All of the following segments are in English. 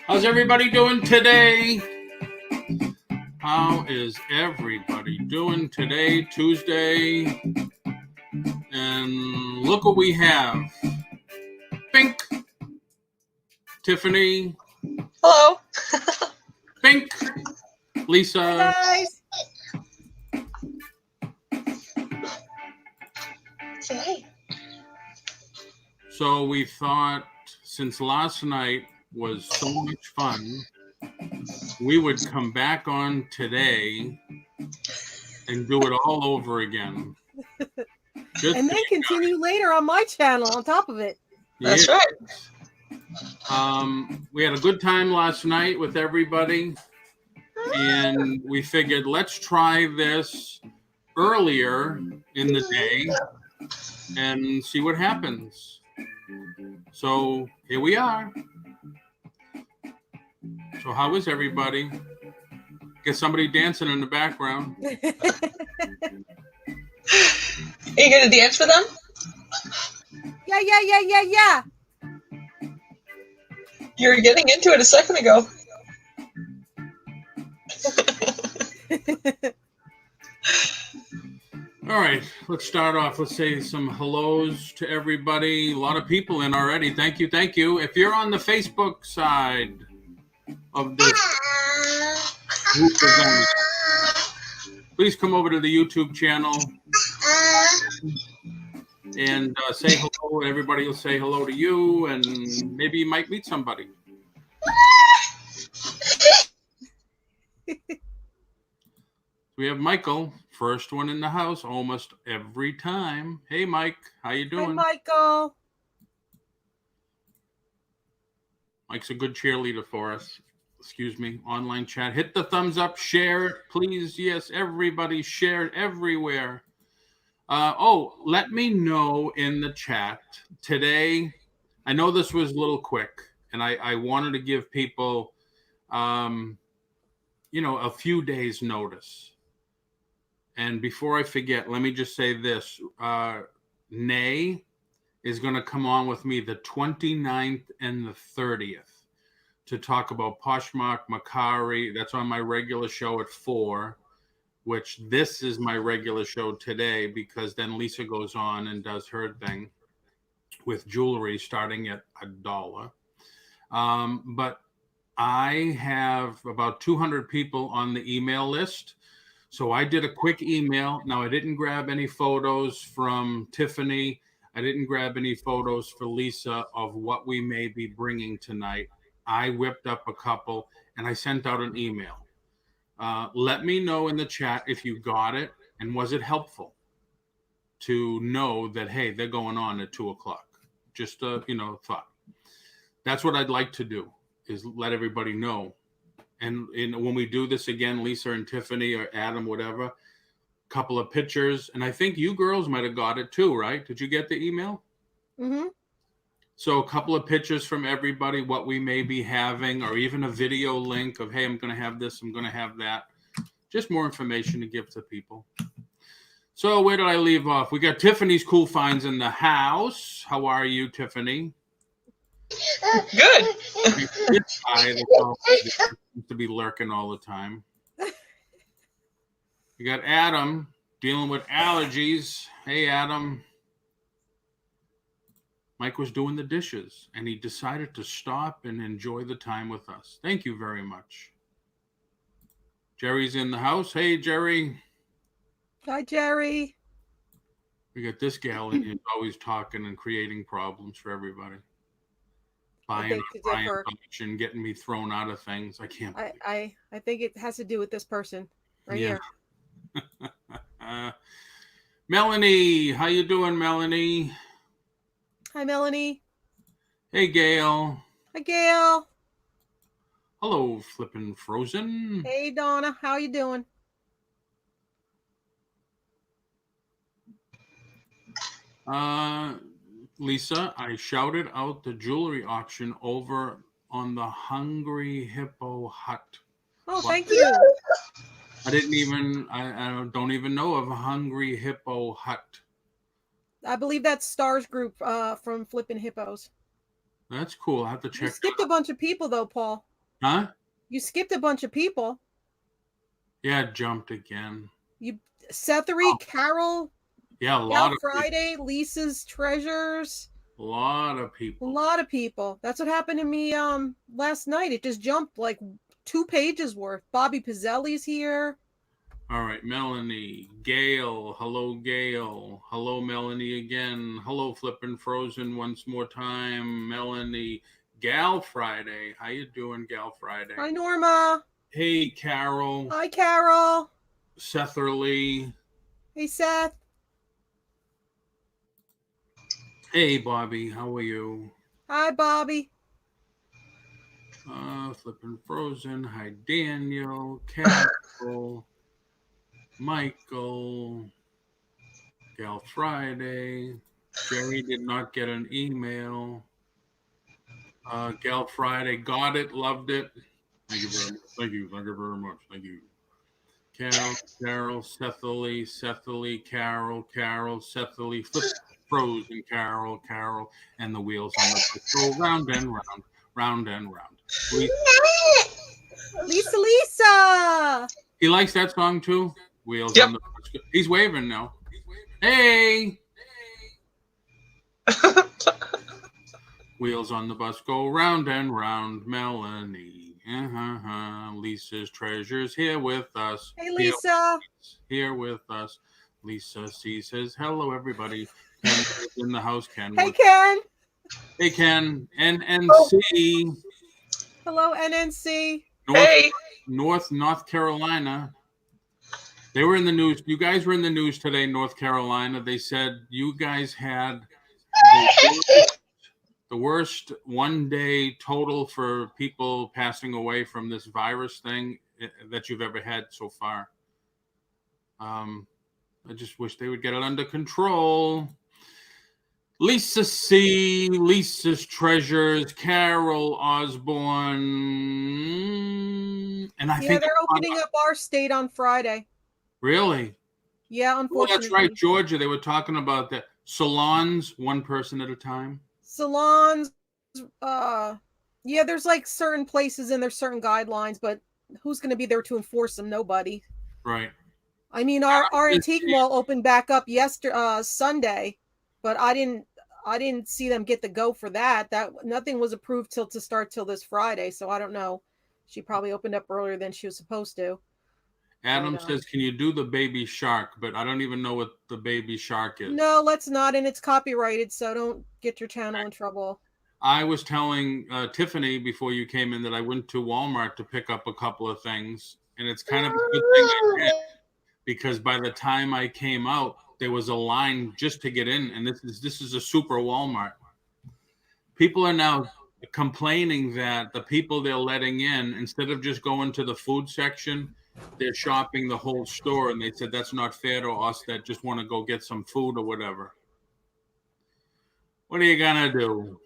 How's everybody doing today? How is everybody doing today, Tuesday? And look what we have. Pink. Tiffany. Hello. Pink. Lisa. Hey guys. Say hey. So we thought, since last night was so much fun, we would come back on today and do it all over again. And then continue later on my channel on top of it. That's right. We had a good time last night with everybody, and we figured let's try this earlier in the day and see what happens. So here we are. So how is everybody? Get somebody dancing in the background. Are you going to dance for them? Yeah. You were getting into it a second ago. All right, let's start off. Let's say some hellos to everybody. A lot of people in already. Thank you. If you're on the Facebook side of this group event, please come over to the YouTube channel and say hello. Everybody will say hello to you, and maybe you might meet somebody. We have Michael, first one in the house almost every time. Hey, Mike, how you doing? Hi, Michael. Mike's a good cheerleader for us. Excuse me, online chat. Hit the thumbs up, share it, please. Yes, everybody share it everywhere. Let me know in the chat today. I know this was a little quick, and I wanted to give people, a few days notice. And before I forget, let me just say this. Nay is going to come on with me the 29th and the 30th to talk about Poshmark, Macari. That's on my regular show at 4, which this is my regular show today, because then Lisa goes on and does her thing with jewelry starting at $1. But I have about 200 people on the email list. So I did a quick email. Now, I didn't grab any photos from Tiffany. I didn't grab any photos for Lisa of what we may be bringing tonight. I whipped up a couple, and I sent out an email. Let me know in the chat if you got it, and was it helpful to know that, hey, they're going on at 2 o'clock. Just a, thought. That's what I'd like to do, is let everybody know. And when we do this again, Lisa and Tiffany or Adam, whatever, couple of pictures. And I think you girls might have got it too, right? Did you get the email? Mm-hmm. So a couple of pictures from everybody, what we may be having, or even a video link of, hey, I'm going to have this, I'm going to have that. Just more information to give to people. So where did I leave off? We got Tiffany's Cool Finds in the house. How are you, Tiffany? Good. To be lurking all the time. You got Adam dealing with allergies. Hey, Adam. Mike was doing the dishes, and he decided to stop and enjoy the time with us. Thank you very much. Jerry's in the house. Hey, Jerry. Hi, Jerry. We got this gal in here always talking and creating problems for everybody. Buying auction, getting me thrown out of things. I can't. I think it has to do with this person right here. Melanie, how you doing, Melanie? Hi, Melanie. Hey, Gail. Hi, Gail. Hello, Flippin' Frozen. Hey, Donna. How you doing? Lisa, I shouted out the jewelry auction over on the Hungry Hippo Hut. Oh, thank you. I don't even know of a Hungry Hippo Hut. I believe that's Stars Group from Flippin' Hippos. That's cool. I have to check. You skipped a bunch of people, though, Paul. Huh? You skipped a bunch of people. Yeah, it jumped again. Sethery, Carol. Yeah, a lot of Friday, people. Lisa's Treasures. A lot of people. A lot of people. That's what happened to me last night. It just jumped like 2 pages worth. Bobby Pizzelli's here. All right, Melanie, Gail. Hello, Gail. Hello, Melanie again. Hello, Flippin' Frozen once more time. Melanie, Gal Friday. How you doing, Gal Friday? Hi, Norma. Hey, Carol. Hi, Carol. Setherly. Hey, Seth. Hey, Bobby. How are you? Hi, Bobby. Flippin' Frozen. Hi, Daniel. Carol. Michael. Gal Friday. Jerry did not get an email. Gal Friday got it, loved it. Thank you very much. Thank you very much. Thank you. Carol, Setherly, Carol, Setherly, Frozen, Carol, and the wheels on the bus go round and round, round and round. Lisa. He likes that song too. Wheels on the bus. He's waving now. Hey. Wheels on the bus go round and round. Melanie. Lisa's Treasures here with us. Hey, Lisa. Here with us. Lisa C says, hello, everybody. Ken is in the house. Ken. Hey, Ken. Hey, Ken. NNC. Hello, NNC. North Carolina. They were in the news. You guys were in the news today, North Carolina. They said you guys had the worst one-day total for people passing away from this virus thing that you've ever had so far. I just wish they would get it under control. Lisa C, Lisa's Treasures, Carol Osborne, and I think they're opening up our state on Friday. Really? Yeah, unfortunately. Well, that's right, Georgia. They were talking about that. Salons, one person at a time. Salons, there's like certain places and there's certain guidelines, but who's going to be there to enforce them? Nobody. Right. I mean, our antique mall opened back up Sunday, but I didn't see them get the go for that. That nothing was approved till this Friday, so I don't know. She probably opened up earlier than she was supposed to. Adam says, can you do the baby shark? But I don't even know what the baby shark is. No, let's not. And it's copyrighted, so don't get your channel in trouble. I was telling Tiffany before you came in that I went to Walmart to pick up a couple of things. And it's kind of a good thing I did, because by the time I came out, there was a line just to get in. And this is a super Walmart. People are now complaining that the people they're letting in, instead of just going to the food section, they're shopping the whole store, and they said that's not fair to us that just want to go get some food or whatever. What are you gonna do?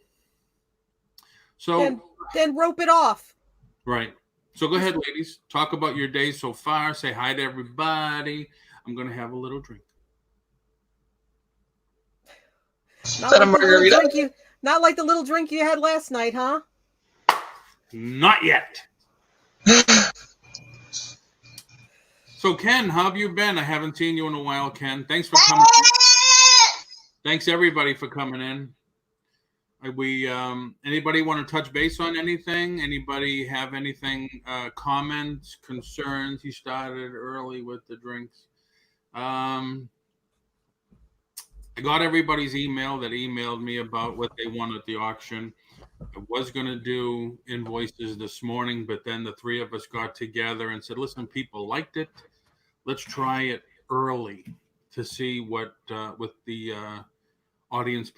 So then rope it off. Right. So go ahead, ladies. Talk about your day so far. Say hi to everybody. I'm gonna have a little drink. Not like the little drink you had last night, huh? Not yet. So, Ken, how have you been? I haven't seen you in a while, Ken. Thanks for coming in. Thanks, everybody, for coming in. Anybody want to touch base on anything? Anybody have anything, comments, concerns? He started early with the drinks. I got everybody's email that emailed me about what they won at the auction. I was going to do invoices this morning, but then the three of us got together and said, listen, people liked it. Let's try it early to see what the audience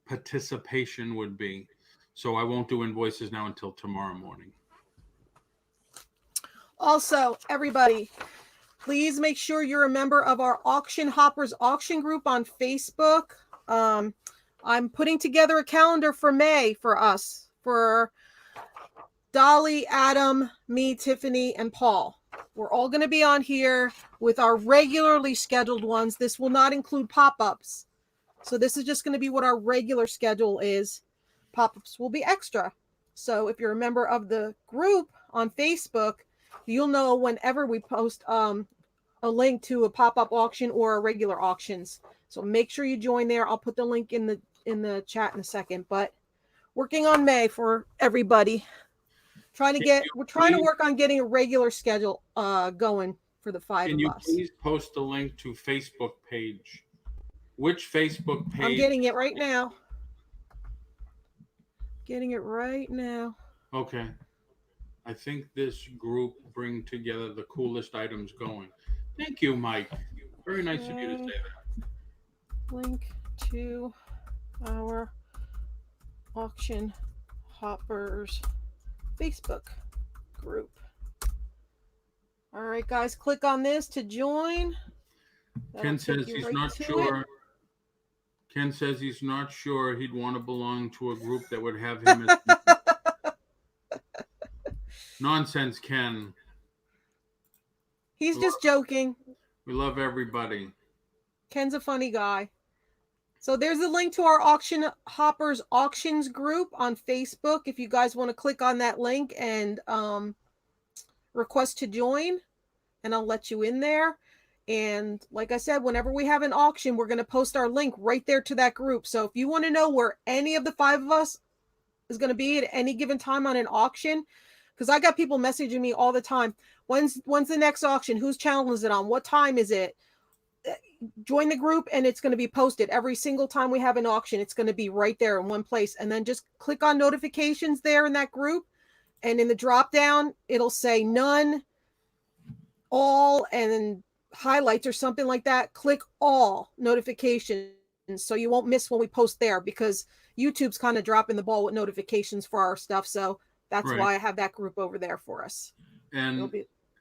participation would be. So I won't do invoices now until tomorrow morning. Also, everybody, please make sure you're a member of our Auction Hoppers auction group on Facebook. I'm putting together a calendar for May for us, for Dolly, Adam, me, Tiffany, and Paul. We're all going to be on here with our regularly scheduled ones. This will not include pop-ups. So this is just going to be what our regular schedule is. Pop-ups will be extra. So if you're a member of the group on Facebook, you'll know whenever we post a link to a pop-up auction or a regular auctions. So make sure you join there. I'll put the link in the chat in a second. But working on May for everybody. We're trying to work on getting a regular schedule going for the five of us. Can you please post the link to Facebook page? Which Facebook page? I'm getting it right now. Okay. I think this group bring together the coolest items going. Thank you, Mike. Very nice of you to say that. Link to our Auction Hoppers Facebook group. All right, guys, click on this to join. Ken says he's not sure. Ken says he's not sure he'd want to belong to a group that would have him as nonsense, Ken. He's just joking. We love everybody. Ken's a funny guy. So there's a link to our Auction Hoppers auctions group on Facebook. If you guys want to click on that link and request to join, and I'll let you in there. And like I said, whenever we have an auction, we're going to post our link right there to that group. So if you want to know where any of the five of us is going to be at any given time on an auction, because I got people messaging me all the time. When's the next auction? Whose channel is it on? What time is it? Join the group and it's going to be posted every single time we have an auction. It's going to be right there in one place. And then just click on notifications there in that group. And in the drop down, it'll say none, all, and highlights or something like that. Click all notifications so you won't miss when we post there, because YouTube's kind of dropping the ball with notifications for our stuff. So that's why I have that group over there for us. And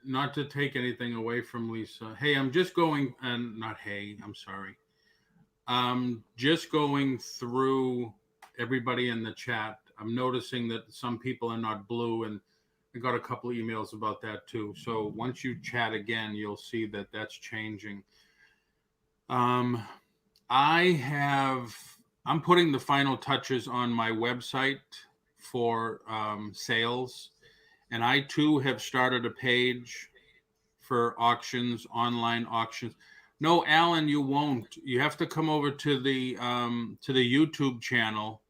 not to take anything away from Lisa. Hey, I'm just going, and not hey, I'm sorry. Just going through everybody in the chat. I'm noticing that some people are not blue, and I got a couple of emails about that too. So once you chat again, you'll see that that's changing. I'm putting the final touches on my website for sales. And I too have started a page for auctions, online auctions. No, Alan, you won't. You have to come over to the YouTube channel,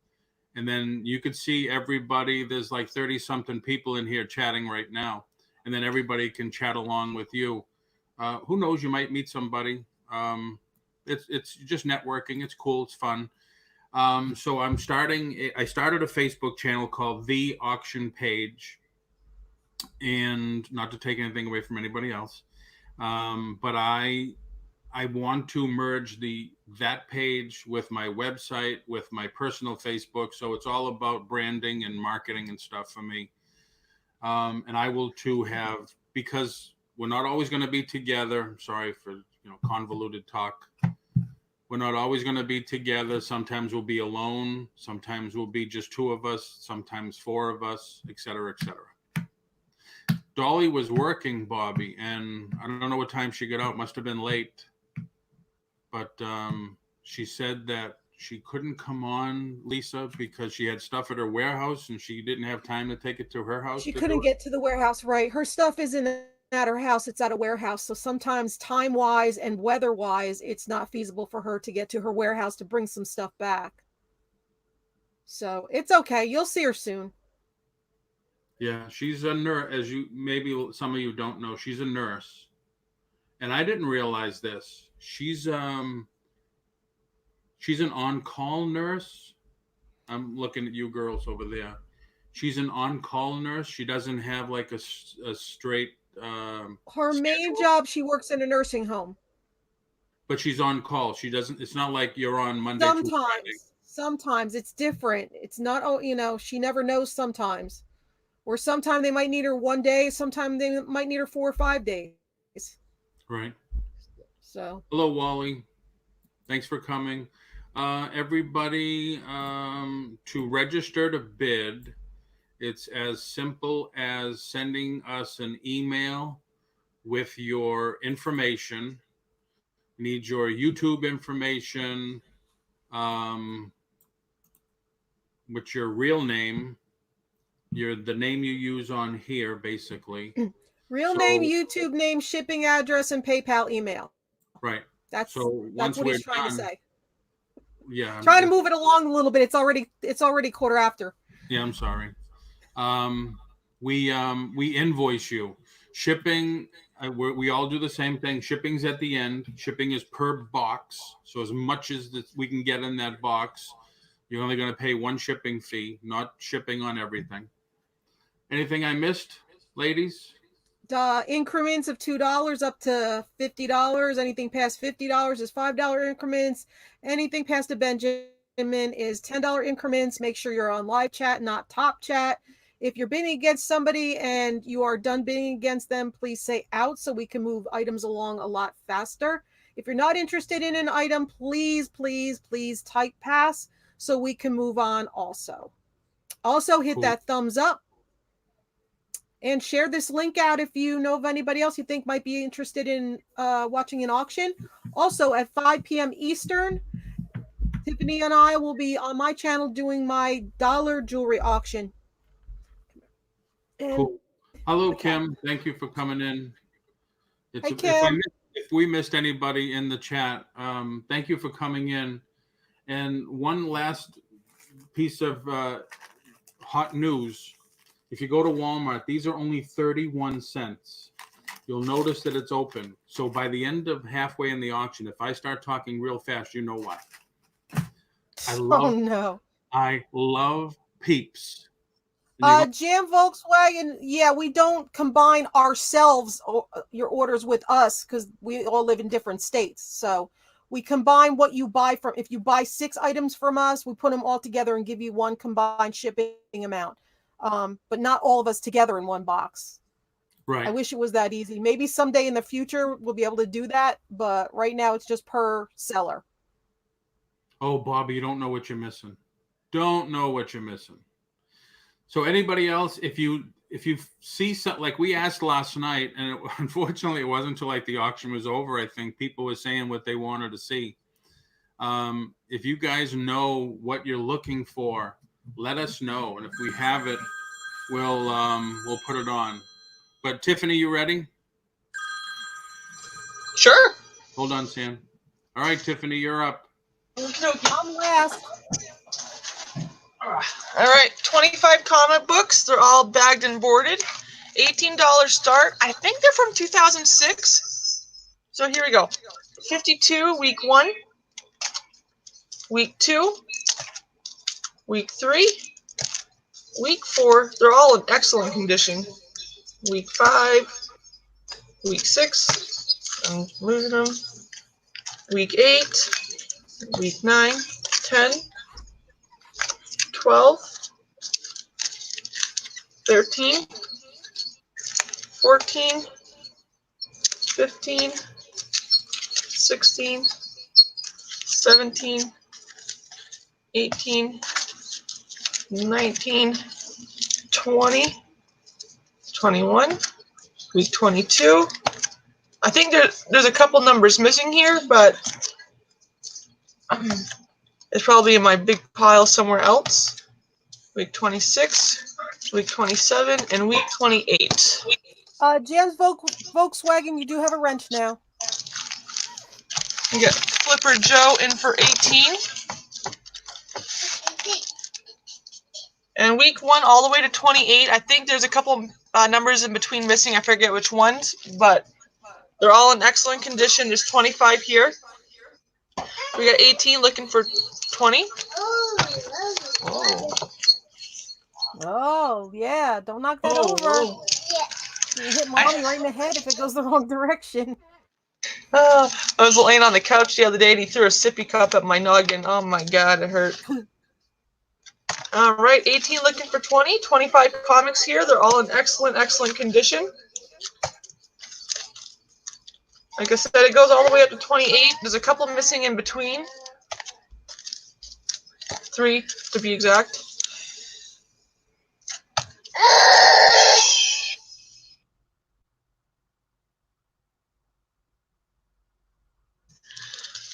and then you could see everybody. There's like 30 something people in here chatting right now, and then everybody can chat along with you. Who knows? You might meet somebody. It's just networking. It's cool. It's fun. So I started a Facebook channel called The Auction Page. And not to take anything away from anybody else, but I want to merge that page with my website, with my personal Facebook. So it's all about branding and marketing and stuff for me. And I will too have, because we're not always going to be together. Sorry for convoluted talk. We're not always going to be together. Sometimes we'll be alone. Sometimes we'll be just two of us. Sometimes four of us, et cetera, et cetera. Dolly was working, Bobby, and I don't know what time she got out. Must have been late. But she said that she couldn't come on, Lisa, because she had stuff at her warehouse and she didn't have time to take it to her house. She couldn't get to the warehouse, right? Her stuff isn't at her house. It's at a warehouse. So sometimes time-wise and weather-wise, it's not feasible for her to get to her warehouse to bring some stuff back. So it's okay. You'll see her soon. Yeah, she's a nurse, as you maybe some of you don't know. She's a nurse, and I didn't realize this. She's an on-call nurse. I'm looking at you girls over there. She's an on-call nurse. She doesn't have like a straight Her main job, she works in a nursing home. but she's on call. She doesn't. It's not like you're on Monday through Friday. Sometimes it's different. It's not. Oh, she never knows. Sometimes, or sometimes they might need her one day. Sometimes they might need her 4 or 5 days. Right. So. Hello, Wally. Thanks for coming, everybody. To register to bid, it's as simple as sending us an email with your information. Need your YouTube information, with your real name, the name you use on here, basically. Real name, YouTube name, shipping address, and PayPal email. Right. That's what he's trying to say. Yeah. Trying to move it along a little bit. It's already quarter after. Yeah, I'm sorry. We invoice you. Shipping, we all do the same thing. Shipping's at the end. Shipping is per box. So as much as we can get in that box, you're only going to pay one shipping fee, not shipping on everything. Anything I missed, ladies? Increments of $2 up to $50. Anything past $50 is $5 increments. Anything past a Benjamin is $10 increments. Make sure you're on live chat, not top chat. If you're bidding against somebody and you are done bidding against them, please say out so we can move items along a lot faster. If you're not interested in an item, please type pass so we can move on also. Also, hit that thumbs up and share this link out if you know of anybody else you think might be interested in watching an auction. Also, at 5 p.m. Eastern, Tiffany and I will be on my channel doing my dollar jewelry auction. Cool. Hello, Kim. Thank you for coming in. Hi, Kim. If we missed anybody in the chat, thank you for coming in. And one last piece of hot news. If you go to Walmart, these are only 31 cents. You'll notice that it's open. So by the end of halfway in the auction, if I start talking real fast, you know why. I love Peeps. Jam Volkswagen, yeah, we don't combine ourselves, your orders with us, because we all live in different states. So we combine what you buy from. If you buy 6 items from us, we put them all together and give you one combined shipping amount. But not all of us together in one box. Right. I wish it was that easy. Maybe someday in the future we'll be able to do that, but right now it's just per seller. Oh, Bobby, you don't know what you're missing. Don't know what you're missing. So anybody else, if you see something like we asked last night, and unfortunately it wasn't until like the auction was over, I think people were saying what they wanted to see. If you guys know what you're looking for, let us know, and if we have it, we'll put it on. But Tiffany, you ready? Sure. Hold on, Sam. All right, Tiffany, you're up. I'm last. All right, 25 comic books. They're all bagged and boarded. $18 start. I think they're from 2006. So here we go. 52, week 1. Week 2. Week 3. Week 4. They're all in excellent condition. Week 5. Week 6. I'm losing them. Week 8. Week 9. 10. 12, 13, 14, 15, 16, 17, 18, 19, 20, 21, week 22. I think there's a couple numbers missing here, but it's probably in my big pile somewhere else. Week 26, week 27, and week 28. Jam's Volkswagen, you do have a wrench now. You got Flipper Joe in for 18. And week 1 all the way to 28. I think there's a couple numbers in between missing. I forget which ones, but they're all in excellent condition. There's 25 here. We got 18 looking for 20. Oh. Oh, yeah. Don't knock that over. You hit mommy right in the head if it goes the wrong direction. I was laying on the couch the other day and he threw a sippy cup at my noggin. Oh my god, it hurt. All right, 18 looking for 20. 25 comics here. They're all in excellent, excellent condition. Like I said, it goes all the way up to 28. There's a couple missing in between. 3 to be exact.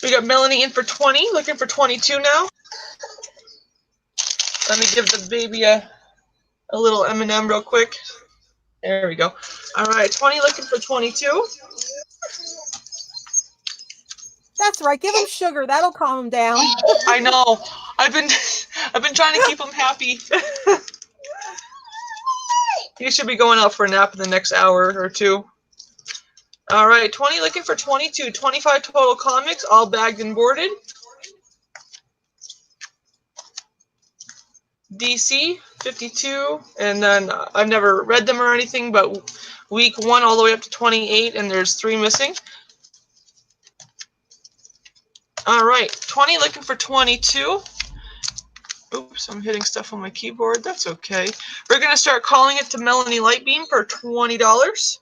We got Melanie in for 20, looking for 22 now. Let me give the baby a little M&M real quick. There we go. All right, 20 looking for 22. That's right. Give him sugar. That'll calm him down. I know. I've been trying to keep him happy. He should be going out for a nap in the next hour or two. All right, 20 looking for 22. 25 total comics, all bagged and boarded. DC 52, and then I've never read them or anything, but week 1 all the way up to 28, and there's 3 missing. All right, 20 looking for 22. Oops, I'm hitting stuff on my keyboard. That's okay. We're going to start calling it to Melanie Lightbeam for $20.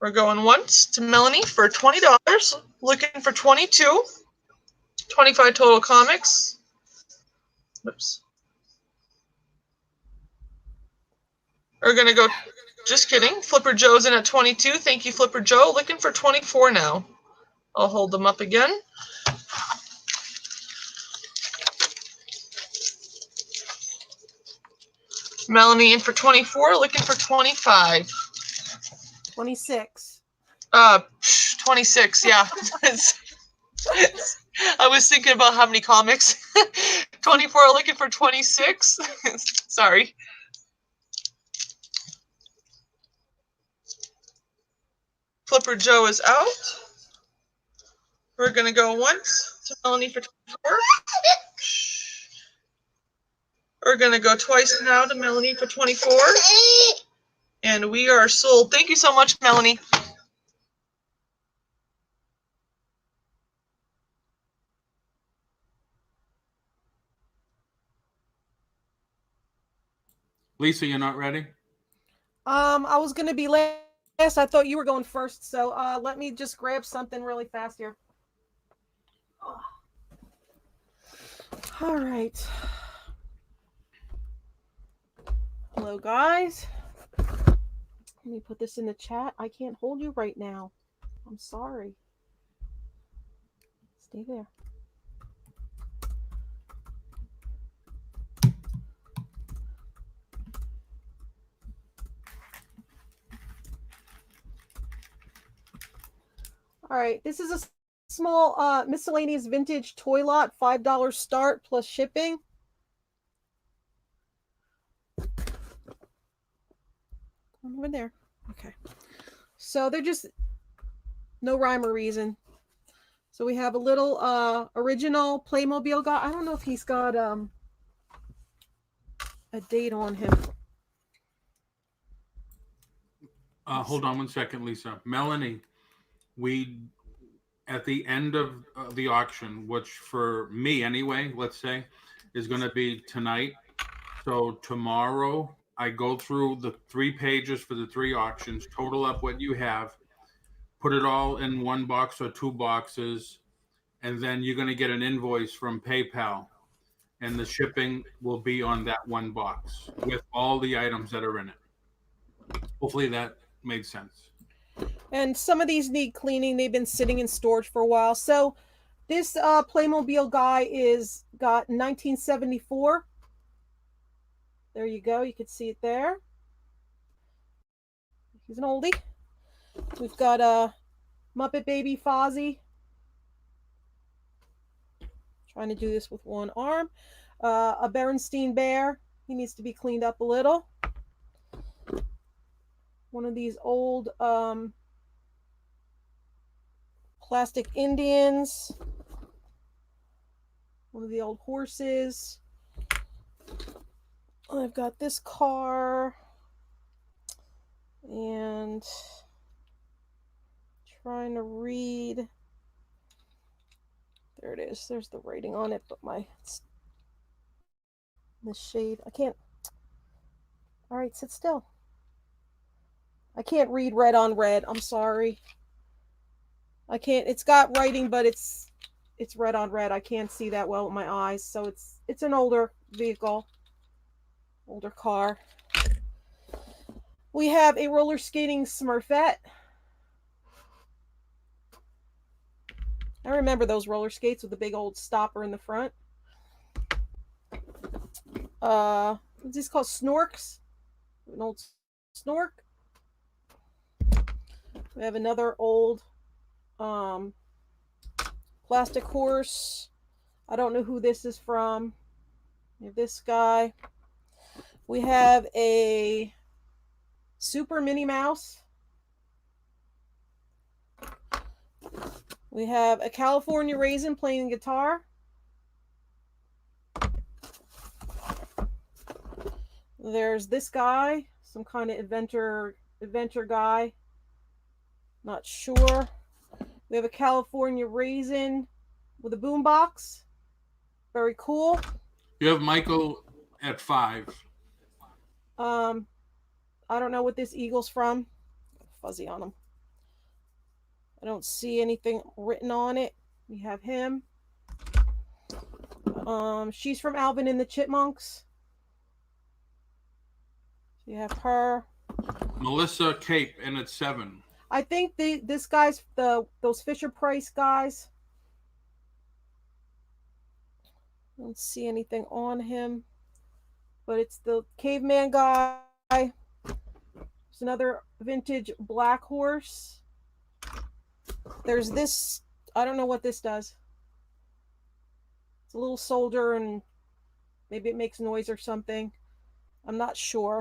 We're going once to Melanie for $20. Looking for 22. 25 total comics. Oops. We're going to go, just kidding. Flipper Joe's in at 22. Thank you, Flipper Joe. Looking for 24 now. I'll hold them up again. Melanie in for 24, looking for 25. 26. 26, yeah. I was thinking about how many comics. 24 looking for 26. Sorry. Flipper Joe is out. We're going to go once to Melanie for 24. We're going to go twice now to Melanie for 24. And we are sold. Thank you so much, Melanie. Lisa, you're not ready? I was going to be last. I thought you were going first. So let me just grab something really fast here. All right. Hello, guys. Let me put this in the chat. I can't hold you right now. I'm sorry. Stay there. All right. This is a small miscellaneous vintage toy lot, $5 start plus shipping. Over there. Okay. So they're just no rhyme or reason. So we have a little original Playmobil guy. I don't know if he's got a date on him. Hold on one second, Lisa. Melanie, we at the end of the auction, which for me anyway, let's say, is going to be tonight. So tomorrow I go through the 3 pages for the 3 auctions, total up what you have, put it all in 1 box or 2 boxes, and then you're going to get an invoice from PayPal, and the shipping will be on that 1 box with all the items that are in it. Hopefully that made sense. And some of these need cleaning. They've been sitting in storage for a while. So this Playmobil guy is got 1974. There you go. You can see it there. He's an oldie. We've got a Muppet Baby Fozzie. Trying to do this with one arm. A Berenstein Bear. He needs to be cleaned up a little. One of these old plastic Indians. One of the old horses. I've got this car. And trying to read. There it is. There's the writing on it, but the shade. I can't. All right, sit still. I can't read red on red. I'm sorry. I can't. It's got writing, but it's red on red. I can't see that well with my eyes. So it's an older vehicle, older car. We have a roller skating Smurfette. I remember those roller skates with the big old stopper in the front. What's this called? Snorks. An old Snork. We have another old plastic horse. I don't know who this is from. We have this guy. We have a Super Minnie Mouse. We have a California Raisin playing guitar. There's this guy, some kind of adventure guy. Not sure. We have a California Raisin with a boombox. Very cool. You have Michael at 5. I don't know what this eagle's from. Fuzzy on him. I don't see anything written on it. We have him. She's from Alvin and the Chipmunks. You have her. Melissa Cape, and it's 7. I think this guy's those Fisher Price guys. I don't see anything on him, but it's the caveman guy. There's another vintage black horse. There's this. I don't know what this does. It's a little soldier, and maybe it makes noise or something. I'm not sure.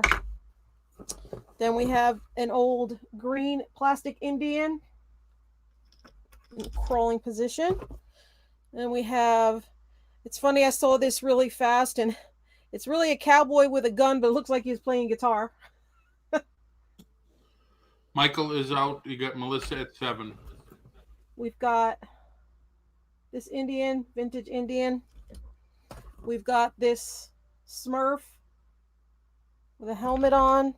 Then we have an old green plastic Indian in crawling position. And we have, it's funny, I saw this really fast, and it's really a cowboy with a gun, but it looks like he's playing guitar. Michael is out. You got Melissa at 7. We've got this Indian, vintage Indian. We've got this Smurf with a helmet on.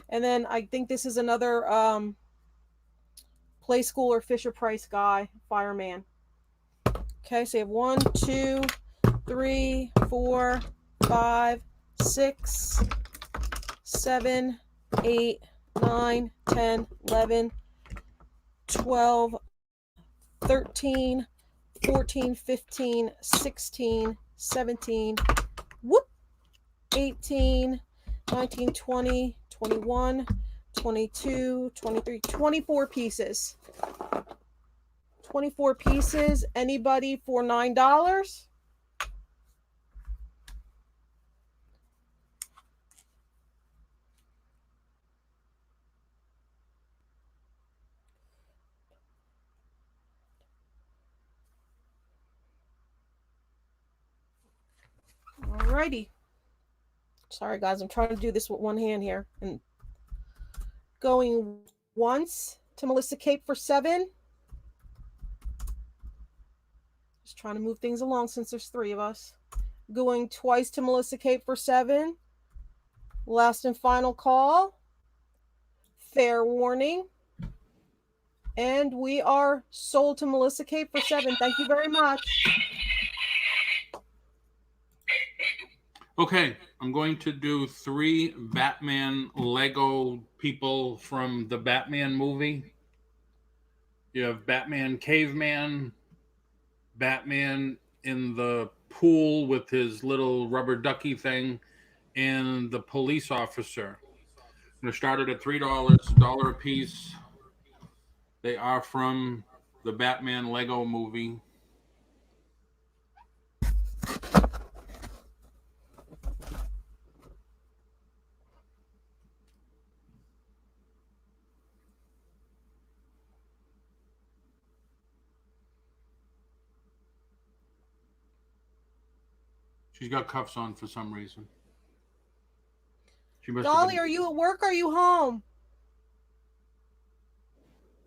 And then I think this is another Play School or Fisher Price guy, fireman. Okay, so you have 1, 2, 3, 4, 5, 6, 7, 8, 9, 10, 11, 12, 13, 14, 15, 16, 17, 18, 19, 20, 21, 22, 23, 24 pieces. 24 pieces. Anybody for $9? Alrighty. Sorry guys, I'm trying to do this with one hand here. And going once to Melissa Cape for 7. Just trying to move things along since there's 3 of us. Going twice to Melissa Cape for 7. Last and final call. Fair warning. And we are sold to Melissa Cape for 7. Thank you very much. Okay, I'm going to do 3 Batman Lego people from the Batman movie. You have Batman Caveman, Batman in the pool with his little rubber ducky thing, and the police officer. I'm going to start it at $3, $1 a piece. They are from the Batman Lego movie. She's got cuffs on for some reason. She must Dolly, are you at work or are you home?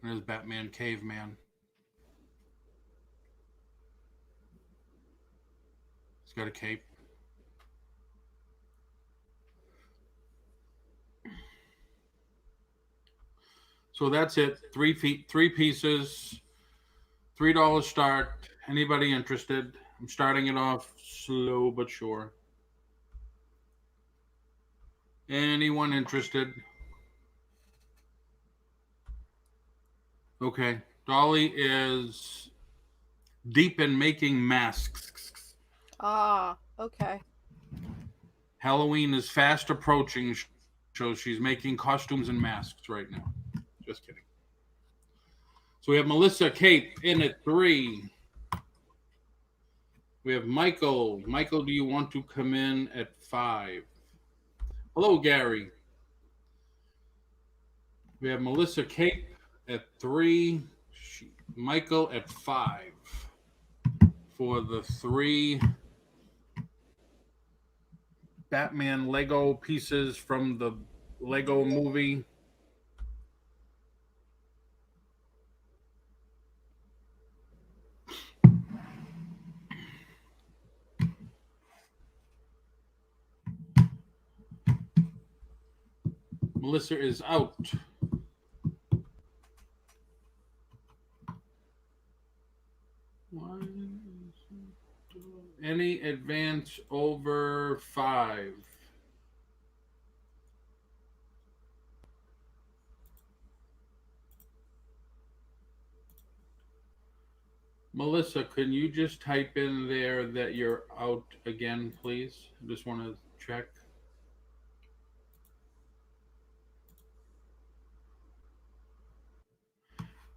There's Batman Caveman. He's got a cape. So that's it. 3 pieces, $3 start. Anybody interested? I'm starting it off slow but sure. Anyone interested? Okay. Dolly is deep in making masks. Ah, okay. Halloween is fast approaching, so she's making costumes and masks right now. Just kidding. So we have Melissa, Kate in at 3. We have Michael. Michael, do you want to come in at 5? Hello, Gary. We have Melissa, Kate at 3. Michael at 5 for the 3 Batman Lego pieces from the Lego movie. Melissa is out. Any advance over 5? Melissa, can you just type in there that you're out again, please? I just want to check.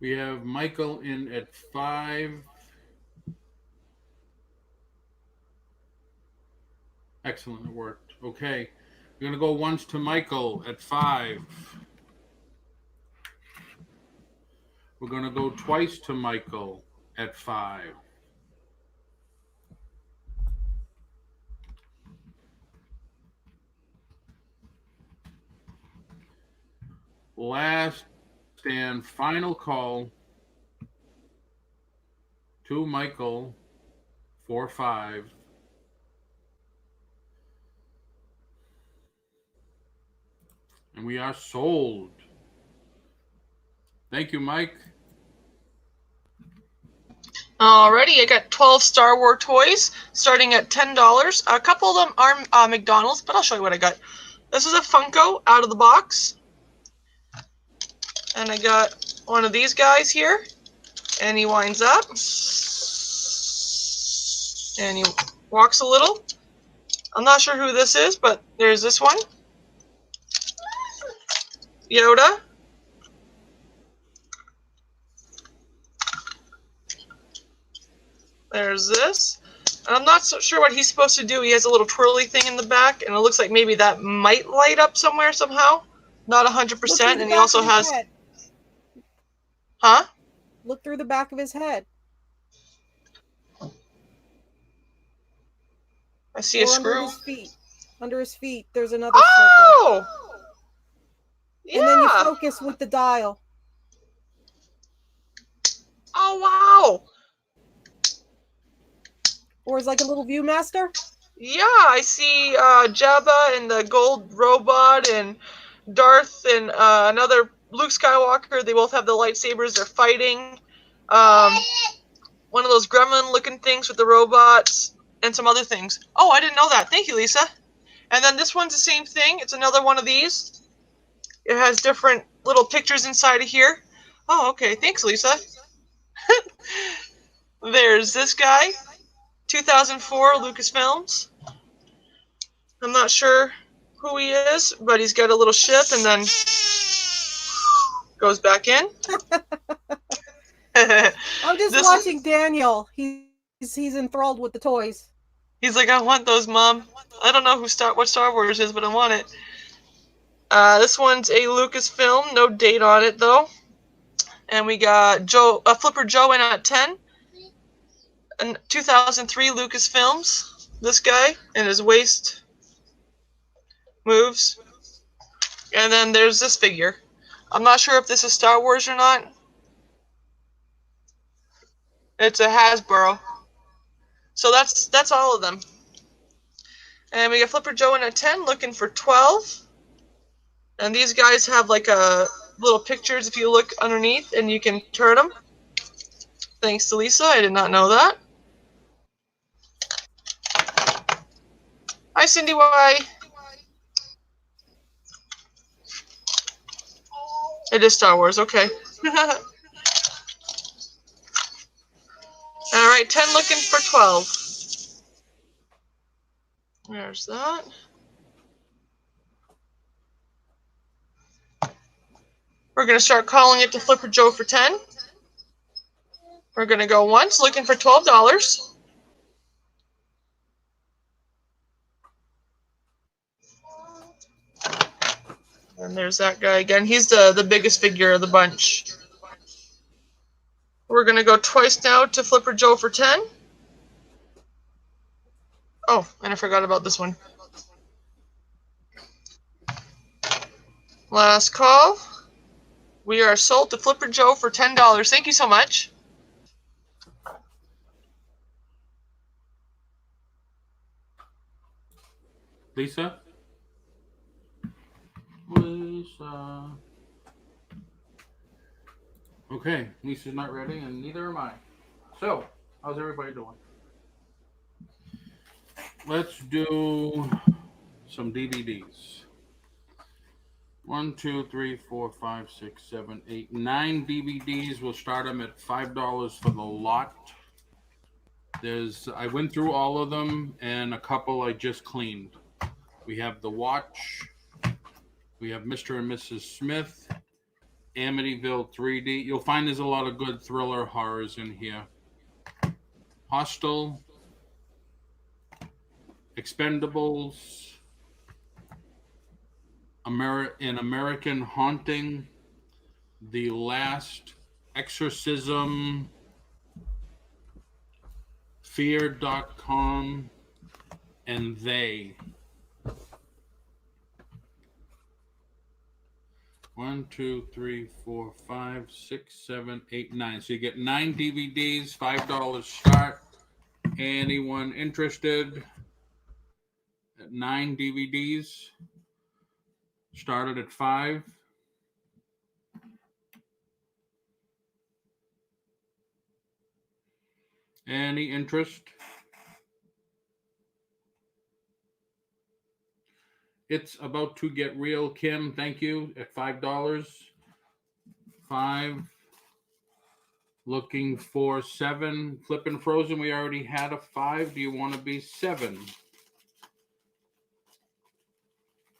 We have Michael in at 5. Excellent, it worked. Okay, we're going to go once to Michael at 5. We're going to go twice to Michael at 5. Last and final call to Michael for 5. And we are sold. Thank you, Mike. Alrighty, I got 12 Star Wars toys starting at $10. A couple of them are McDonald's, but I'll show you what I got. This is a Funko out of the box. And I got one of these guys here. And he winds up. And he walks a little. I'm not sure who this is, but there's this one. Yoda. There's this. And I'm not so sure what he's supposed to do. He has a little twirly thing in the back, and it looks like maybe that might light up somewhere somehow. Not 100%, and he also has... Huh? Look through the back of his head. I see a screw. Under his feet. Under his feet, there's another circle. Yeah. And then you focus with the dial. Oh, wow. Or is like a little Viewmaster? Yeah, I see Jabba and the gold robot and Darth and another Luke Skywalker. They both have the lightsabers. They're fighting. One of those gremlin-looking things with the robots and some other things. Oh, I didn't know that. Thank you, Lisa. And then this one's the same thing. It's another one of these. It has different little pictures inside of here. Oh, okay. Thanks, Lisa. There's this guy. 2004 Lucasfilms. I'm not sure who he is, but he's got a little ship and then goes back in. I'm just watching Daniel. He's enthralled with the toys. He's like, I want those, Mom. I don't know what Star Wars is, but I want it. This one's a Lucasfilm, no date on it though. And we got Flipper Joe in at 10. And 2003 Lucasfilms. This guy and his waist moves. And then there's this figure. I'm not sure if this is Star Wars or not. It's a Hasbro. So that's all of them. And we got Flipper Joe in a 10 looking for 12. And these guys have like a little pictures if you look underneath and you can turn them. Thanks to Lisa, I did not know that. Hi Cindy Y. It is Star Wars, okay. Alright, 10 looking for 12. There's that. We're going to start calling it to Flipper Joe for 10. We're going to go once, looking for $12. And there's that guy again. He's the biggest figure of the bunch. We're going to go twice now to Flipper Joe for 10. Oh, and I forgot about this one. Last call. We are sold to Flipper Joe for $10. Thank you so much. Lisa? Okay, Lisa's not ready, and neither am I. So, how's everybody doing? Let's do some DVDs. 1, 2, 3, 4, 5, 6, 7, 8, 9 DVDs. We'll start them at $5 for the lot. I went through all of them, and a couple I just cleaned. We have The Watch. We have Mr. and Mrs. Smith. Amityville 3D. You'll find there's a lot of good thriller horrors in here. Hostel. Expendables. An American Haunting. The Last Exorcism. Fear.com. And They. 1, 2, 3, 4, 5, 6, 7, 8, 9. So you get 9 DVDs, $5 start. Anyone interested? At 9 DVDs, started at 5. Any interest? It's About to Get Real, Kim. Thank you. At $5. 5. Looking for 7. Flippin' Frozen. We already had a 5. Do you want to be 7?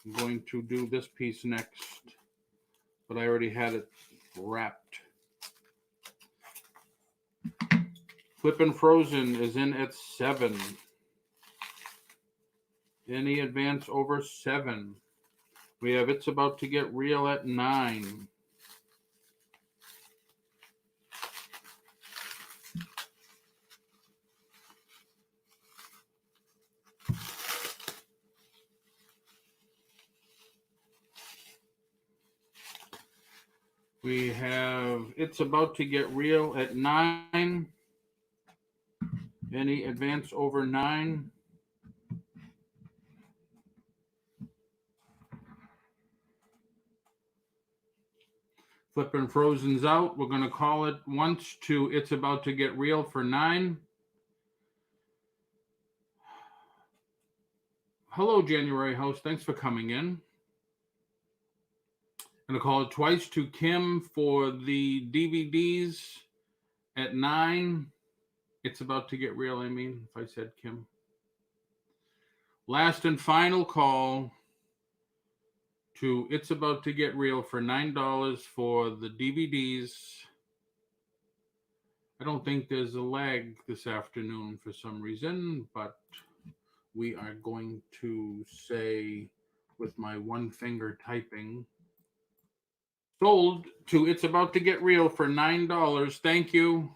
I'm going to do this piece next, but I already had it wrapped. Flippin' Frozen is in at 7. Any advance over 7? We have It's About to Get Real at 9. We have It's About to Get Real at 9. Any advance over 9? Flippin' Frozen's out. We're going to call it once to It's About to Get Real for 9. Hello, January host. Thanks for coming in. Going to call it twice to Kim for the DVDs at 9. It's About to Get Real, I mean, if I said Kim. Last and final call to It's About to Get Real for $9 for the DVDs. I don't think there's a lag this afternoon for some reason, but we are going to say with my one finger typing, sold to It's About to Get Real for $9. Thank you.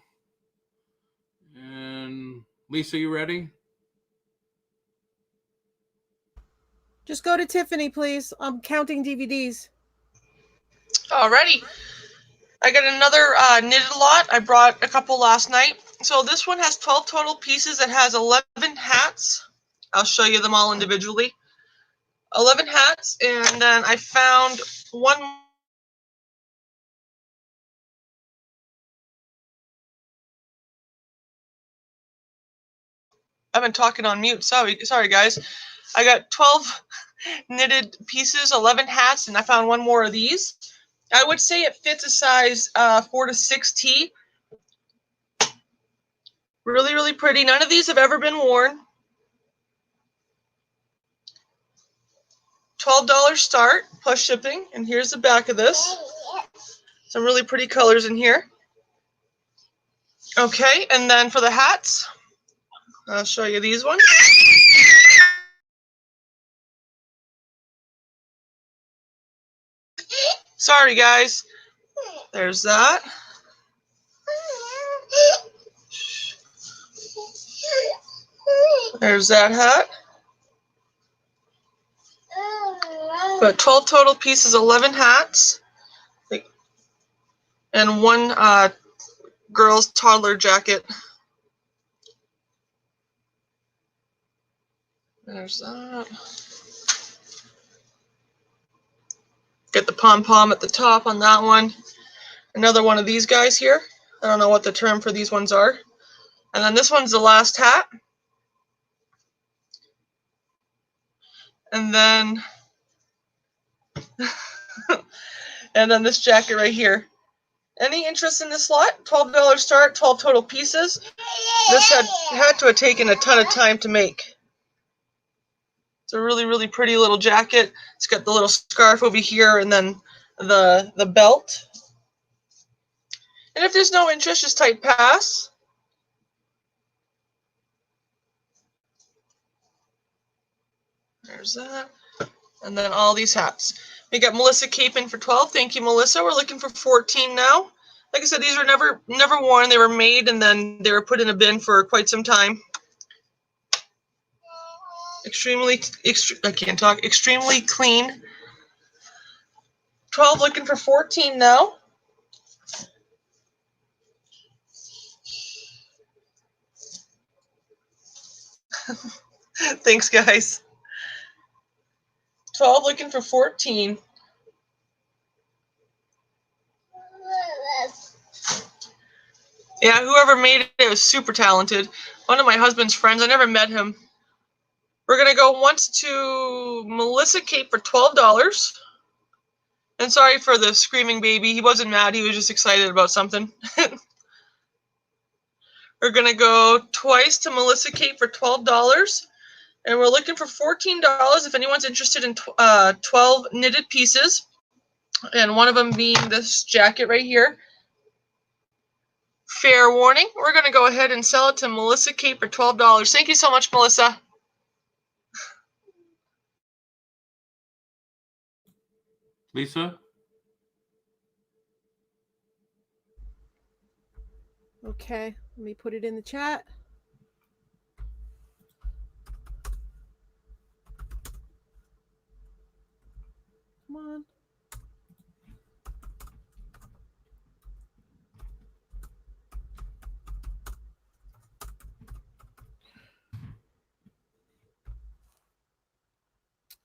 And Lisa, you ready? Just go to Tiffany, please. I'm counting DVDs. Alrighty. I got another knitted lot. I brought a couple last night. So this one has 12 total pieces. It has 11 hats. I'll show you them all individually. 11 hats, and then I found one. I've been talking on mute. Sorry, guys. I got 12 knitted pieces, 11 hats, and I found one more of these. I would say it fits a size 4 to 6T. Really, really pretty. None of these have ever been worn. $12 start plus shipping, and here's the back of this. Some really pretty colors in here. Okay, and then for the hats, I'll show you these ones. Sorry, guys. There's that. There's that hat. But 12 total pieces, 11 hats, and one girl's toddler jacket. There's that. Get the pom-pom at the top on that one. Another one of these guys here. I don't know what the term for these ones are. And then this one's the last hat. And then and then this jacket right here. Any interest in this lot? $12 start, 12 total pieces. This had to have taken a ton of time to make. It's a really, really pretty little jacket. It's got the little scarf over here and then the belt. And if there's no interest, just type pass. There's that. And then all these hats. We got Melissa Capin for 12. Thank you, Melissa. We're looking for 14 now. Like I said, these were never worn. They were made and then they were put in a bin for quite some time. Extremely clean. 12 looking for 14 now. Thanks, guys. 12 looking for 14. Yeah, whoever made it was super talented. One of my husband's friends. I never met him. We're going to go once to Melissa Cape for $12. And sorry for the screaming baby. He wasn't mad. He was just excited about something. We're going to go twice to Melissa Cape for $12. And we're looking for $14 if anyone's interested in 12 knitted pieces. And one of them being this jacket right here. Fair warning, we're going to go ahead and sell it to Melissa Cape for $12. Thank you so much, Melissa. Lisa? Okay, let me put it in the chat. Come on.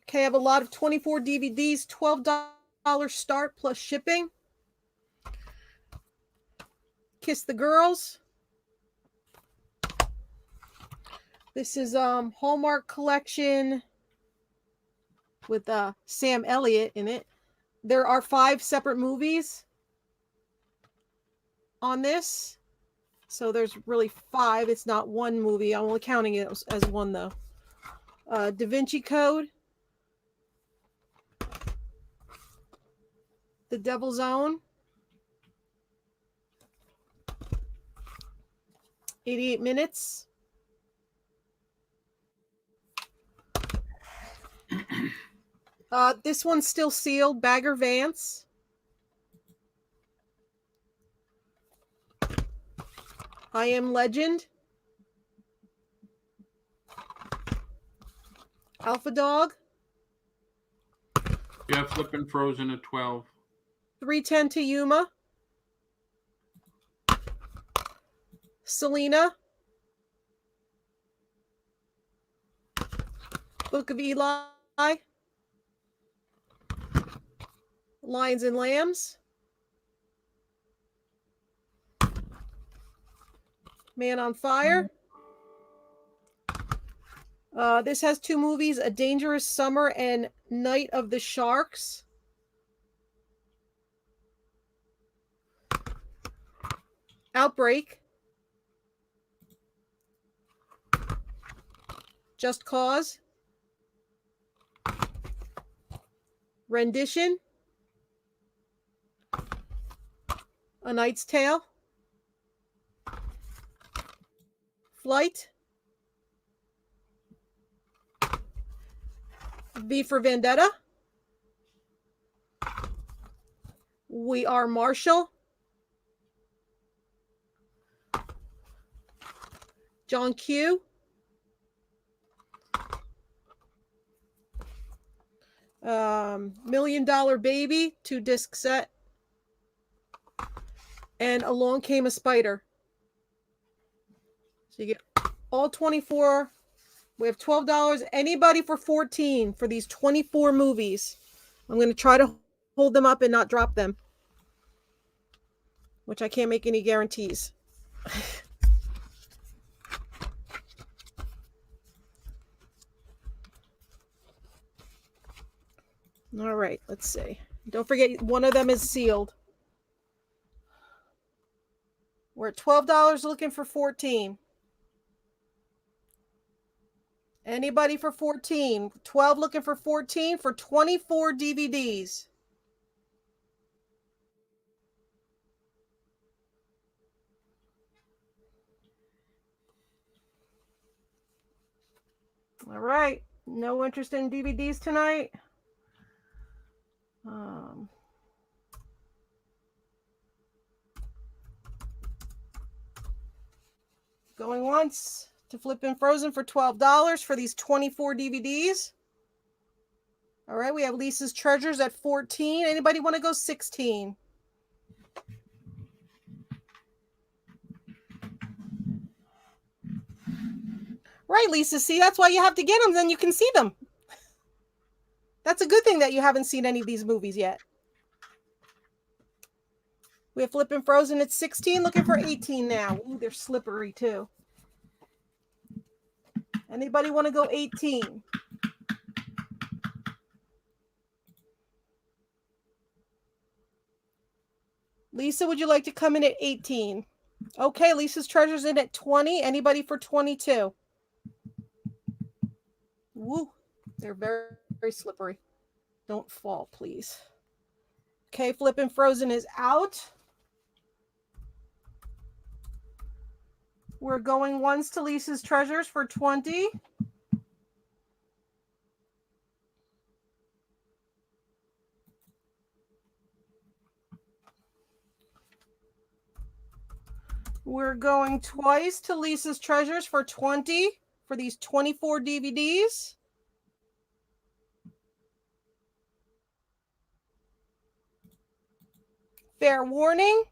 Okay, I have a lot of 24 DVDs, $12 start plus shipping. Kiss the Girls. This is Hallmark collection with Sam Elliott in it. There are 5 separate movies on this. So there's really 5. It's not one movie. I'm only counting it as one, though. Da Vinci Code. The Devil's Own. 88 Minutes. This one's still sealed. Bagger Vance. I Am Legend. Alpha Dog. You have Flippin' Frozen at 12. 310 to Yuma. Selena. Book of Eli. Lions and Lambs. Man on Fire. This has 2 movies, A Dangerous Summer and Night of the Sharks. Outbreak. Just Cause. Rendition. A Knight's Tale. Flight. V for Vendetta. We Are Marshall. John Q. $1 Million Baby, 2-disc set. And Along Came a Spider. So you get all 24. We have $12. Anybody for 14 for these 24 movies. I'm going to try to hold them up and not drop them, which I can't make any guarantees. All right, let's see. Don't forget, one of them is sealed. We're at $12 looking for 14. Anybody for 14? 12 looking for 14 for 24 DVDs. All right. No interest in DVDs tonight. Going once to Flippin' Frozen for $12 for these 24 DVDs. All right, we have Lisa's Treasures at 14. Anybody want to go 16? Right, Lisa. See, that's why you have to get them. Then you can see them. That's a good thing that you haven't seen any of these movies yet. We have Flippin' Frozen at 16. Looking for 18 now. Ooh, they're slippery too. Anybody want to go 18? Lisa, would you like to come in at 18? Okay, Lisa's Treasures in at 20. Anybody for 22? Woo, they're very, very slippery. Don't fall, please. Okay, Flippin' Frozen is out. We're going once to Lisa's Treasures for 20. We're going twice to Lisa's Treasures for 20 for these 24 DVDs. Fair warning.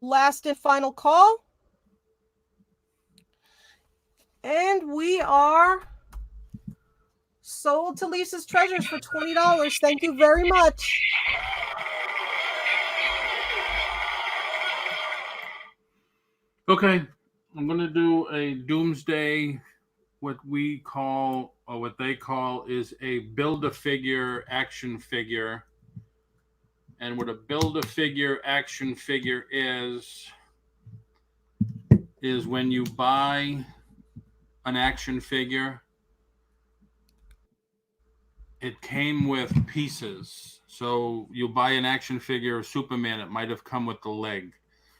Last and final call. And we are sold to Lisa's Treasures for $20. Thank you very much. Okay, I'm going to do a Doomsday, what we call, or what they call, is a Build-A-Figure action figure. And what a Build-A-Figure action figure is when you buy an action figure, it came with pieces. So you buy an action figure of Superman, it might have come with the leg.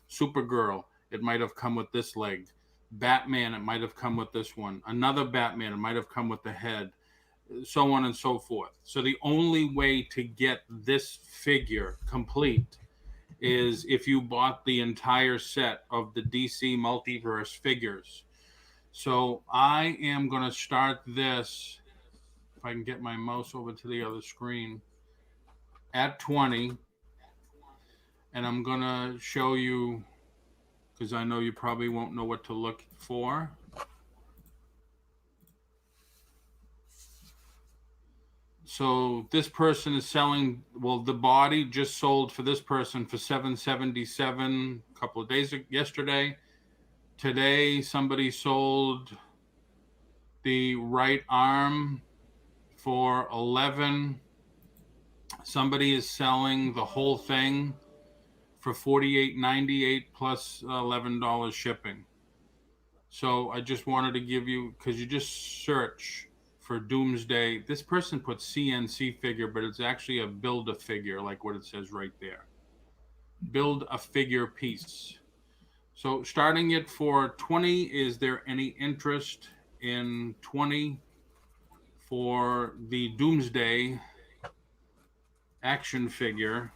Supergirl, it might have come with this leg. Batman, it might have come with this one. Another Batman, it might have come with the head, so on and so forth. So the only way to get this figure complete is if you bought the entire set of the DC Multiverse figures. So I am going to start this if I can get my mouse over to the other screen, at 20. And I'm going to show you, because I know you probably won't know what to look for. So this person is selling, well, the body just sold for this person for $777 a couple of days yesterday. Today, somebody sold the right arm for $11. Somebody is selling the whole thing for $48.98 plus $11 shipping. So I just wanted to give you, because you just search for Doomsday. This person put CNC figure, but it's actually a build a figure, like what it says right there. Build a figure piece. So starting it for 20, is there any interest in 20 for the Doomsday action figure?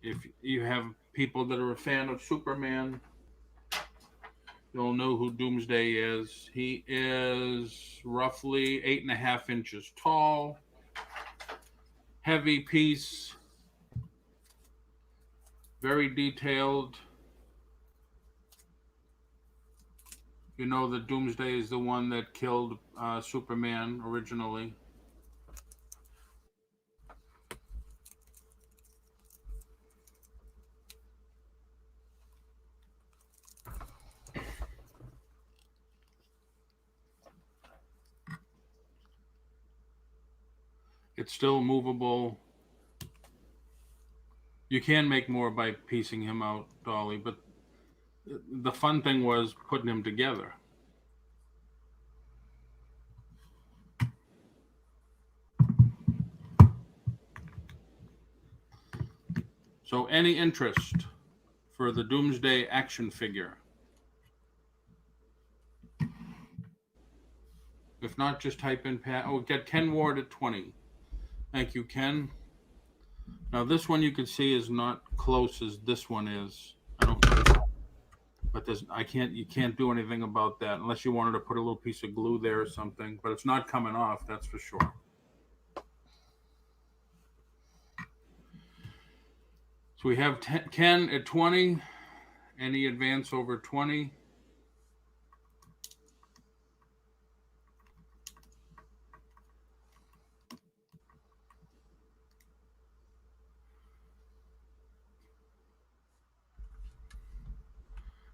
If you have people that are a fan of Superman, you'll know who Doomsday is. He is roughly 8.5 inches tall, heavy piece, very detailed. You know that Doomsday is the one that killed Superman originally. It's still movable. You can make more by piecing him out, Dolly, but the fun thing was putting him together. So any interest for the Doomsday action figure? If not, just type in Pat. Oh, get Ken Ward at 20. Thank you, Ken. Now this one you can see is not close as this one is. I don't, but there's, you can't do anything about that unless you wanted to put a little piece of glue there or something, but it's not coming off, that's for sure. So we have Ken at 20. Any advance over 20?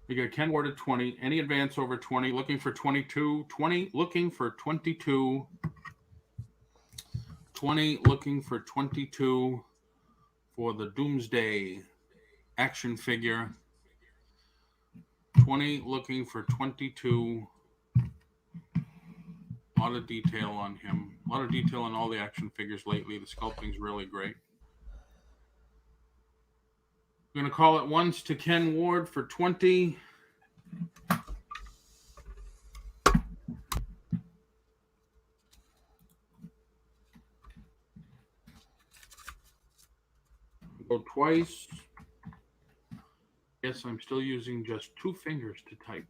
We got Ken Ward at 20. Any advance over 20? Looking for 22. 20, looking for 22. 20, looking for 22 for the Doomsday action figure. 20, looking for 22. A lot of detail on him. A lot of detail on all the action figures lately. The sculpting's really great. We're going to call it once to Ken Ward for 20. Go twice. Yes, I'm still using just 2 fingers to type.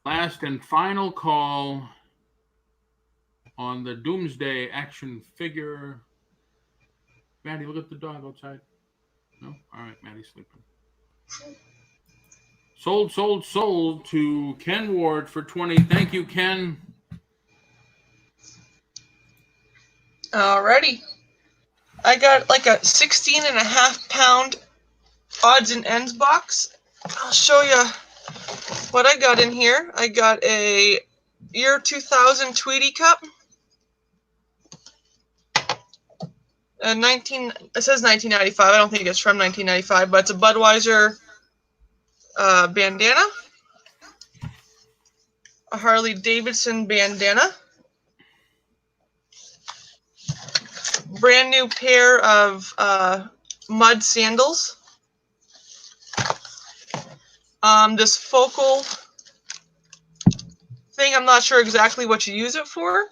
Last and final call on the Doomsday action figure. Maddie, look at the dog outside. No? All right, Maddie's sleeping. Sold to Ken Ward for 20. Thank you, Ken. Alrighty. I got like a 16.5 pound odds and ends box. I'll show you what I got in here. I got a year 2000 Tweety cup. It says 1995. I don't think it's from 1995, but it's a Budweiser bandana, a Harley Davidson bandana, brand new pair of mud sandals, this focal thing. I'm not sure exactly what you use it for,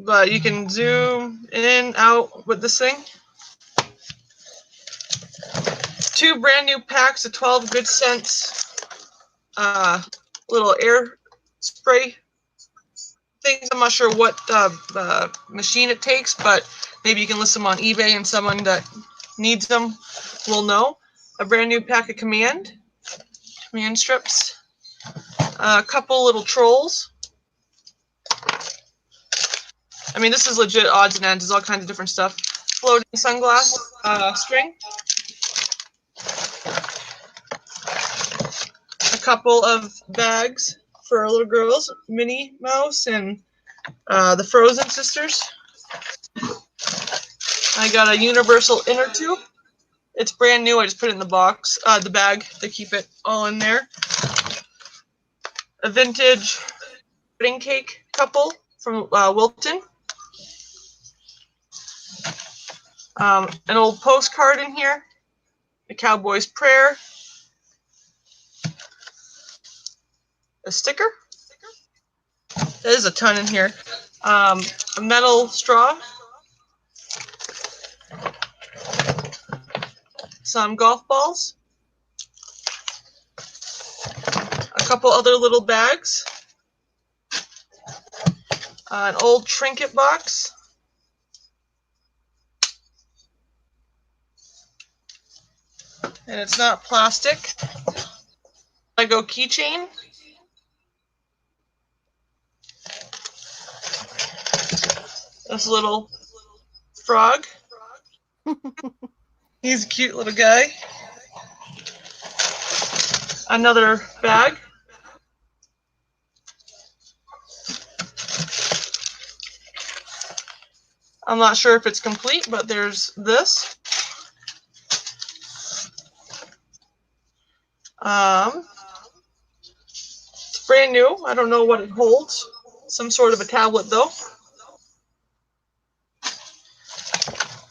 but you can zoom in, out with this thing. 2 brand new packs of 12 Good Sense little air spray things. I'm not sure what machine it takes, but maybe you can list them on eBay and someone that needs them will know. A brand new pack of command strips. A couple little trolls. I mean, this is legit odds and ends. There's all kinds of different stuff. Floating sunglass string. A couple of bags for our little girls, Minnie Mouse and the Frozen sisters. I got a universal inner tube. It's brand new. I just put it in the box, the bag to keep it all in there. A vintage wedding cake couple from Wilton. An old postcard in here. The Cowboy's Prayer. A sticker. There's a ton in here. A metal straw. Some golf balls. A couple other little bags. An old trinket box. And it's not plastic. Lego keychain. This little frog. He's a cute little guy. Another bag. I'm not sure if it's complete, but there's this. It's brand new. I don't know what it holds. Some sort of a tablet, though.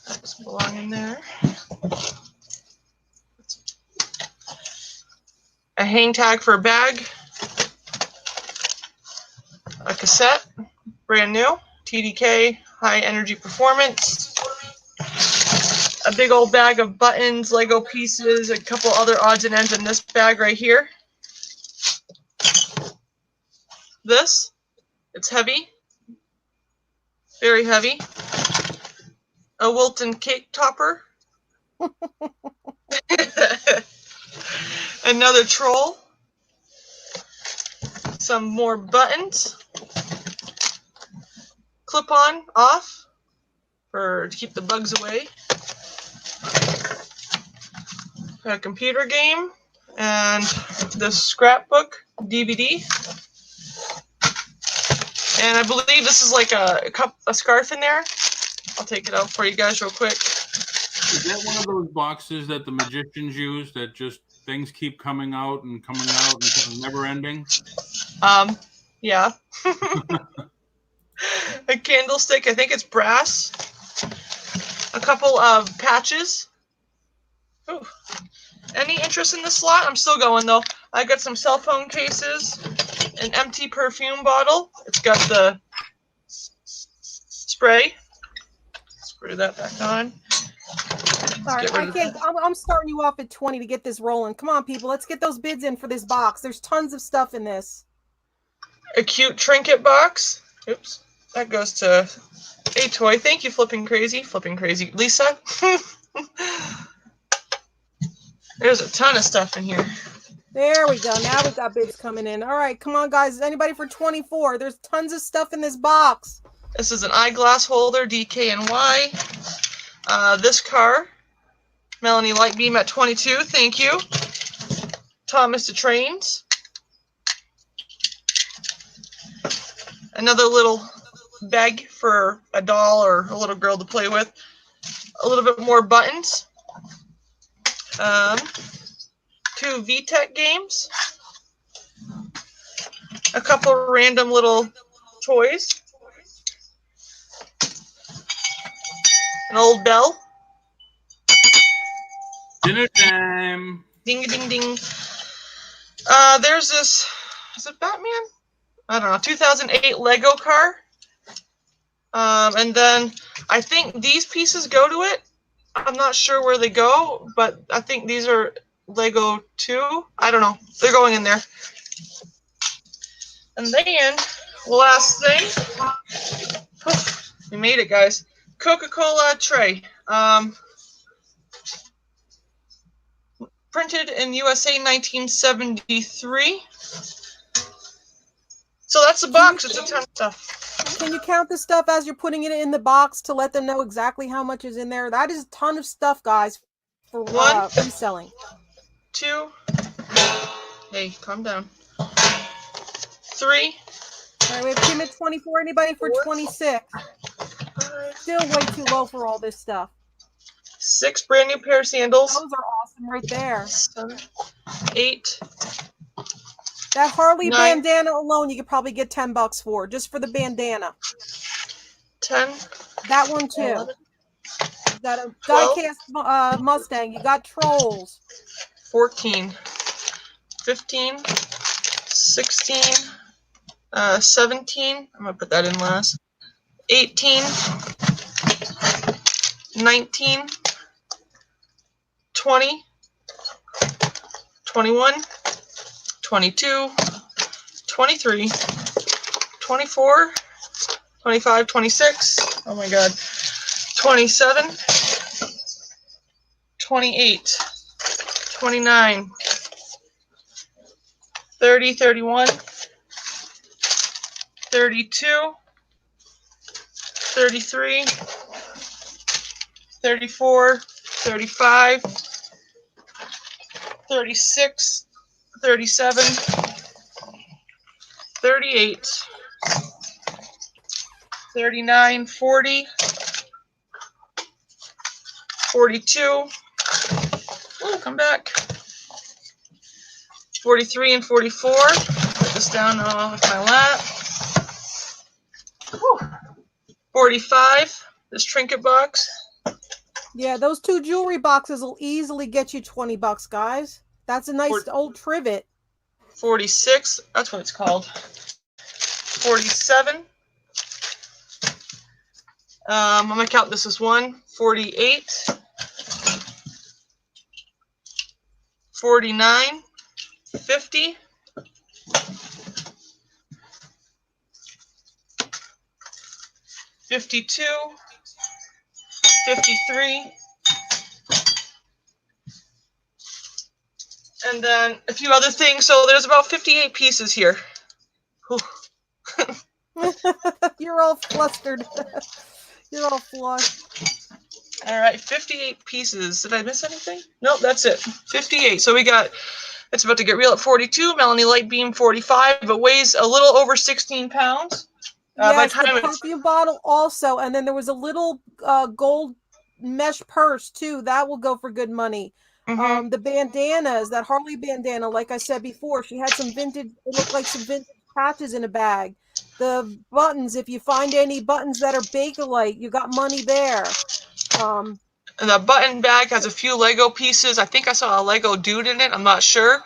That doesn't belong in there. A hang tag for a bag. A cassette, brand new. TDK, high energy performance. A big old bag of buttons, Lego pieces, a couple other odds and ends in this bag right here. This, it's heavy, very heavy. A Wilton cake topper. Another troll. Some more buttons. Clip on, off, to keep the bugs away. A computer game, and the scrapbook DVD. And I believe this is like a scarf in there. I'll take it out for you guys real quick. Is that one of those boxes that the magicians use that just things keep coming out and never ending? Yeah. A candlestick, I think it's brass. A couple of patches. Ooh. Any interest in this slot? I'm still going though. I got some cell phone cases, an empty perfume bottle. It's got the spray. Spray that back on. All right, I'm starting you off at 20 to get this rolling. Come on, people. Let's get those bids in for this box. There's tons of stuff in this. A cute trinket box. Oops. That goes to a toy. Thank you, Flippin' Crazy. Lisa. There's a ton of stuff in here. There we go. Now we got bids coming in. All right, come on, guys. Anybody for 24? There's tons of stuff in this box. This is an eyeglass holder, DKNY. This car, Melanie Lightbeam at 22. Thank you. Thomas the Trains. Another little bag for a doll or a little girl to play with. A little bit more buttons. 2 VTech games. A couple random little toys. An old bell. Dinner time. Ding, ding, ding. There's this, is it Batman? I don't know, 2008 Lego car. And then I think these pieces go to it. I'm not sure where they go, but I think these are Lego too. I don't know. They're going in there. And then, last thing. We made it, guys. Coca-Cola tray. Printed in USA 1973. So that's the box. It's a ton of stuff. Can you count the stuff as you're putting it in the box to let them know exactly how much is in there? That is a ton of stuff, guys, for reselling. 2. Hey, calm down. 3. All right, we have Kim at 24. Anybody for 26? Still way too low for all this stuff. 6 brand new pair of sandals. Those are awesome right there. 7, 8. That Harley 9. bandana alone, you could probably get $10 for, just for the bandana. 10. That one too. 11, You got a 12, diecast Mustang. You got Trolls. 14. 15. 16. 17. I'm gonna put that in last. 18. 19. 20. 21. 22, 23, 24, 25, 26, oh my god, 27, 28, 29, 30, 31, 32, 33, 34, 35, 36, 37, 38, 39, 40, 42, oh, come back, 43 and 44, put this down off my lap, 45, this trinket box. Yeah, those 2 jewelry boxes will easily get you $20, guys. That's a nice old trivet. 46, that's what it's called. 47. I'm going to count this as 1. 48. 49. 50. 52. 53. And then a few other things. So there's about 58 pieces here. You're all flustered. You're all flushed. All right, 58 pieces. Did I miss anything? Nope, that's it. 58. So we got, it's about to get real at 42. Melanie Light Beam 45. It weighs a little over 16 pounds. Yes, the perfume bottle also. And then there was a little gold mesh purse too. That will go for good money. Mm-hmm. The bandanas, that Harley bandana, like I said before, she had some vintage, it looked like some vintage patches in a bag. The buttons, if you find any buttons that are Bakelite, you got money there. And the button bag has a few Lego pieces. I think I saw a Lego dude in it. I'm not sure.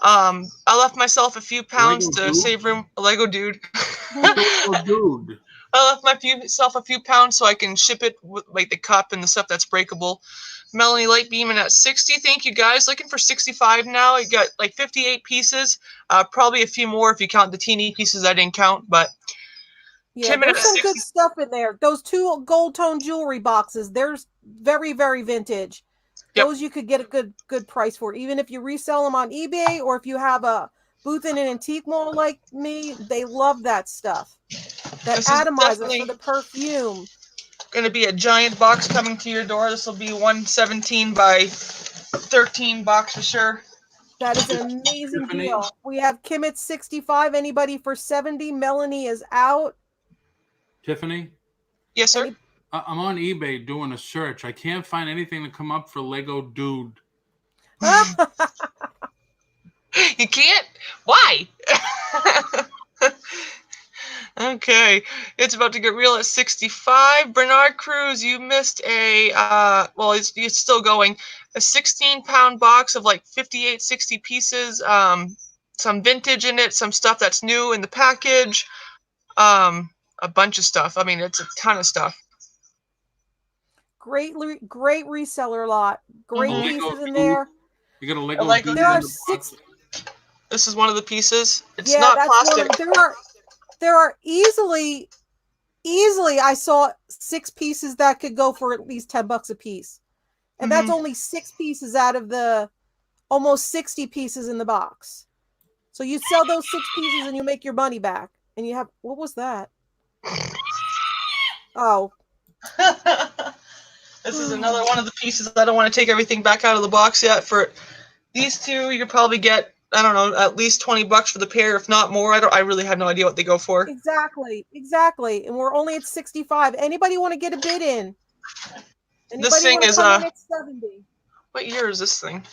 I left myself a few pounds to save room. A Lego dude. Lego dude. I left myself a few pounds so I can ship it with like the cup and the stuff that's breakable. Melanie Light Beaming at 60. Thank you guys. Looking for 65 now. You got like 58 pieces. Probably a few more if you count the teeny pieces I didn't count, but yeah, there's some good stuff in there. Those 2 gold tone jewelry boxes, there's very, very vintage. Yep. Those you could get a good price for, even if you resell them on eBay or if you have a booth in an antique mall like me. They love that stuff. That atomizer for the perfume. Going to be a giant box coming to your door. This will be 117 by 13 box for sure. That is an amazing deal. We have Kim at 65. Anybody for 70? Melanie is out. Tiffany? Yes, sir. I'm on eBay doing a search. I can't find anything to come up for Lego dude. You can't? Why? Okay, it's about to get real at 65. Bernard Cruz, you missed a, well, it's still going, a 16-pound box of like 58, 60 pieces, some vintage in it, some stuff that's new in the package, a bunch of stuff. I mean, it's a ton of stuff. Great reseller lot. Great pieces in there. You got a Lego like dude there in are the 6. box. This is one of the pieces. It's Yeah, not that's plastic. one of, there are easily I saw 6 pieces that could go for at least $10 a piece. And that's only 6 pieces out of the almost 60 pieces in the box. So you sell those 6 pieces and you make your money back. And you have, what was that? Oh. This is another one of the pieces. I don't want to take everything back out of the box yet. For these two, you could probably get, I don't know, at least $20 for the pair, if not more. I really have no idea what they go for. Exactly. And we're only at 65. Anybody want to get a bid in? Anybody This thing want to is come in at 70? What year is this thing?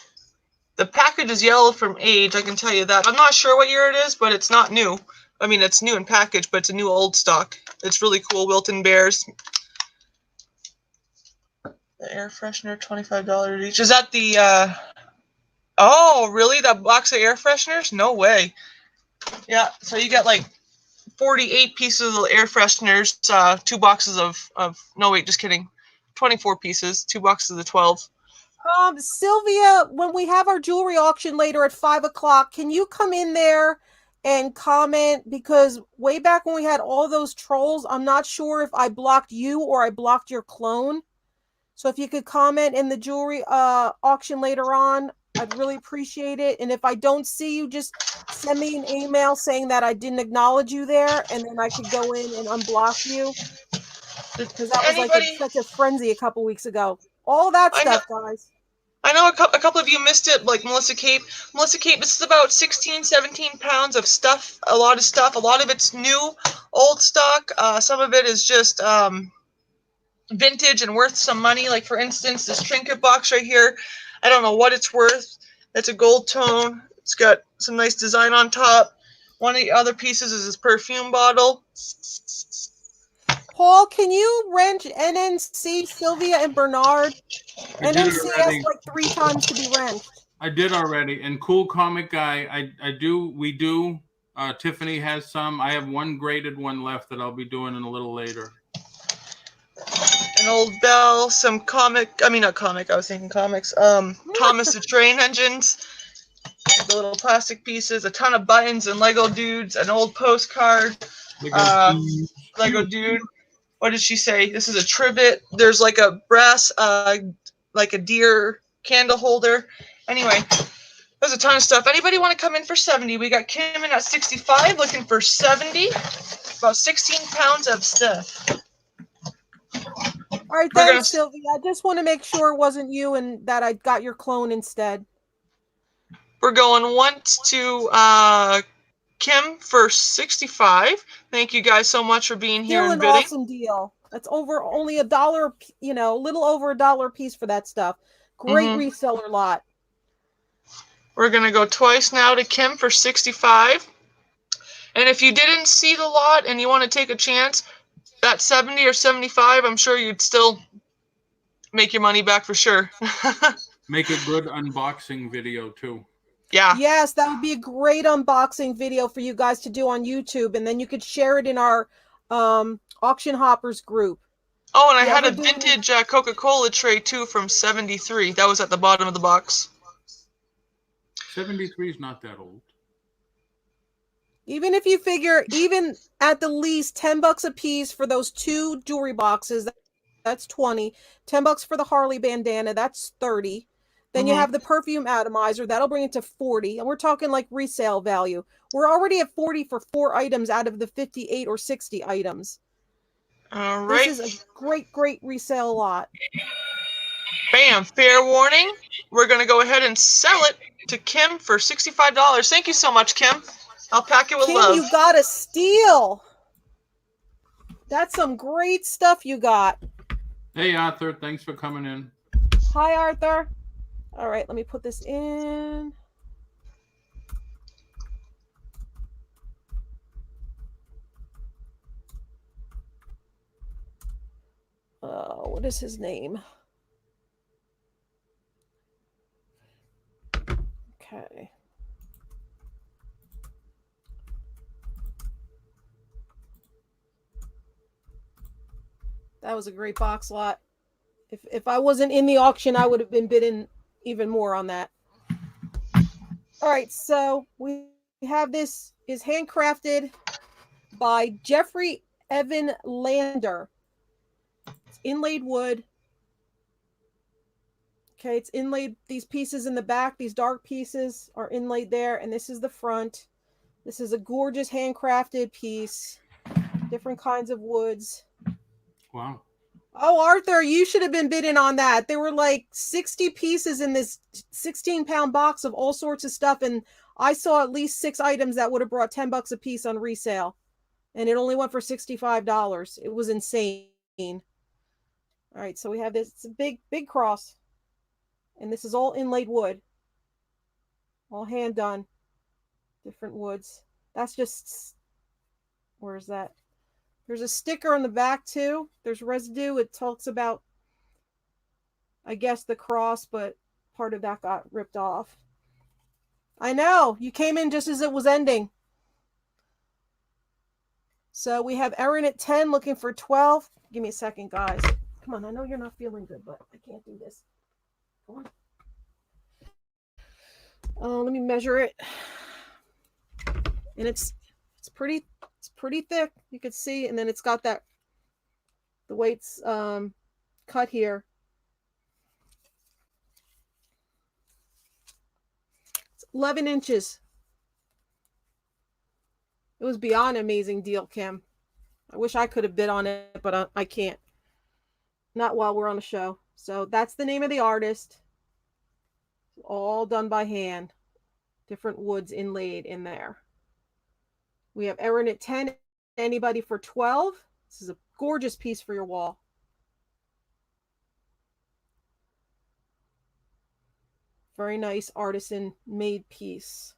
The package is yellow from age, I can tell you that. I'm not sure what year it is, but it's not new. I mean, it's new in package, but it's a new old stock. It's really cool. Wilton Bears. The air freshener, $25 each. Is that the, oh, really? That box of air fresheners? No way. Yeah, so you get like 48 pieces of air fresheners, 2 boxes of, no, wait, just kidding. 24 pieces, 2 boxes of 12. Sylvia, when we have our jewelry auction later at 5:00, can you come in there and comment? Because way back when we had all those trolls, I'm not sure if I blocked you or I blocked your clone. So if you could comment in the jewelry auction later on, I'd really appreciate it. And if I don't see you, just send me an email saying that I didn't acknowledge you there, and then I could go in and unblock you. Because that was like such a frenzy a couple weeks ago. All that stuff, guys. I know a couple of you missed it, like Melissa Cape. Melissa Cape, this is about 16, 17 pounds of stuff, a lot of stuff. A lot of it's new, old stock. Some of it is just vintage and worth some money. Like, for instance, this trinket box right here. I don't know what it's worth. It's a gold tone. It's got some nice design on top. One of the other pieces is this perfume bottle. Paul, can you wrench NNC, Sylvia, and Bernard? NNC asked like 3 times to be wrenched. I did already. And Cool Comic Guy, we do. Tiffany has some. I have one graded one left that I'll be doing in a little later. An old bell, some not comic, I was thinking comics. Thomas the Train Engines, the little plastic pieces, a ton of buttons and Lego dudes, an old postcard, Lego dude. What did she say? This is a trivet. There's like a brass, like a deer candle holder. Anyway, there's a ton of stuff. Anybody want to come in for 70? We got Kim in at 65, looking for 70. About 16 pounds of stuff. All right, thanks, Sylvia. I just want to make sure it wasn't you and that I got your clone instead. We're going once to Kim for 65. Thank you guys so much for being here and bidding. Still an awesome deal. That's only $1, a little over $1 a piece for that stuff. Great reseller lot. We're going to go twice now to Kim for 65. And if you didn't see the lot and you want to take a chance, at 70 or 75, I'm sure you'd still make your money back for sure. Make a good unboxing video too. Yeah. Yes, that would be a great unboxing video for you guys to do on YouTube, and then you could share it in our Auction Hoppers group. Oh, and I had a vintage Coca-Cola tray too from 73. That was at the bottom of the box. 73 is not that old. Even if you figure, even at the least $10 a piece for those 2 jewelry boxes, that's 20. $10 for the Harley bandana, that's 30. Then you have the perfume atomizer, that'll bring it to 40. And we're talking like resale value. We're already at 40 for 4 items out of the 58 or 60 items. All right. This is a great, great resale lot. Bam, fair warning. We're going to go ahead and sell it to Kim for $65. Thank you so much, Kim. I'll pack it with love. Kim, you got a steal. That's some great stuff you got. Hey, Arthur. Thanks for coming in. Hi, Arthur. All right, let me put this in. What is his name? Okay. That was a great box lot. If I wasn't in the auction, I would have been bidding even more on that. All right, so we have this is handcrafted by Jeffrey Evan Lander. It's inlaid wood. Okay, it's inlaid. These pieces in the back, these dark pieces are inlaid there, and this is the front. This is a gorgeous handcrafted piece. Different kinds of woods. Wow. Oh, Arthur, you should have been bidding on that. There were like 60 pieces in this 16-pound box of all sorts of stuff, and I saw at least 6 items that would have brought $10 a piece on resale, and it only went for $65. It was insane. All right, so we have this. It's a big cross, and this is all inlaid wood, all hand done, different woods. That's just, where's that? There's a sticker on the back too. There's residue. It talks about, I guess, the cross, but part of that got ripped off. I know. You came in just as it was ending. So we have Erin at 10 looking for 12. Give me a second, guys. Come on. I know you're not feeling good, but I can't do this. Come on. Let me measure it. And it's pretty thick. You can see, and then it's got that, the way it's cut here. It's 11 inches. It was beyond an amazing deal, Kim. I wish I could have bid on it, but I can't. Not while we're on a show. So that's the name of the artist. All done by hand. Different woods inlaid in there. We have Erin at 10. Anybody for 12? This is a gorgeous piece for your wall. Very nice artisan made piece.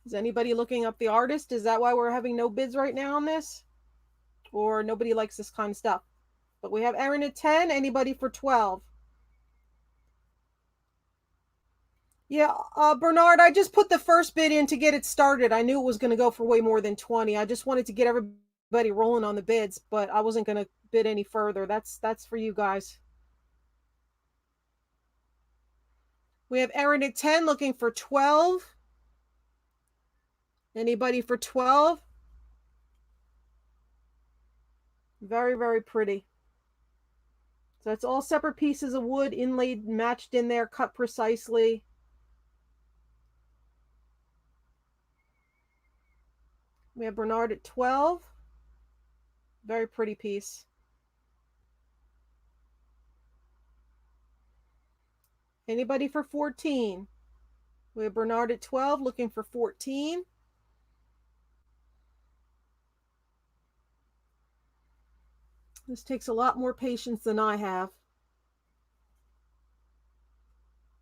Is anybody looking up the artist? Is that why we're having no bids right now on this? Or nobody likes this kind of stuff? But we have Erin at 10. Anybody for 12? Yeah, Bernard, I just put the first bid in to get it started. I knew it was going to go for way more than 20. I just wanted to get everybody rolling on the bids, but I wasn't going to bid any further. That's for you guys. We have Erin at 10 looking for 12. Anybody for 12? Very, very pretty. So it's all separate pieces of wood, inlaid, matched in there, cut precisely. We have Bernard at 12. Very pretty piece. Anybody for 14? We have Bernard at 12 looking for 14. This takes a lot more patience than I have.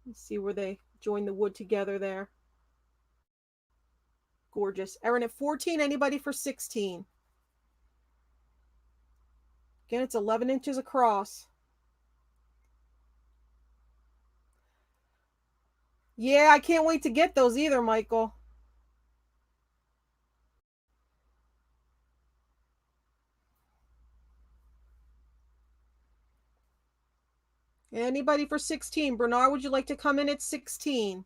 Let's see where they join the wood together there. Gorgeous. Erin at 14. Anybody for 16? Again, it's 11 inches across. Yeah, I can't wait to get those either, Michael. Anybody for 16? Bernard, would you like to come in at 16?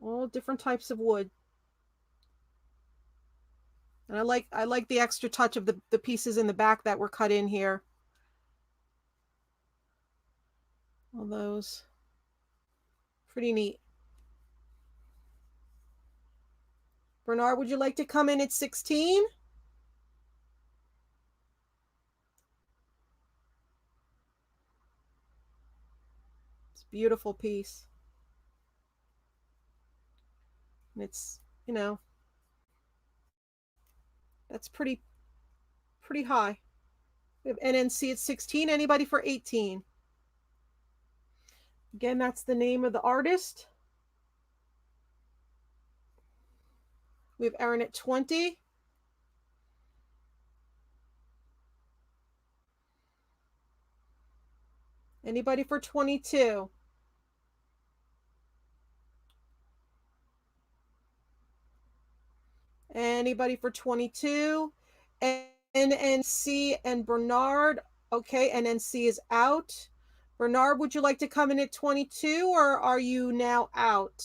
All different types of wood. And I like the extra touch of the pieces in the back that were cut in here. All those. Pretty neat. Bernard, would you like to come in at 16? It's a beautiful piece. And it's, you know, that's pretty high. We have NNC at 16. Anybody for 18? Again, that's the name of the artist. We have Erin at 20. Anybody for 22? Anybody for 22? NNC and Bernard. Okay, NNC is out. Bernard, would you like to come in at 22 or are you now out?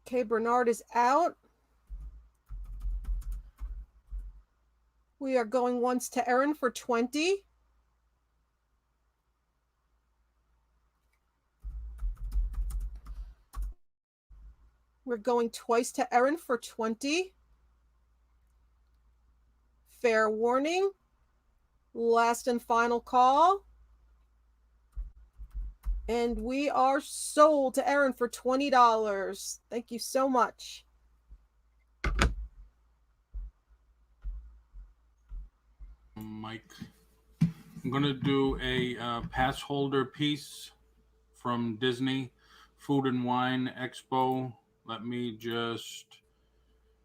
Okay, Bernard is out. We are going once to Erin for 20. We're going twice to Erin for 20. Fair warning. Last and final call. And we are sold to Erin for $20. Thank you so much. Mike, I'm going to do a pass holder piece from Disney Food and Wine Expo. Let me just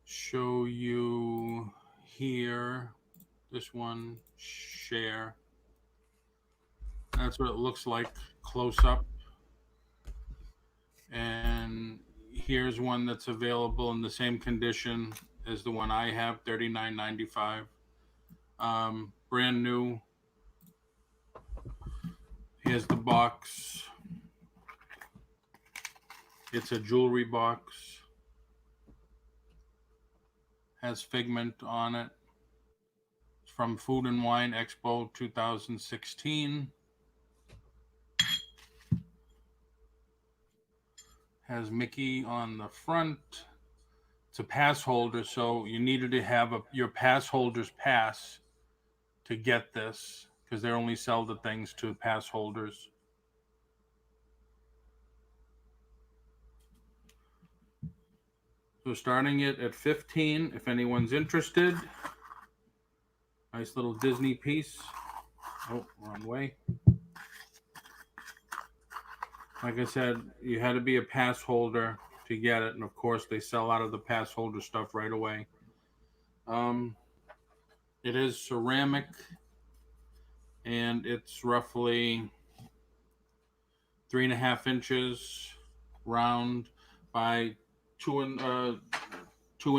show you here. This one, share. That's what it looks like close up. And here's one that's available in the same condition as the one I have, $39.95. Brand new. Here's the box. It's a jewelry box. Has Figment on it. It's from Food and Wine Expo 2016. Has Mickey on the front. It's a pass holder, so you needed to have your pass holder's pass to get this, because they only sell the things to pass holders. So starting it at 15, if anyone's interested. Nice little Disney piece. Oh, wrong way. Like I said, you had to be a pass holder to get it, and of course they sell out of the pass holder stuff right away. It is ceramic, and it's roughly 3.5 inches round by 2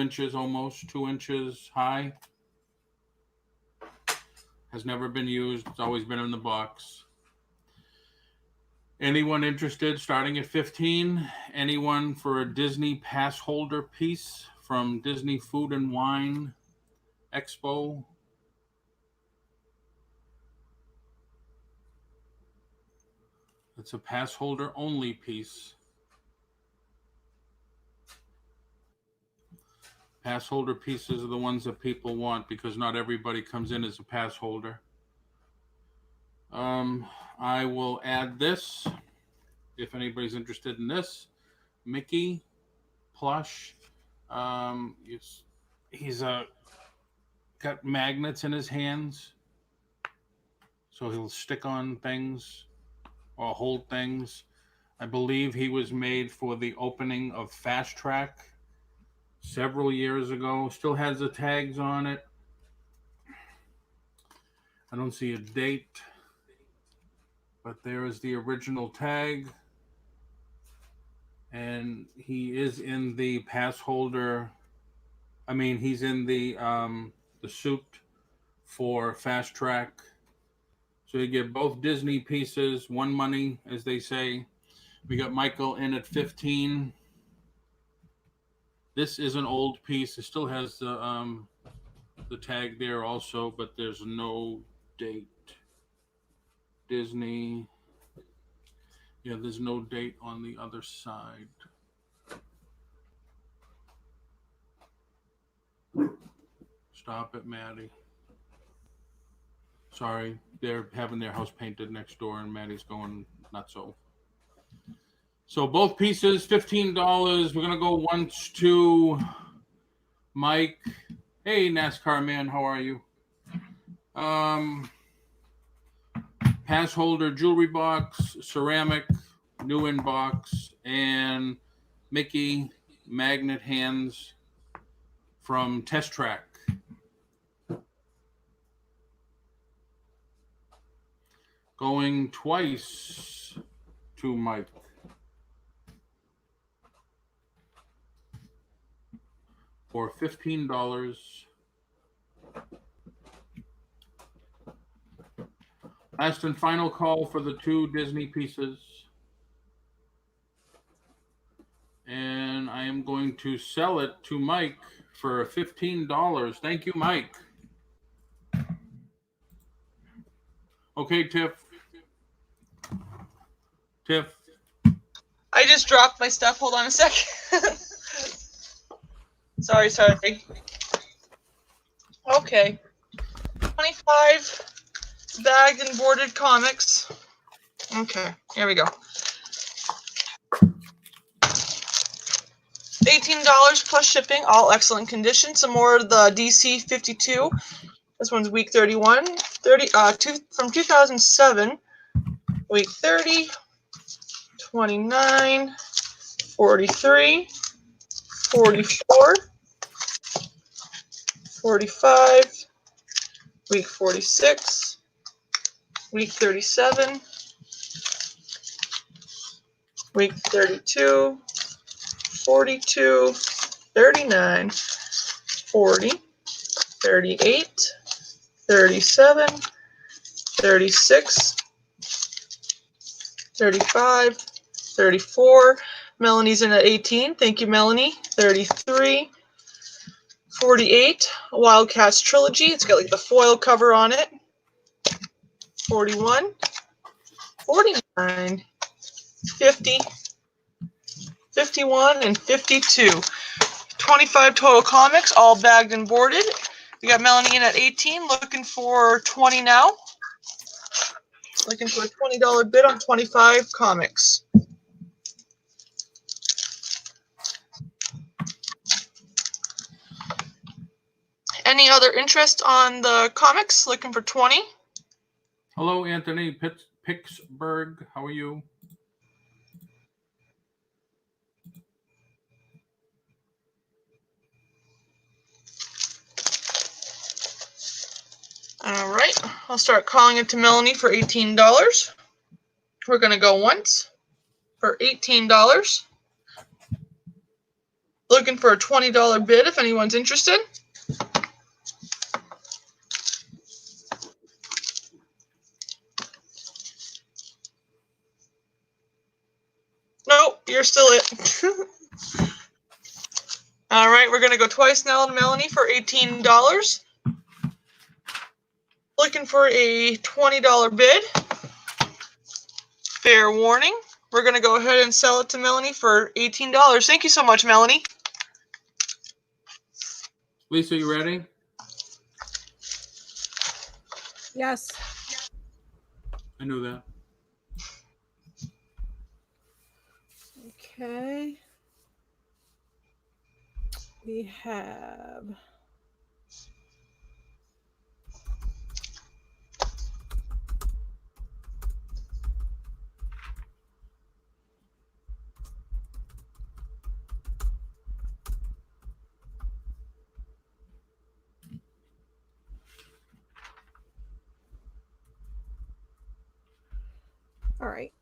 inches, almost 2 inches high. Has never been used. It's always been in the box. Anyone interested, starting at 15? Anyone for a Disney pass holder piece from Disney Food and Wine Expo? It's a pass holder only piece. Pass holder pieces are the ones that people want because not everybody comes in as a pass holder. I will add this if anybody's interested in this. Mickey plush. He's got magnets in his hands, so he'll stick on things or hold things. I believe he was made for the opening of Fast Track several years ago. Still has the tags on it. I don't see a date, but there is the original tag. And he is in the pass holder. I mean, he's in the suit for Fast Track. So you get both Disney pieces, one money, as they say. We got Michael in at 15. This is an old piece. It still has the tag there also, but there's no date. Disney. Yeah, there's no date on the other side. Stop it, Maddie. Sorry, they're having their house painted next door, and Maddie's going nuts. So both pieces, $15. We're gonna go once to Mike. Hey, NASCAR man, how are you? Pass holder, jewelry box, ceramic, new inbox, and Mickey magnet hands from Test Track. Going twice to Mike. For $15. Last and final call for the 2 Disney pieces. And I am going to sell it to Mike for $15. Thank you, Mike. Okay, Tiff. Tiff. I just dropped my stuff. Hold on a second. Sorry. Okay. 25 bagged and boarded comics. Okay, here we go. $18 plus shipping, all excellent condition. Some more of the DC 52. This one's week 31. From 2007. Week 30, 29, 43, 44, 45, week 46, week 37, week 32, 42, 39, 40, 38, 37, 36, 35, 34. Melanie's in at 18. Thank you, Melanie. 33, 48. Wildcats Trilogy. It's got like the foil cover on it. 41, 49, 50, 51, and 52. 25 total comics, all bagged and boarded. We got Melanie in at 18, looking for 20 now. Looking for a $20 bid on 25 comics. Any other interest on the comics? Looking for 20. Hello, Anthony Pittsburgh. How are you? All right, I'll start calling it to Melanie for $18. We're going to go once for $18. Looking for a $20 bid if anyone's interested. Nope, you're still it. All right, we're going to go twice now to Melanie for $18. Looking for a $20 bid. Fair warning. We're going to go ahead and sell it to Melanie for $18. Thank you so much, Melanie. Lisa, you ready? Yes. I knew that. Okay. We have all right.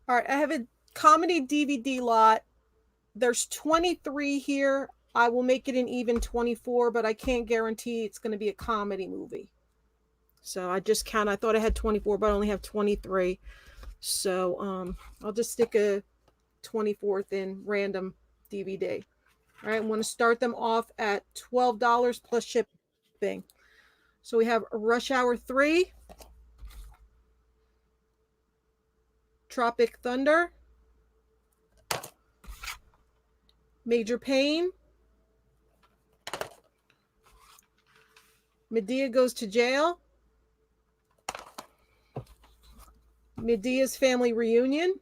All right, I have a comedy DVD lot. There's 23 here. I will make it an even 24, but I can't guarantee it's going to be a comedy movie. So I just count. I thought I had 24, but I only have 23. So I'll just stick a 24th in random DVD. All right, I'm going to start them off at $12 plus shipping. So we have Rush Hour 3, Tropic Thunder, Major Pain, Medea Goes to Jail, Medea's Family Reunion,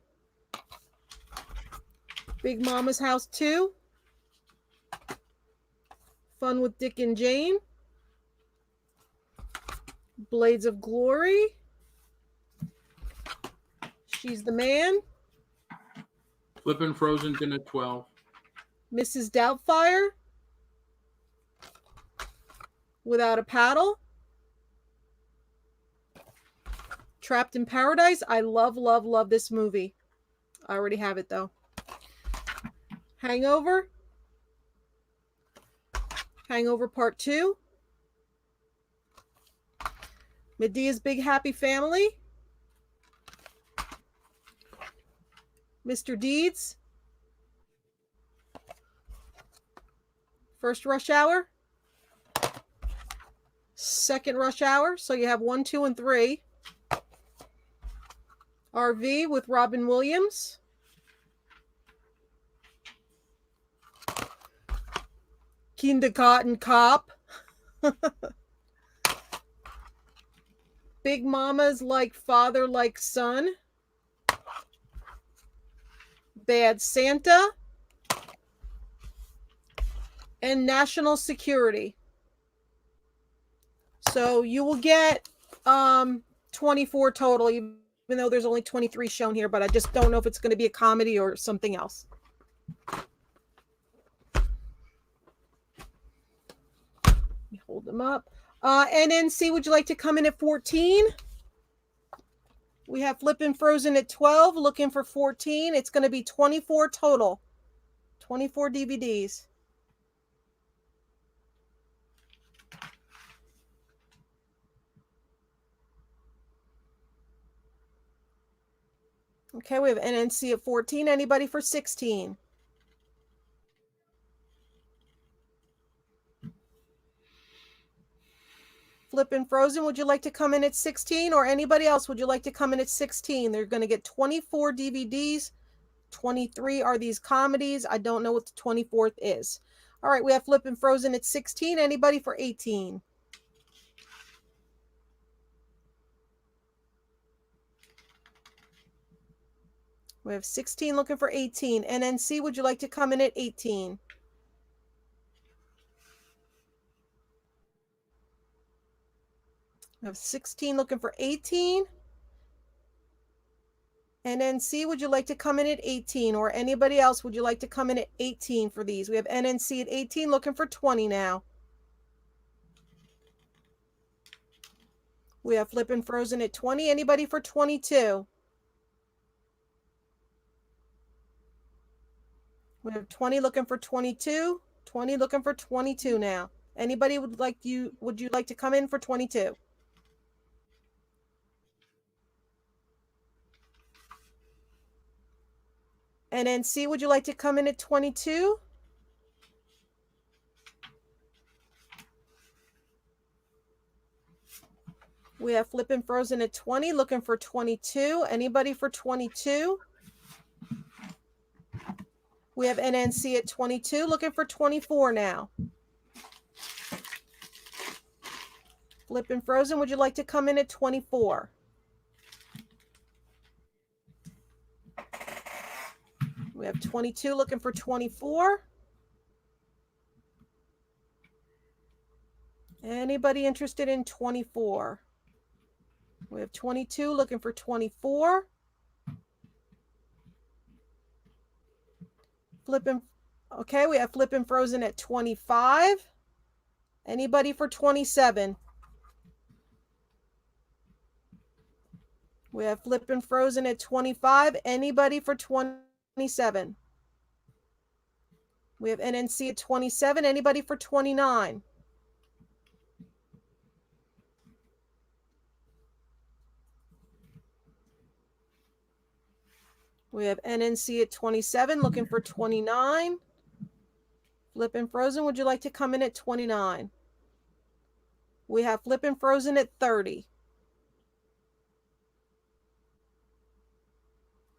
Big Mama's House 2, Fun with Dick and Jane, Blades of Glory, She's the man. Flippin' Frozen's in at 12. Mrs. Doubtfire. Without a Paddle. Trapped in Paradise. I love, love, love this movie. I already have it though. Hangover. Hangover Part 2. Medea's Big Happy Family. Mr. Deeds. First Rush Hour. Second Rush Hour. So you have 1, 2, and 3. RV with Robin Williams. Kindergarten Cop. Big Mamas Like Father Like Son. Bad Santa. And National Security. So you will get 24 total, even though there's only 23 shown here, but I just don't know if it's going to be a comedy or something else. Hold them up. NNC, would you like to come in at 14? We have Flippin' Frozen at 12, looking for 14. It's going to be 24 total. 24 DVDs. Okay, we have NNC at 14. Anybody for 16? Flippin' Frozen, would you like to come in at 16? Or anybody else, would you like to come in at 16? They're going to get 24 DVDs. 23 are these comedies. I don't know what the 24th is. All right, we have Flippin' Frozen at 16. Anybody for 18? We have 16 looking for 18. NNC, would you like to come in at 18? We have 16 looking for 18. NNC, would you like to come in at 18? Or anybody else, would you like to come in at 18 for these? We have NNC at 18 looking for 20 now. We have Flippin' Frozen at 20. Anybody for 22? We have 20 looking for 22. 20 looking for 22 now. Anybody would you like to come in for 22? NNC, would you like to come in at 22? We have Flippin' Frozen at 20, looking for 22. Anybody for 22? We have NNC at 22, looking for 24 now. Flippin' Frozen, would you like to come in at 24? We have 22 looking for 24. Anybody interested in 24? We have 22 looking for 24. Okay, we have Flippin' Frozen at 25. Anybody for 27? We have Flippin' Frozen at 25. Anybody for 27? We have NNC at 27. Anybody for 29? We have NNC at 27, looking for 29. Flippin' Frozen, would you like to come in at 29? We have Flippin' Frozen at 30.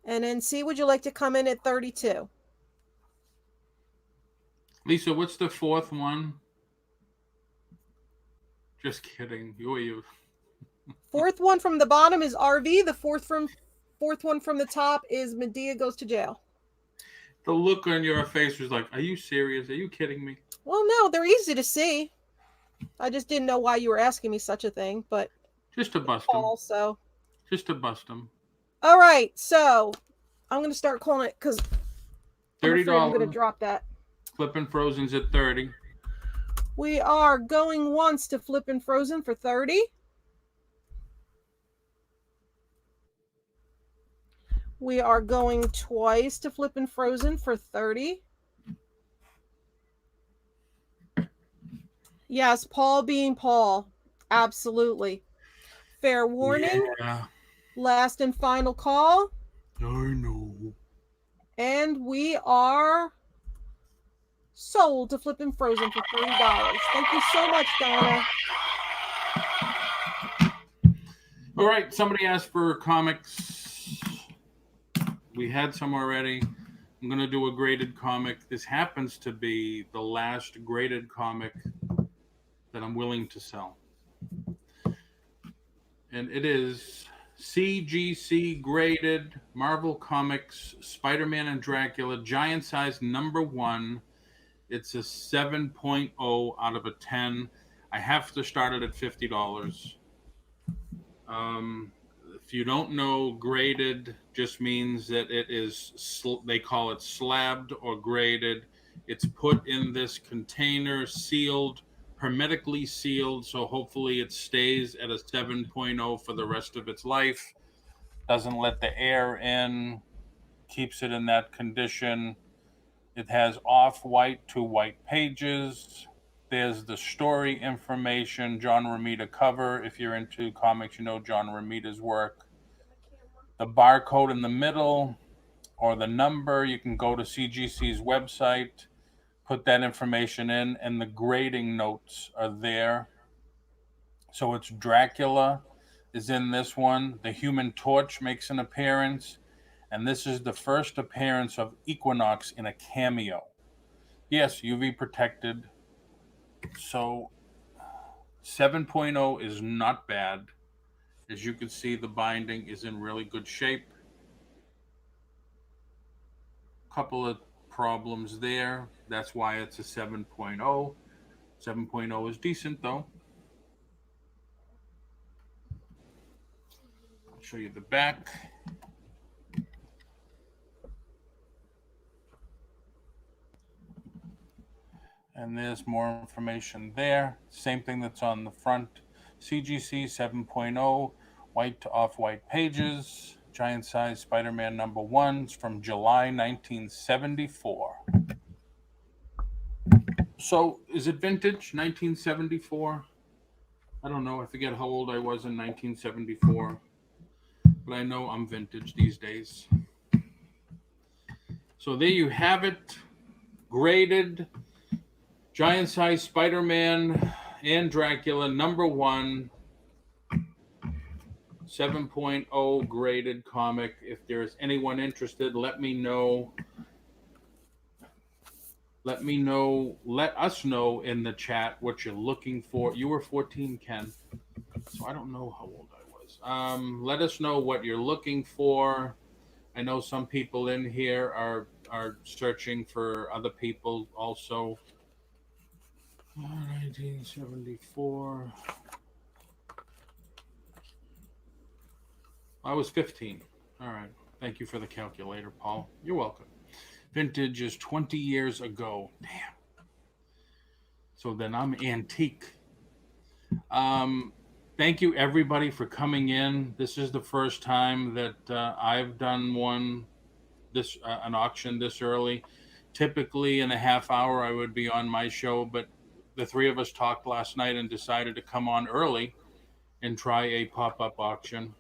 NNC, would you like to come in at 32? Lisa, what's the fourth one? Just kidding. You. Fourth one from the bottom is RV. The fourth one from the top is Medea Goes to Jail. The look on your face was like, are you serious? Are you kidding me? Well, no, they're easy to see. I just didn't know why you were asking me such a thing, but just to bust them. Also, just to bust them. All right, so I'm going to start calling it because I'm afraid I'm going to $30. drop that. Flippin' Frozen's at 30. We are going once to Flippin' Frozen for 30. We are going twice to Flippin' Frozen for 30. Yes, Paul being Paul. Absolutely. Fair warning. Yeah, Last and final call. I know. And we are sold to Flippin' Frozen for $30. Thank you so much, Donna. All right, somebody asked for comics. We had some already. I'm going to do a graded comic. This happens to be the last graded comic that I'm willing to sell. And it is CGC graded Marvel Comics Spider-Man and Dracula Giant Size #1. It's a 7.0 out of a 10. I have to start it at $50. If you don't know, graded just means that it is, they call it slabbed or graded. It's put in this container, sealed, hermetically sealed, so hopefully it stays at a 7.0 for the rest of its life. Doesn't let the air in, keeps it in that condition. It has off-white to white pages. There's the story information, John Romita cover. If you're into comics, you know John Romita's work. The barcode in the middle or the number, you can go to CGC's website, put that information in, and the grading notes are there. So it's Dracula is in this one. The Human Torch makes an appearance. And this is the first appearance of Equinox in a cameo. Yes, UV protected. So 7.0 is not bad. As you can see, the binding is in really good shape. Couple of problems there. That's why it's a 7.0. 7.0 is decent though. I'll show you the back. And there's more information there. Same thing that's on the front. CGC 7.0, white to off-white pages. Giant size Spider-Man #1 from July 1974. So is it vintage, 1974? I don't know. I forget how old I was in 1974. But I know I'm vintage these days. So there you have it. Graded. Giant size Spider-Man and Dracula #1, 7.0 graded comic. If there's anyone interested, let me know. Let us know in the chat what you're looking for. You were 14, Ken, so I don't know how old I was. Let us know what you're looking for. I know some people in here are searching for other people also. 1974. I was 15. All right. Thank you for the calculator, Paul. You're welcome. Vintage is 20 years ago. Damn. So then I'm antique. Thank you, everybody, for coming in. This is the first time that I've done an auction this early. Typically, in a half hour, I would be on my show, but the three of us talked last night and decided to come on early and try a pop-up auction.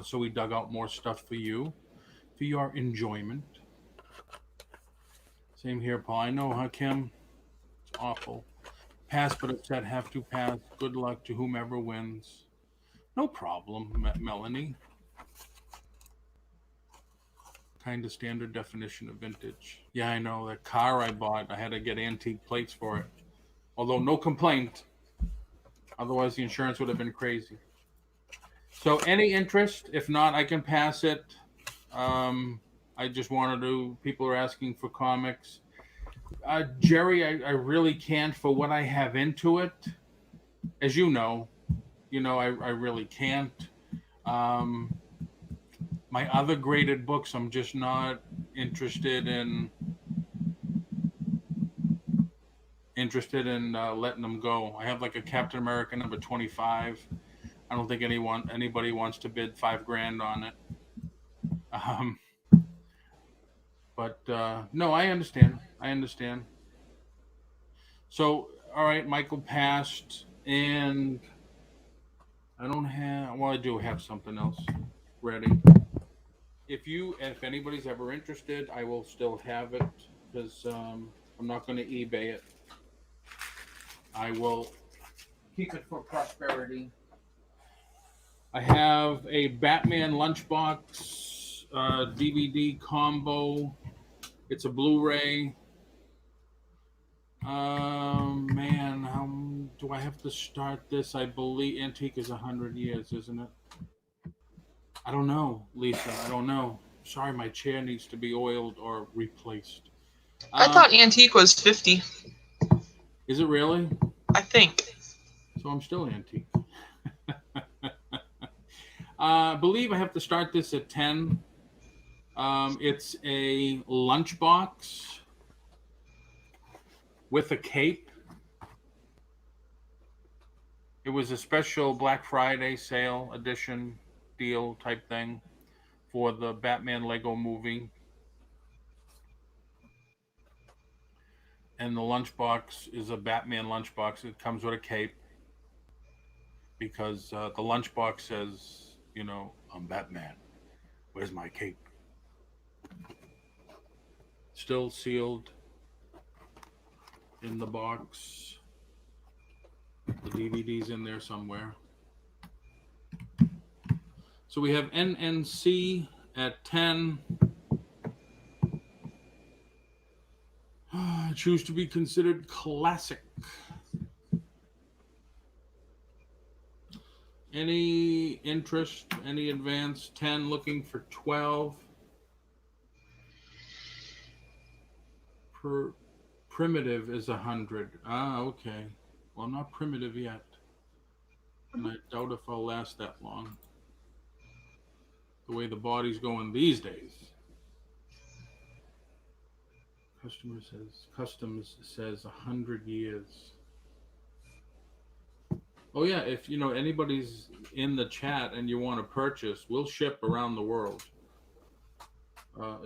So we dug out more stuff for you, for your enjoyment. Same here, Paul. I know, huh, Kim? It's awful. Pass but upset, have to pass. Good luck to whomever wins. No problem, Melanie. Kind of standard definition of vintage. Yeah, I know. That car I bought, I had to get antique plates for it. Although no complaint. Otherwise, the insurance would have been crazy. So any interest? If not, I can pass it. I just wanted to, people are asking for comics. Jerry, I really can't for what I have into it. As you know, I really can't. my other graded books, I'm just not interested in letting them go. I have like a Captain America number 25. I don't think anybody wants to bid $5,000 on it. But no, I understand. So, all right, Michael passed, and I don't have. Well, I do have something else ready. If anybody's ever interested, I will still have it because I'm not going to eBay it. I will keep it for prosperity. I have a Batman lunchbox DVD combo. It's a Blu-ray. Man, how do I have to start this? I believe Antique is 100 years, isn't it? I don't know, Lisa. I don't know. Sorry, my chair needs to be oiled or replaced. I thought Antique was 50. Is it really? I think. So I'm still Antique. I believe I have to start this at 10. It's a lunchbox with a cape. It was a special Black Friday sale edition deal type thing for the Batman Lego movie. And the lunchbox is a Batman lunchbox. It comes with a cape because the lunchbox says, you know, I'm Batman. Where's my cape? Still sealed in the box. The DVD's in there somewhere. So we have NNC at 10. Choose to be considered classic. Any interest? Any advance? 10 looking for 12. Primitive is 100. Okay. Well, not primitive yet. And I doubt if I'll last that long. The way the body's going these days. Customs says 100 years. Oh yeah, if you know anybody's in the chat and you want to purchase, we'll ship around the world.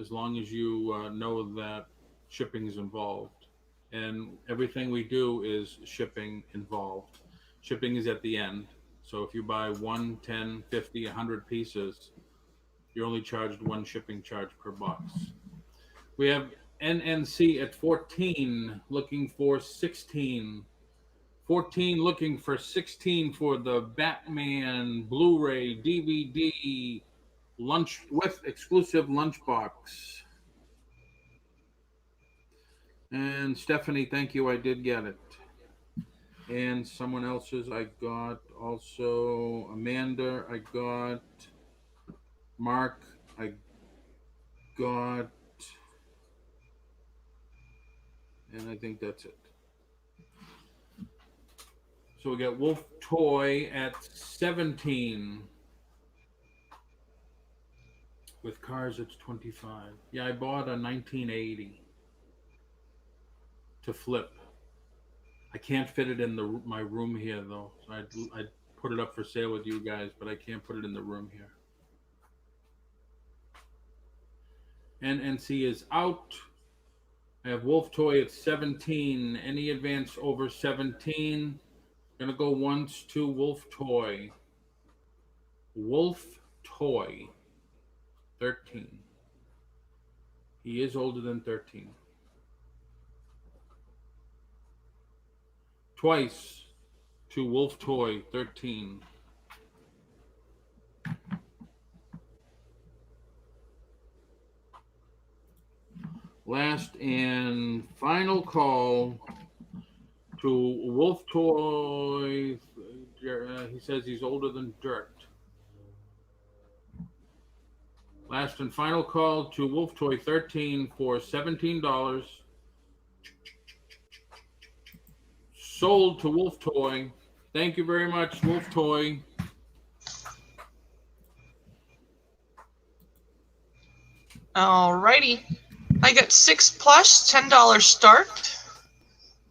As long as you know that shipping is involved. And everything we do is shipping involved. Shipping is at the end. So if you buy 1, 10, 50, 100 pieces, you're only charged one shipping charge per box. We have NNC at 14, looking for 16. 14 looking for 16 for the Batman Blu-ray DVD lunch with exclusive lunchbox. And Stephanie, thank you. I did get it. And someone else's I got also. Amanda, I got. Mark, I got. And I think that's it. So we got Wolf Toy at 17. With cars, it's 25. Yeah, I bought a 1980 to flip. I can't fit it in my room here, though. So I'd put it up for sale with you guys, but I can't put it in the room here. NNC is out. I have Wolf Toy at 17. Any advance over 17? Gonna go once to Wolf Toy. Wolf Toy, 13. He is older than 13. Twice to Wolf Toy, 13. Last and final call to Wolf Toy. He says he's older than dirt. Last and final call to Wolf Toy 13 for $17. Sold to Wolf Toy. Thank you very much, Wolf Toy. Alrighty. I got 6 plush, $10 start.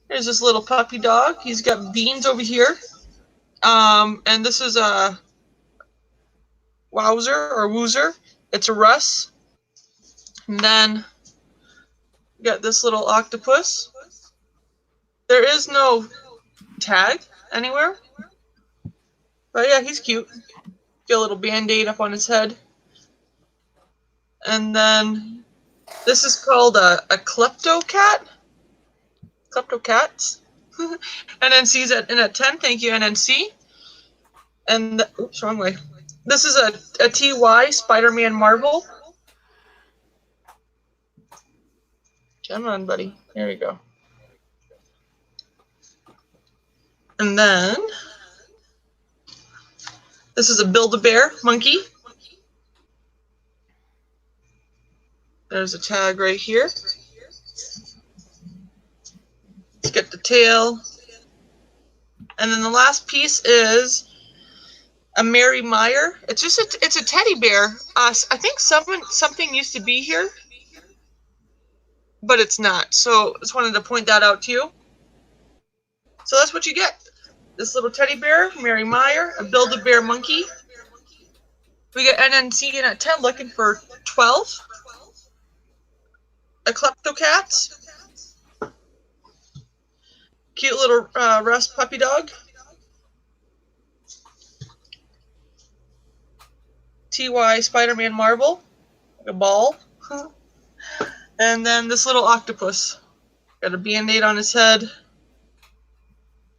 There's this little puppy dog. He's got beans over here. And this is a Wowzer or Woozer. It's a Russ. And then you got this little octopus. There is no tag anywhere. But yeah, he's cute. Get a little band-aid up on his head. And then this is called a klepto cat. Klepto cats. NNC's in at 10. Thank you, NNC. And oops, wrong way. This is a TY Spider-Man Marvel. Come on, buddy. There we go. And then this is a Build-A-Bear monkey. There's a tag right here. Let's get the tail. And then the last piece is a Mary Meyer. It's just it's a teddy bear. I think something used to be here, but it's not. So just wanted to point that out to you. So that's what you get. This little teddy bear, Mary Meyer, a Build-A-Bear monkey. We get NNC in at 10, looking for 12. A Kleptocat. Cute little Russ puppy dog. TY Spider-Man Marvel. Like a ball. And then this little octopus. Got a band-aid on his head.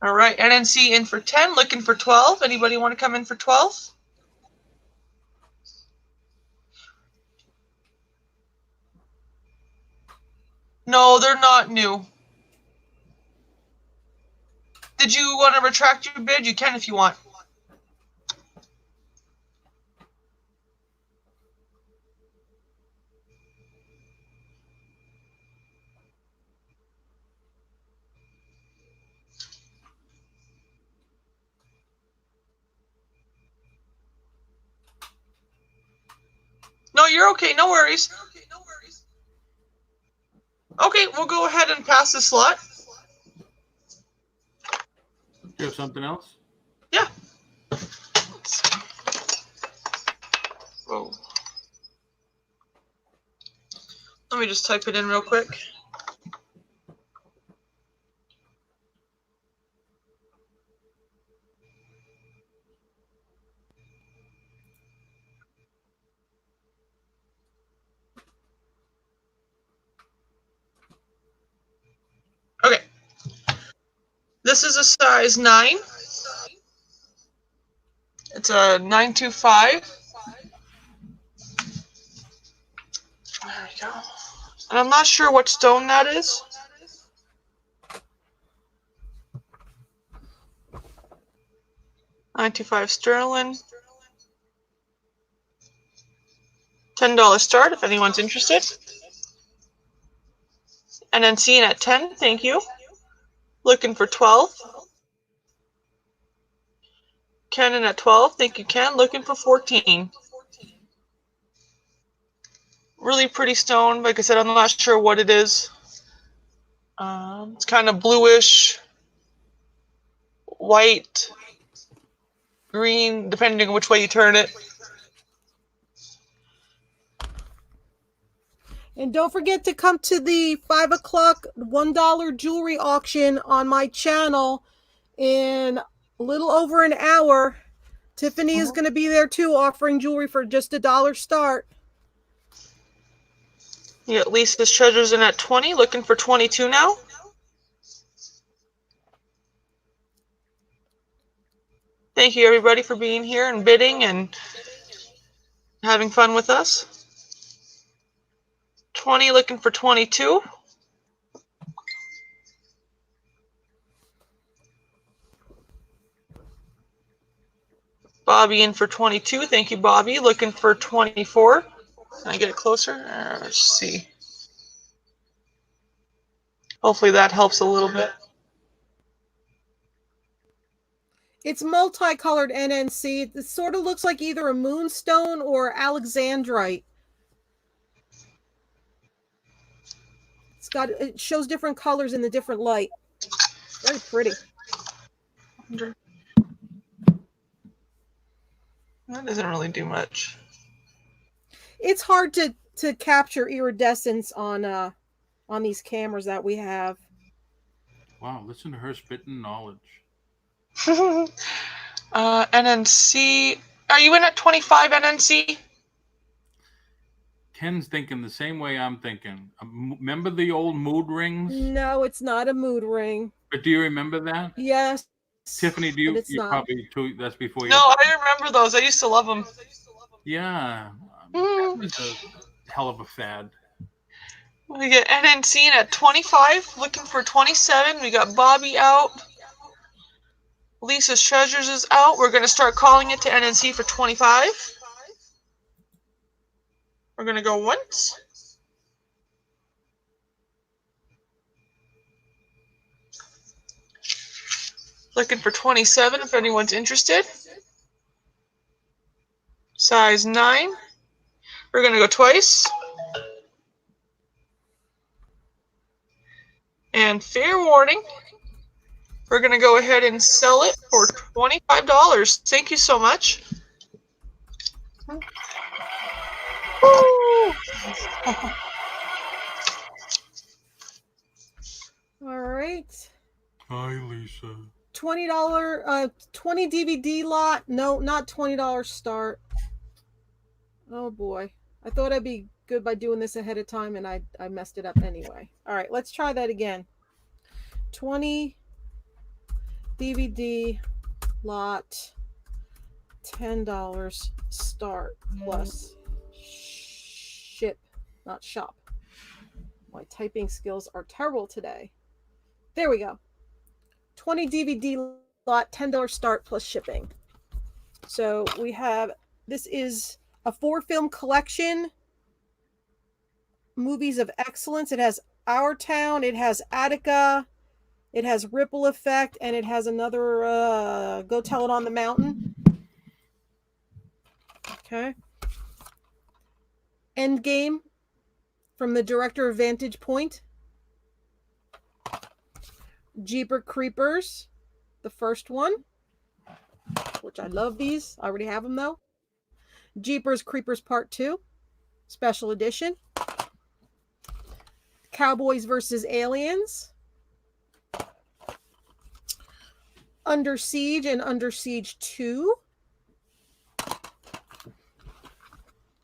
All right, NNC in for 10, looking for 12. Anybody want to come in for 12? No, they're not new. Did you want to retract your bid? You can if you want. No, you're okay. No worries. Okay, we'll go ahead and pass the slot. Do you have something else? Yeah. Whoa. Let me just type it in real quick. Okay. This is a size 9. It's a 925. There we go. And I'm not sure what stone that is. $925 sterling. $10 start if anyone's interested. And then seeing at 10, thank you. Looking for 12. Ken in at 12, thank you, Ken. Looking for 14. Really pretty stone. Like I said, I'm not sure what it is. It's kind of bluish, white, green, depending on which way you turn it. And don't forget to come to the 5 o'clock $1 jewelry auction on my channel in a little over an hour. Tiffany is going to be there too, offering jewelry for just $1 start. Yeah, Lisa's Treasures in at 20, looking for 22 now. Thank you, everybody, for being here and bidding and having fun with us. 20, looking for 22. Bobby in for 22. Thank you, Bobby. Looking for 24. Can I get it closer? Let's see. Hopefully that helps a little bit. It's multicolored NNC. It sort of looks like either a moonstone or alexandrite. it shows different colors in the different light. Very pretty. That doesn't really do much. It's hard to capture iridescence on these cameras that we have. Wow, listen to her spitting knowledge. NNC. Are you in at 25 NNC? Ken's thinking the same way I'm thinking. Remember the old mood rings? No, it's not a mood ring. But do you remember that? Yes. Tiffany, do you? But it's You not. probably too. That's before you. No, I remember those. I used to love them. Yeah, that was a hell of a fad. We get NNC at 25, looking for 27. We got Bobby out. Lisa's Treasures is out. We're going to start calling it to NNC for 25. We're going to go once. Looking for 27 if anyone's interested. Size 9. We're going to go twice. And fair warning, we're going to go ahead and sell it for $25. Thank you so much. All right. Hi, Lisa. $20 20 DVD lot. No, not $20 start. Oh boy. I thought I'd be good by doing this ahead of time, and I messed it up anyway. All right, let's try that again. 20 DVD lot, $10 start plus ship, not shop. My typing skills are terrible today. There we go. 20 DVD lot, $10 start plus shipping. So we have, this is a 4-film collection, movies of excellence. It has Our Town, it has Attica, it has Ripple Effect, and it has another Go Tell It on the Mountain. Okay. Endgame from the director of Vantage Point. Jeeper Creepers, the first one, which I love these. I already have them though. Jeepers Creepers Part 2, Special Edition. Cowboys vs. Aliens. Under Siege and Under Siege 2.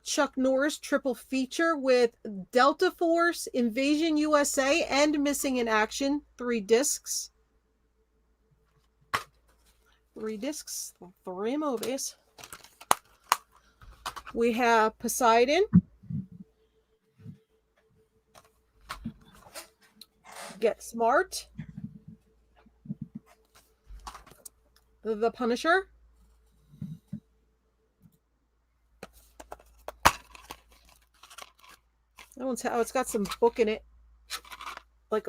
Chuck Norris triple feature with Delta Force, Invasion USA, and Missing in Action. 3 discs. 3 discs. 3 movies. We have Poseidon. Get Smart. The Punisher. That one's how it's got some book in it. Looks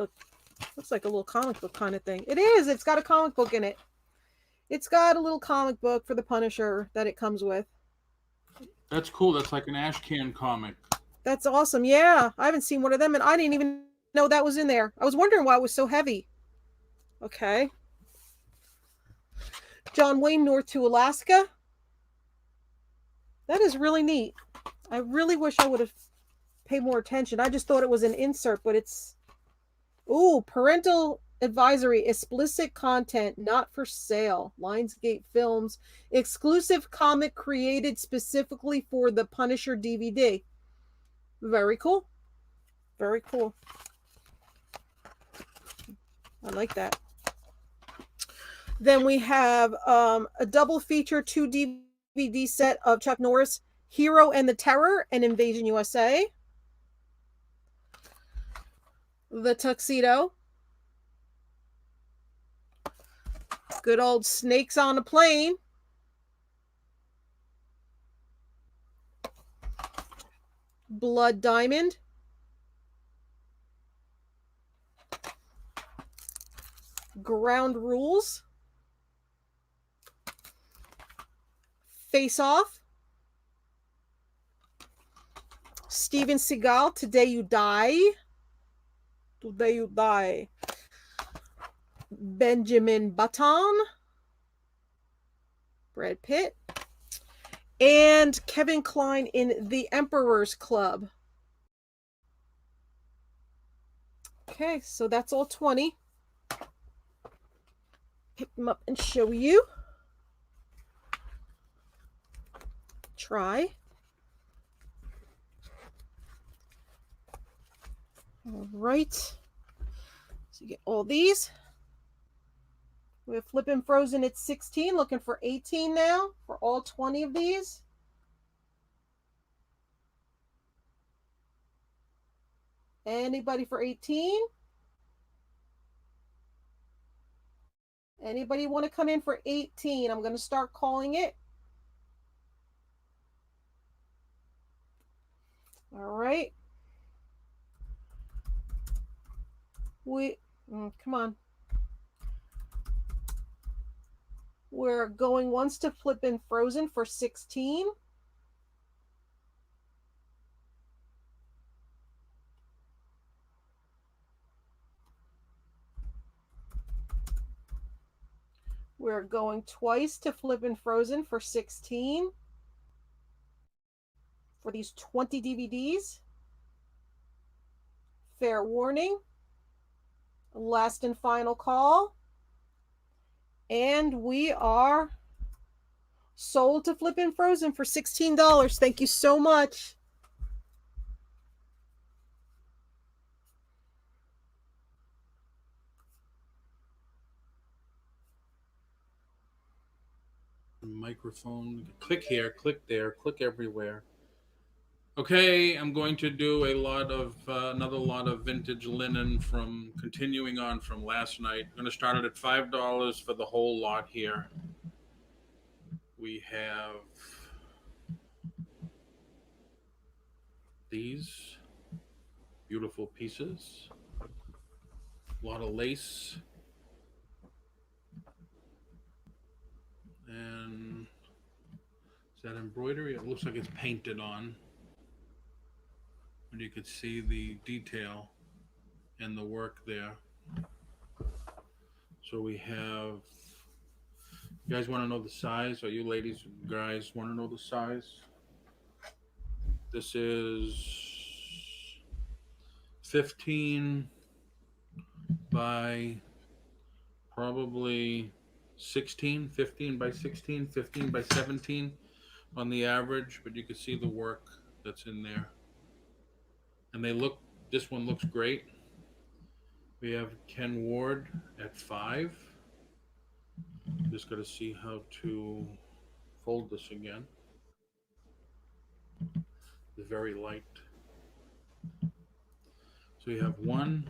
like a little comic book kind of thing. It is. It's got a comic book in it. It's got a little comic book for the Punisher that it comes with. That's cool. That's like an ash can comic. That's awesome. Yeah, I haven't seen one of them, and I didn't even know that was in there. I was wondering why it was so heavy. Okay. John Wayne, North to Alaska. That is really neat. I really wish I would have paid more attention. I just thought it was an insert, but it's... Ooh, parental advisory, explicit content, not for sale. Lionsgate Films, exclusive comic created specifically for the Punisher DVD. Very cool. Very cool. I like that. Then we have a double feature 2 DVD set of Chuck Norris, Hero and the Terror and Invasion USA. The Tuxedo. Good old Snakes on a Plane. Blood Diamond. Ground Rules. Face Off. Steven Seagal, Today You Die. Today You Die. Benjamin Button. Brad Pitt. And Kevin Kline in The Emperor's Club. Okay, so that's all 20. Pick them up and show you. Try. All right. So you get all these. We have Flippin' Frozen at 16, looking for 18 now for all 20 of these. Anybody for 18? Anybody want to come in for 18? I'm going to start calling it. All right. Come on. We're going once to Flippin' Frozen for 16. We're going twice to Flippin' Frozen for 16. For these 20 DVDs. Fair warning. Last and final call. And we are sold to Flippin' Frozen for $16. Thank you so much. Microphone. Click here, click there, click everywhere. Okay, I'm going to do a lot of another lot of vintage linen from continuing on from last night. I'm going to start it at $5 for the whole lot here. We have these beautiful pieces, a lot of lace, and is that embroidery? It looks like it's painted on. And you could see the detail and the work there. So we have, you guys want to know the size? Or you ladies and guys want to know the size? This is 15 by probably 16, 15 by 16, 15 by 17 on the average, but you can see the work that's in there. And this one looks great. We have Ken Ward at 5. Just got to see how to fold this again. It's very light. So you have 1,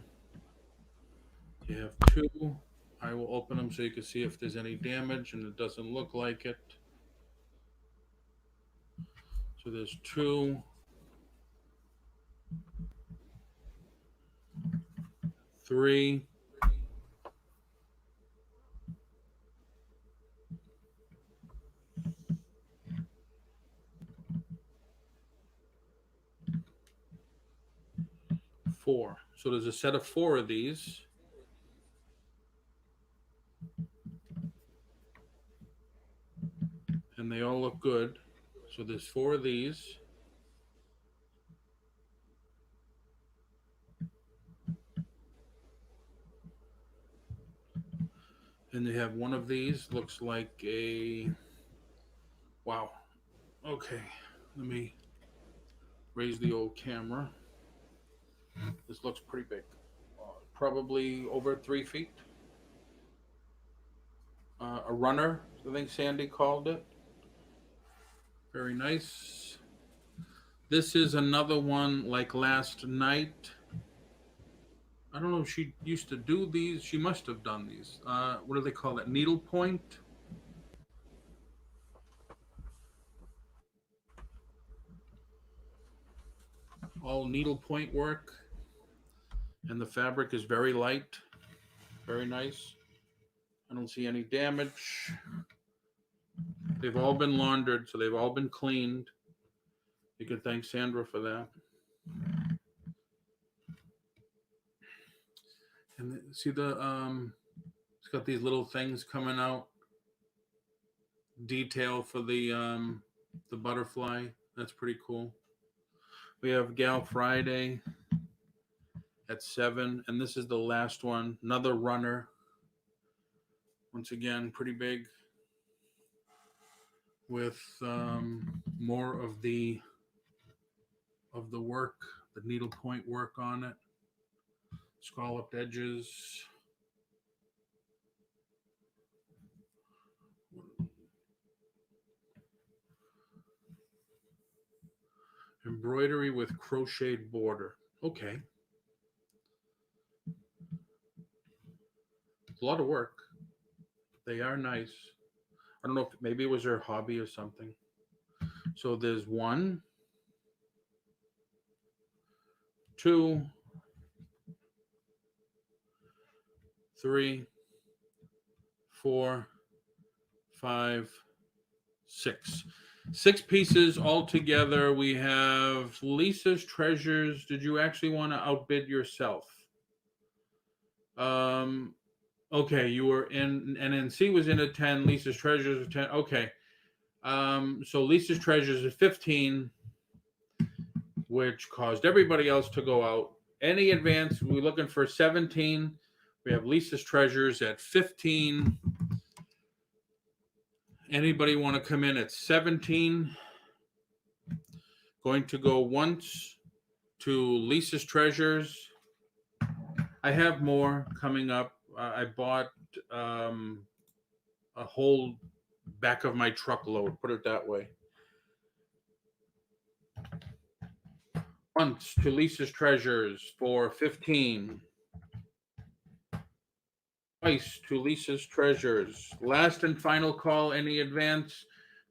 you have 2. I will open them so you can see if there's any damage, and it doesn't look like it. So there's 2. 3. 4. So there's a set of 4 of these. And they all look good. So there's 4 of these. And they have one of these, looks like a, wow. Okay, let me raise the old camera. This looks pretty big. Probably over 3 feet. A runner, I think Sandy called it. Very nice. This is another one like last night. I don't know if she used to do these. She must have done these. What do they call it? Needlepoint? All needlepoint work. And the fabric is very light. Very nice. I don't see any damage. They've all been laundered, so they've all been cleaned. You can thank Sandra for that. And see it's got these little things coming out. Detail for the butterfly. That's pretty cool. We have Gal Friday at 7, and this is the last one. Another runner. Once again, pretty big, with more of the work, the needlepoint work on it, scalloped edges. Embroidery with crocheted border. Okay. A lot of work. They are nice. I don't know if maybe it was her hobby or something. So there's 1, 2, 3, 4, 5, 6. 6 pieces all together. We have Lisa's Treasures. Did you actually want to outbid yourself? Okay, you were in, NNC was in at 10. Lisa's Treasures was 10. Okay. So Lisa's Treasures is 15, which caused everybody else to go out. Any advance, we're looking for 17. We have Lisa's Treasures at 15. Anybody want to come in at 17? Going to go once to Lisa's Treasures. I have more coming up. I bought a whole back of my truckload, put it that way. Once to Lisa's Treasures for 15. Twice to Lisa's Treasures. Last and final call, any advance?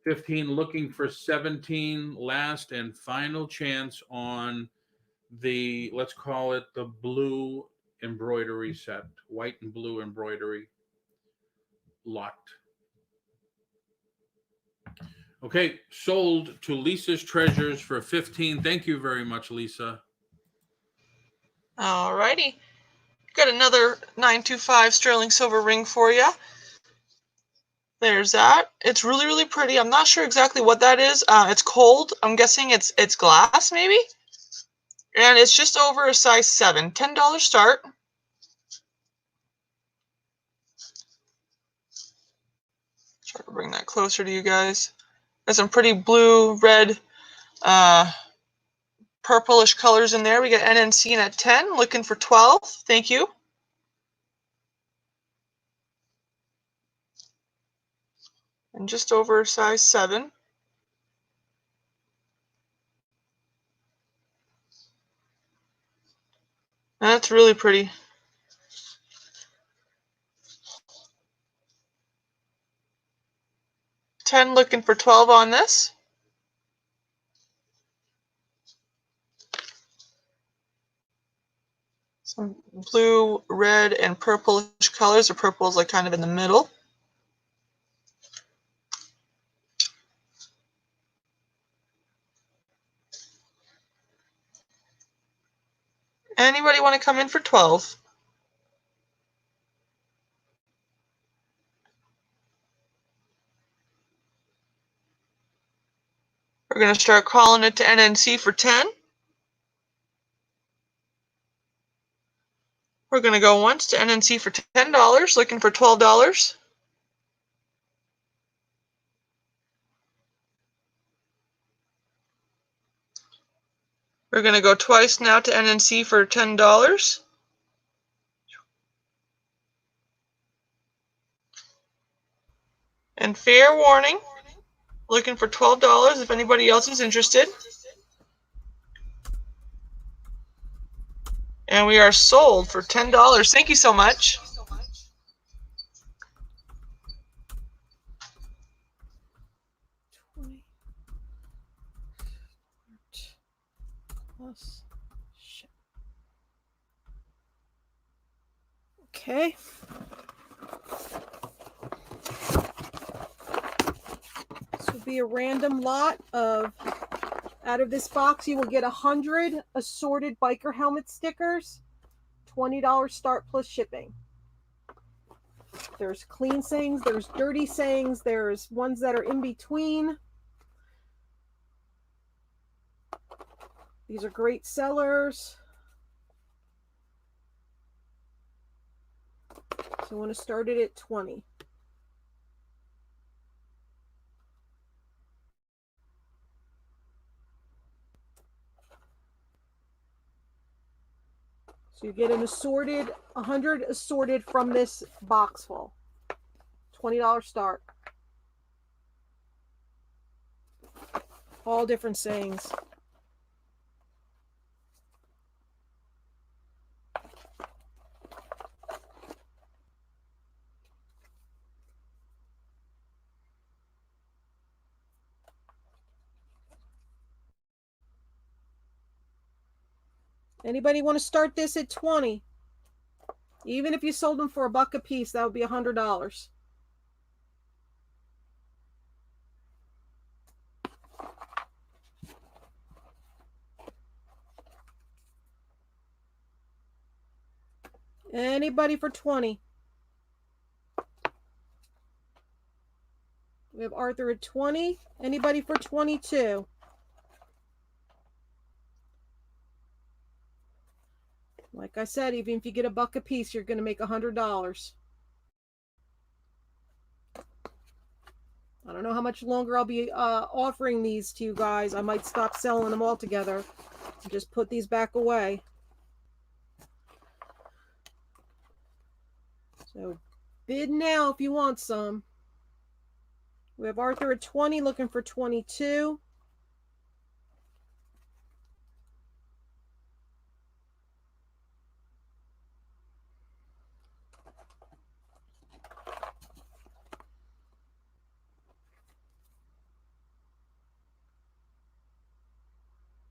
15, looking for 17. Last and final chance on the, let's call it the blue embroidery set. White and blue embroidery. Locked. Okay, sold to Lisa's Treasures for 15. Thank you very much, Lisa. All righty. Got another 925 sterling silver ring for you. There's that. It's really, really pretty. I'm not sure exactly what that is. It's cold. I'm guessing it's glass, maybe? And it's just over a size 7. $10 start. Try to bring that closer to you guys. Got some pretty blue, red, purplish colors in there. We got NNC at 10, looking for 12. Thank you. And just over size 7. That's really pretty. $10, looking for 12 on this. Some blue, red, and purplish colors. The purple is like kind of in the middle. Anybody want to come in for 12? We're going to start calling it to NNC for 10. We're going to go once to NNC for $10, looking for $12. We're going to go twice now to NNC for $10. And fair warning, looking for $12 if anybody else is interested. And we are sold for $10. Thank you so much. Okay. This will be a random lot of, out of this box, you will get 100 assorted biker helmet stickers, $20 start plus shipping. There's clean sayings, there's dirty sayings, there's ones that are in between. These are great sellers. So I want to start it at 20. So you get an assorted, 100 assorted from this box full. $20 start. All different sayings. Anybody want to start this at 20? Even if you sold them for $1 a piece, that would be $100. Anybody for 20? We have Arthur at 20. Anybody for 22? Like I said, even if you get $1 a piece, you're going to make $100. I don't know how much longer I'll be offering these to you guys. I might stop selling them altogether and just put these back away. So bid now if you want some. We have Arthur at 20 looking for 22.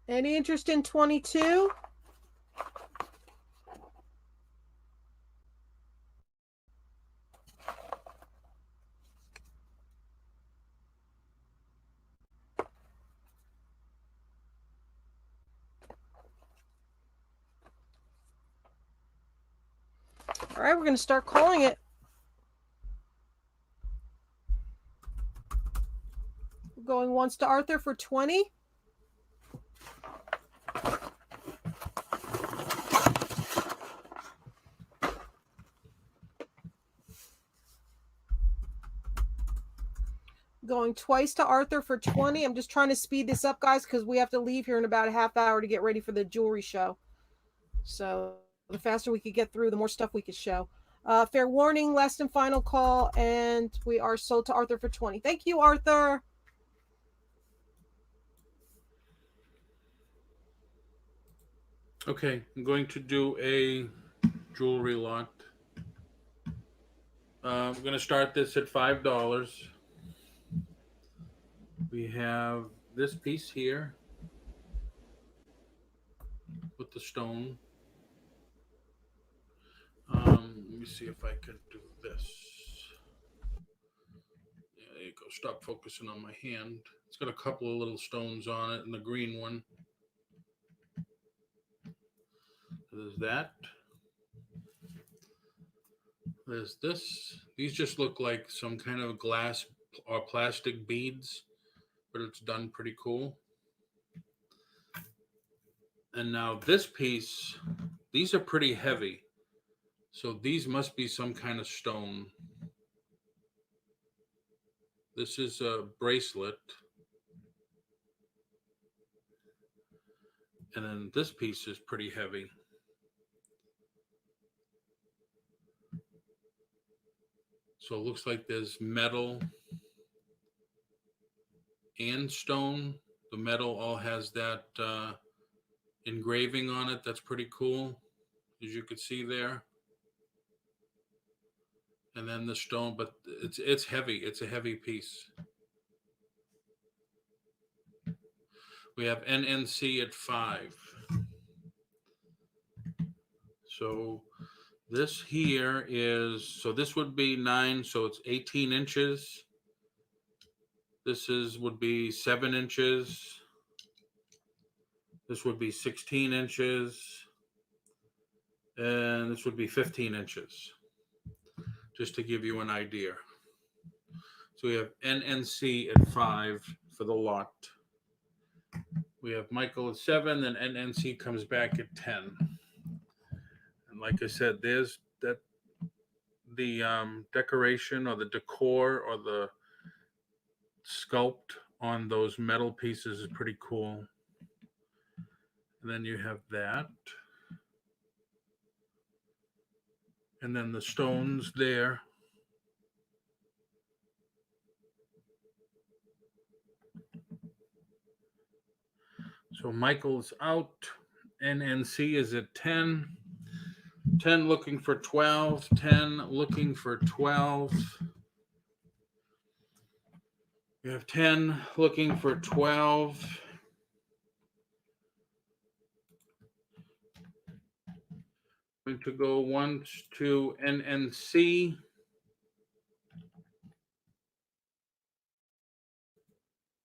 Any interest in 22? All right, we're going to start calling it. Going once to Arthur for 20. Going twice to Arthur for 20. I'm just trying to speed this up, guys, because we have to leave here in about a half hour to get ready for the jewelry show. So the faster we could get through, the more stuff we could show. Fair warning, last and final call, and we are sold to Arthur for 20. Thank you, Arthur. Okay, I'm going to do a jewelry lot. I'm going to start this at $5. We have this piece here with the stone. Let me see if I can do this. Yeah, there you go. Stop focusing on my hand. It's got a couple of little stones on it and the green one. There's that. There's this. These just look like some kind of glass or plastic beads, but it's done pretty cool. And now this piece, these are pretty heavy. So these must be some kind of stone. This is a bracelet. And then this piece is pretty heavy. So it looks like there's metal and stone. The metal all has that engraving on it. That's pretty cool, as you could see there. And then the stone, but it's heavy. It's a heavy piece. We have NNC at 5. So this here is, so this would be 9, so it's 18 inches. This would be 7 inches. This would be 16 inches. And this would be 15 inches, just to give you an idea. So we have NNC at 5 for the lot. We have Michael at 7, and NNC comes back at 10. And like I said, there's that the decoration or the decor or the sculpt on those metal pieces is pretty cool. And then you have that. And then the stones there. So Michael's out. NNC is at 10. 10 looking for 12. 10 looking for 12. We have 10 looking for 12. Going to go once to NNC.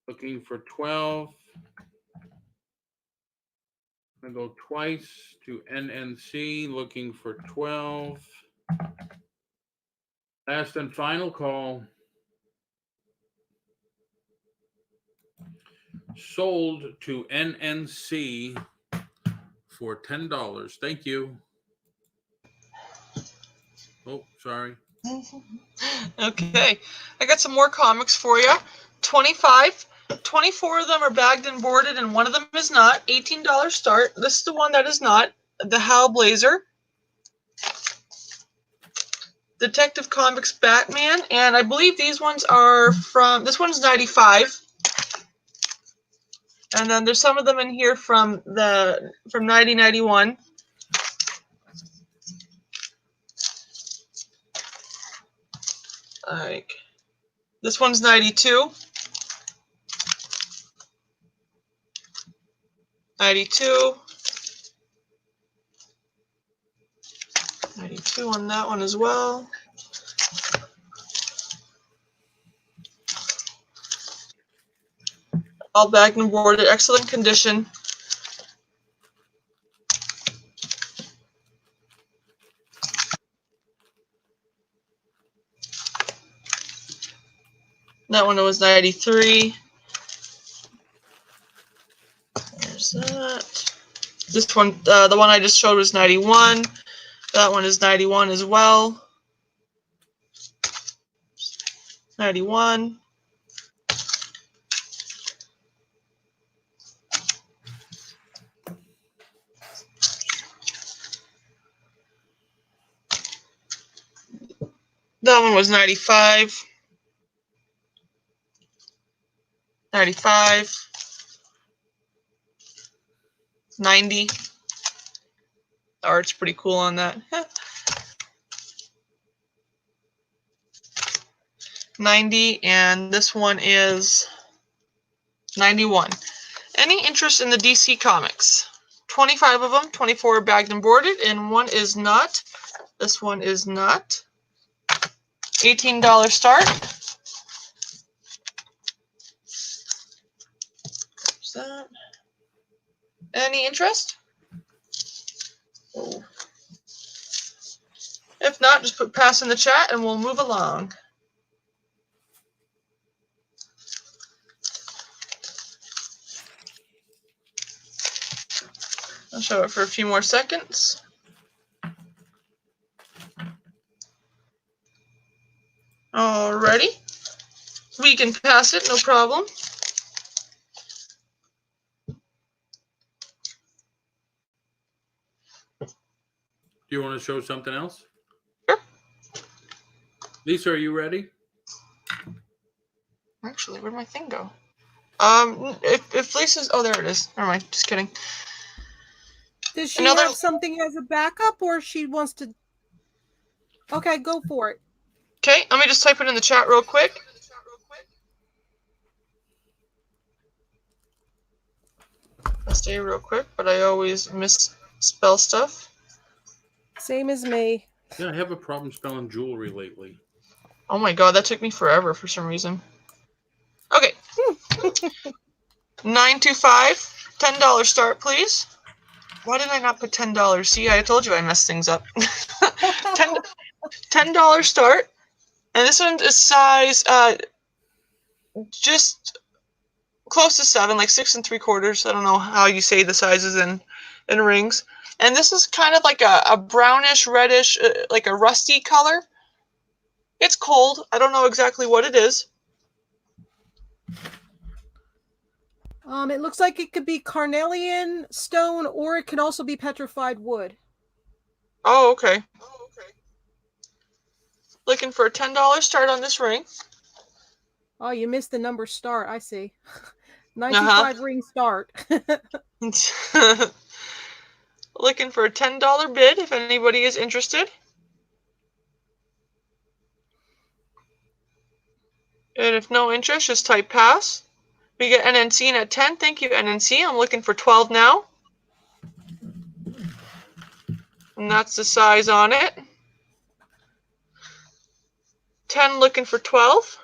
Looking for 12. I'm going to go twice to NNC, looking for 12. Last and final call. Sold to NNC for $10. Thank you. Oh, sorry. Okay, I got some more comics for you. 25. 24 of them are bagged and boarded, and one of them is not. $18 start. This is the one that is not. The Hal Blazer. Detective Comics Batman, and I believe these ones are from, this one's 95. And then there's some of them in here from 1991. Like, this one's 92. 92. 92 on that one as well. All bagged and boarded, excellent condition. That one was 93. There's that. This one, the one I just showed was 91. That one is 91 as well. 91. That one was 95. 95. 90. The art's pretty cool on that. 90, and this one is 91. Any interest in the DC Comics? 25 of them, 24 are bagged and boarded, and one is not. This one is not. $18 start. There's that. Any interest? Oh. If not, just put pass in the chat and we'll move along. I'll show it for a few more seconds. Alrighty. We can pass it, no problem. Do you want to show something else? Sure. Lisa, are you ready? Actually, where'd my thing go? If Lisa's, oh, there it is. Never mind, just kidding. Does she have something as a backup, or she wants to? Okay, go for it. Okay, let me just type it in the chat real quick. I'll stay real quick, but I always misspell stuff. Same as me. Yeah, I have a problem spelling jewelry lately. Oh my god, that took me forever for some reason. Okay. 925, $10 start, please. Why did I not put $10? See, I told you I messed things up. $10 start. And this one is size just close to 7, like 6 3/4. I don't know how you say the sizes in rings. And this is kind of like a brownish, reddish, like a rusty color. It's cold. I don't know exactly what it is. It looks like it could be carnelian stone, or it can also be petrified wood. Oh, okay. Looking for a $10 start on this ring. Oh, you missed the number start. I see. 95 ring start. Looking for a $10 bid if anybody is interested. And if no interest, just type pass. We get NNC in at 10. Thank you, NNC. I'm looking for 12 now. And that's the size on it. 10 looking for 12.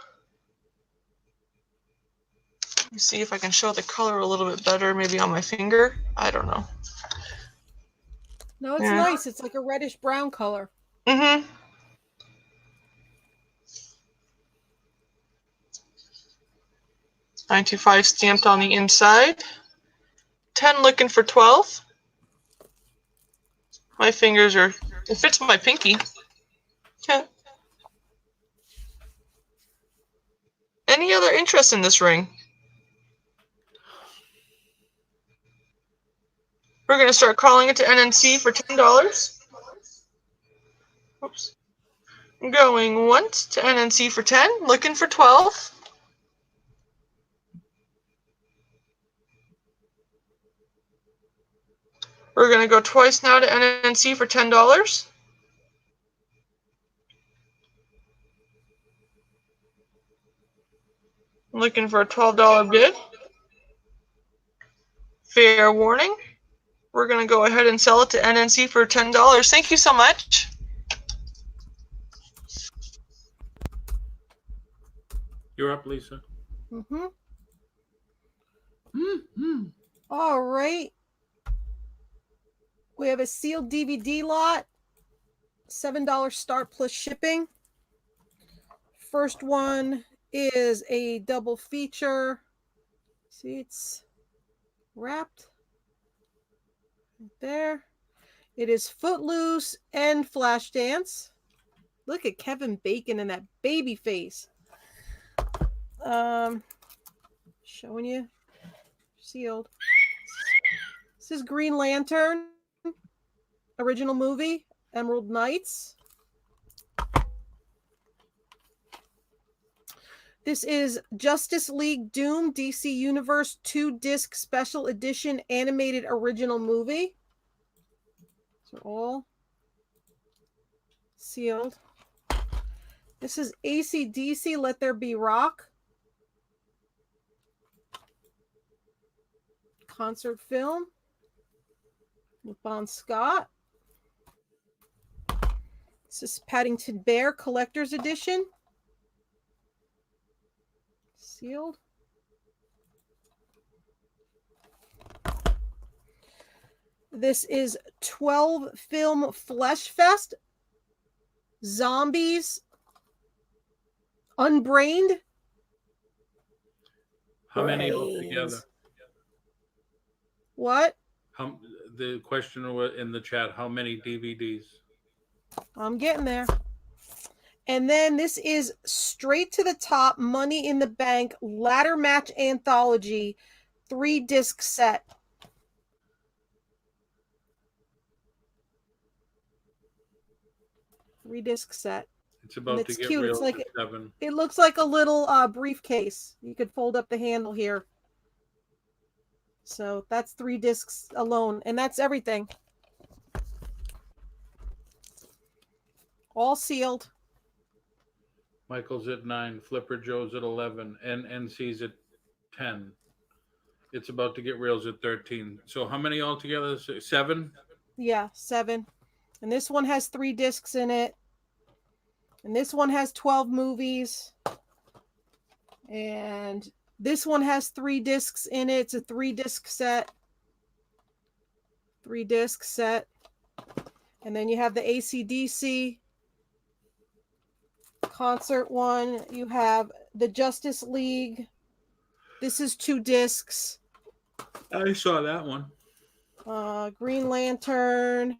Let me see if I can show the color a little bit better, maybe on my finger. I don't know. No, it's nice. It's like a reddish brown color. Mm-hmm. $925 stamped on the inside. 10 looking for 12. My fingers are, it fits my pinky. Okay. Any other interest in this ring? We're going to start calling it to NNC for $10. Oops. Going once to NNC for 10, looking for 12. We're going to go twice now to NNC for $10. Looking for a $12 bid. Fair warning. We're going to go ahead and sell it to NNC for $10. Thank you so much. You're up, Lisa. Mm-hmm. Mm-hmm. All right. We have a sealed DVD lot. $7 start plus shipping. First one is a double feature. See, it's wrapped right there. It is Footloose and Flashdance. Look at Kevin Bacon in that baby face. Showing you. Sealed. This is Green Lantern. Original movie. Emerald Knights. This is Justice League Doom DC Universe 2-disc special edition animated original movie. These are all sealed. This is AC/DC Let There Be Rock. Concert film with Bon Scott. This is Paddington Bear Collector's Edition. Sealed. This is 12 Film Flesh Fest. Zombies. Unbrained. How many altogether? What? The question in the chat, how many DVDs? I'm getting there. And then this is Straight to the Top Money in the Bank Ladder Match Anthology 3-disc set. Three-disc set. It's about to get cute. Real. It's like it looks like a little briefcase. You could fold up the handle here. So that's 3 discs alone, and that's everything. All sealed. Michael's at 9, Flipper Joe's at 11, and NC's at 10. It's about to get reels at 13. So how many altogether? 7? Yeah, 7. And this one has 3 discs in it. And this one has 12 movies. And this one has 3 discs in it. It's a 3-disc set. 3-disc set. And then you have the AC/DC concert one. You have the Justice League. This is 2 discs. I saw that one. Green Lantern.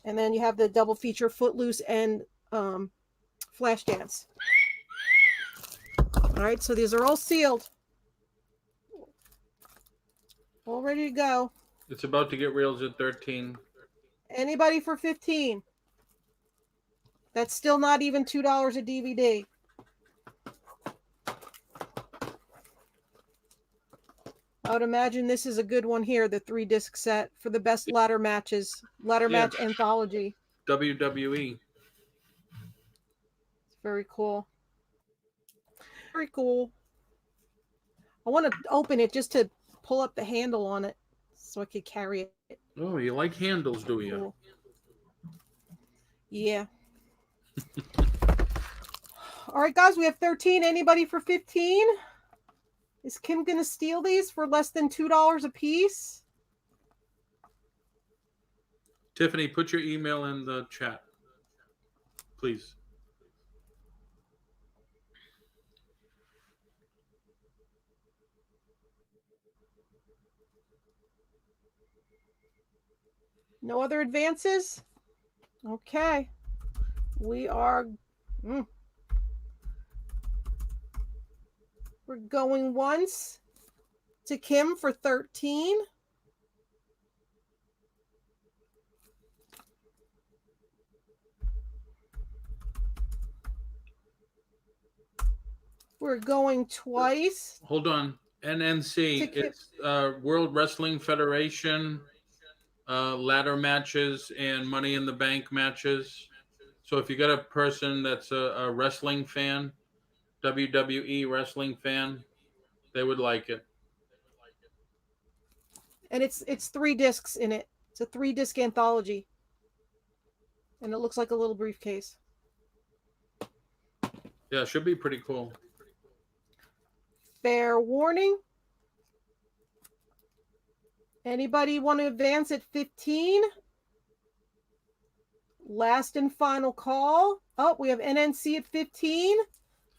And then you have the double feature Footloose and Flashdance. All right, so these are all sealed. All ready to go. It's about to get reels at 13. Anybody for 15? That's still not even $2 a DVD. I would imagine this is a good one here, the 3-disc set for the best ladder matches, match anthology. WWE. It's very cool. Very cool. I want to open it just to pull up the handle on it so I could carry it. Oh, you like handles, do you? Cool. Yeah. All right, guys, we have 13. Anybody for 15? Is Kim going to steal these for less than $2 a piece? Tiffany, put your email in the chat, please. No other advances? Okay. We are... We're going once to Kim for 13. We're going twice. Hold on. NNC. It's World Wrestling Federation ladder matches and Money in the Bank matches. So if you got a person that's a wrestling fan, WWE wrestling fan, they would like it. And it's 3 discs in it. It's a 3-disc anthology. And it looks like a little briefcase. Yeah, it should be pretty cool. Fair warning. Anybody want to advance at 15? Last and final call. Oh, we have NNC at 15.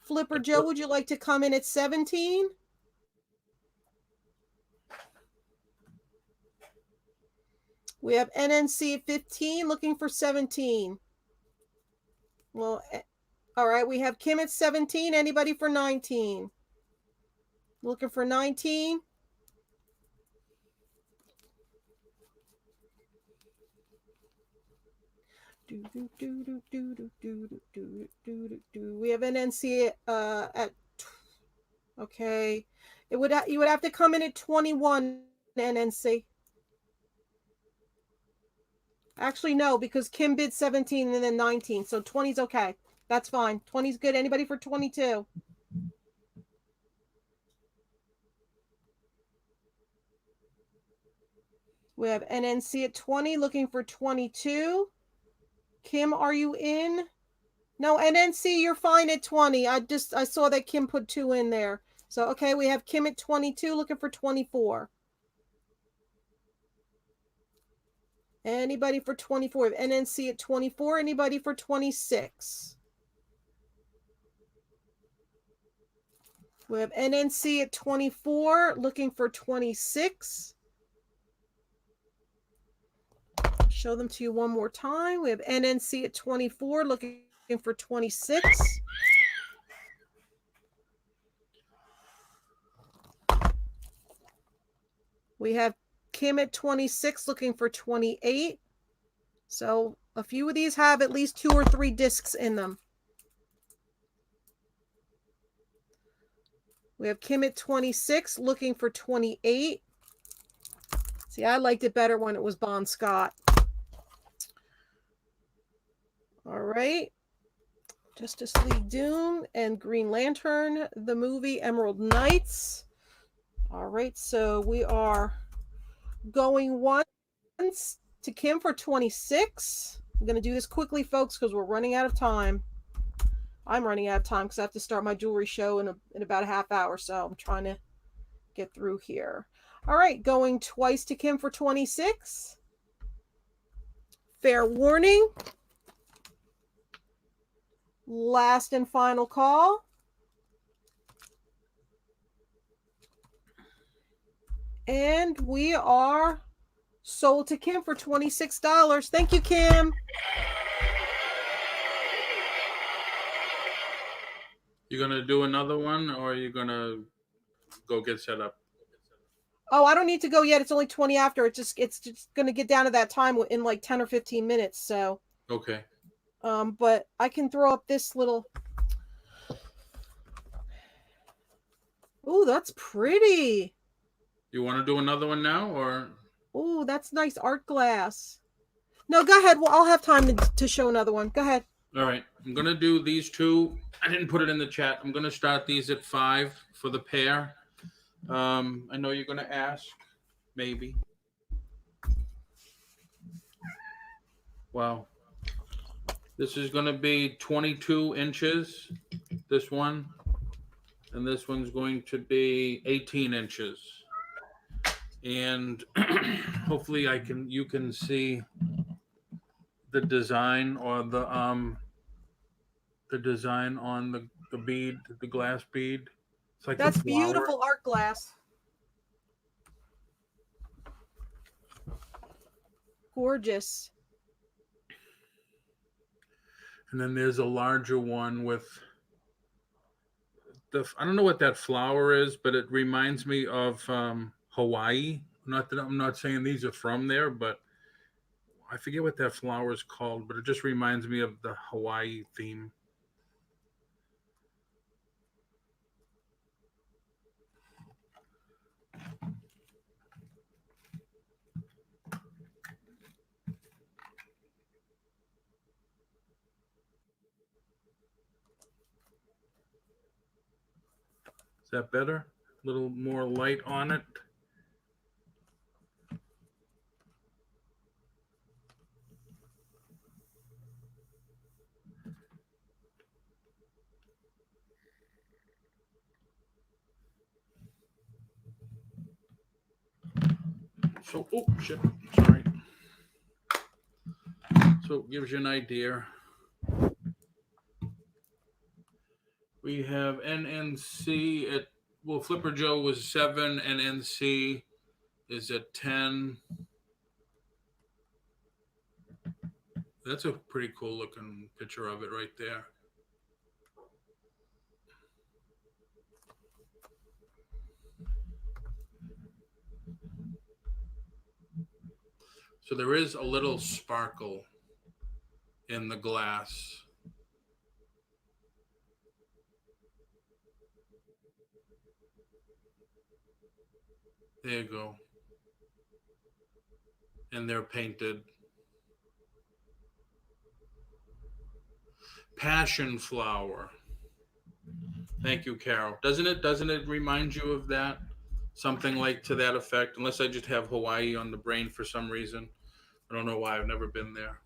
Flipper Joe, would you like to come in at 17? We have NNC at 15, looking for 17. Well, all right, we have Kim at 17. Anybody for 19? Looking for 19. We have NNC at okay. You would have to come in at 21 NNC. Actually, no, because Kim bid 17 and then 19, so 20's okay. That's fine. 20's good. Anybody for 22? We have NNC at 20, looking for 22. Kim, are you in? No, NNC, you're fine at 20. I saw that Kim put 2 in there. So, okay, we have Kim at 22, looking for 24. Anybody for 24? We have NNC at 24. Anybody for 26? We have NNC at 24, looking for 26. Show them to you one more time. We have NNC at 24, looking for 26. We have Kim at 26, looking for 28. So a few of these have at least 2 or 3 discs in them. We have Kim at 26, looking for 28. See, I liked it better when it was Bon Scott. All right. Justice League Doom and Green Lantern, the movie Emerald Knights. All right, so we are going once to Kim for 26. I'm going to do this quickly, folks, because we're running out of time. I'm running out of time because I have to start my jewelry show in about a half hour, so I'm trying to get through here. All right, going twice to Kim for 26. Fair warning. Last and final call. And we are sold to Kim for $26. Thank you, Kim. You gonna do another one, or are you gonna go get set up? Oh, I don't need to go yet. It's only 20 after. It's just gonna get down to that time in like 10 or 15 minutes. So Okay. but I can throw up this little. Oh, that's pretty. You want to do another one now, or? Oh, that's nice art glass. No, go ahead. Well, I'll have time to show another one. Go ahead. All right. I'm gonna do these two. I didn't put it in the chat. I'm gonna start these at 5 for the pair. I know you're gonna ask, maybe. Wow. This is gonna be 22 inches. This one, and this one's going to be 18 inches. And hopefully you can see the design, or the design on the bead, the glass bead. It's like That's beautiful art glass. Gorgeous. And then there's a larger one with I don't know what that flower is, but it reminds me of Hawaii. Not that I'm not saying these are from there, but I forget what that flower is called, but it just reminds me of the Hawaii theme. Is that better? A little more light on it. So, oh shit, sorry. So it gives you an idea. We have NNC at, well, Flipper Joe was 7, NNC is at 10. That's a pretty cool looking picture of it right there. So there is a little sparkle in the glass. There you go. And they're painted. Passion flower. Thank you, Carol. Doesn't it remind you of that? Something like to that effect, unless I just have Hawaii on the brain for some reason. I don't know why. I've never been there.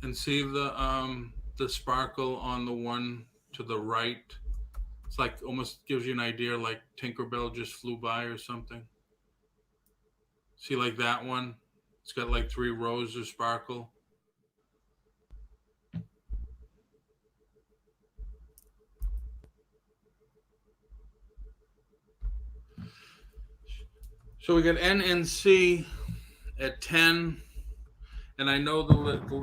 And see the sparkle on the one to the right. It's like almost gives you an idea like Tinkerbell just flew by or something. See, like that one? It's got like 3 rows of sparkle. So we got NNC at 10. And I know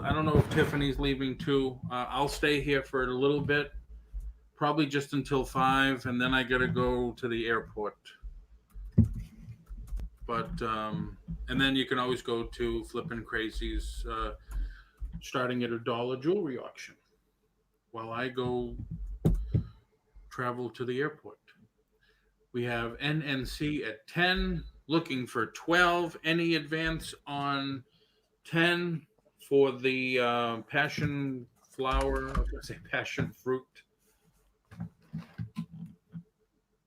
I don't know if Tiffany's leaving too. I'll stay here for a little bit, probably just until 5, and then I gotta go to the airport. But and then you can always go to Flippin' Crazy's starting at $1 jewelry auction while I go travel to the airport. We have NNC at 10, looking for 12. Any advance on 10 for the passion flower, I was going to say passion fruit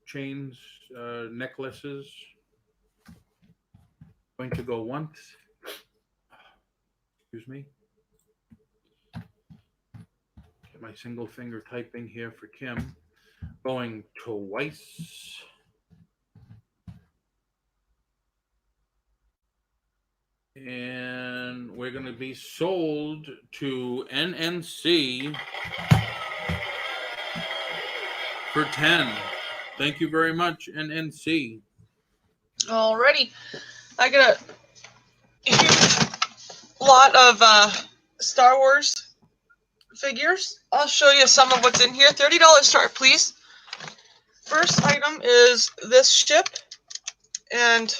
chains, necklaces. Going to go once. Excuse me. Get my single finger typing here for Kim. Going twice. And we're going to be sold to NNC for 10. Thank you very much, NNC. Alrighty. I got a huge lot of Star Wars figures. I'll show you some of what's in here. $30 start, please. First item is this ship, and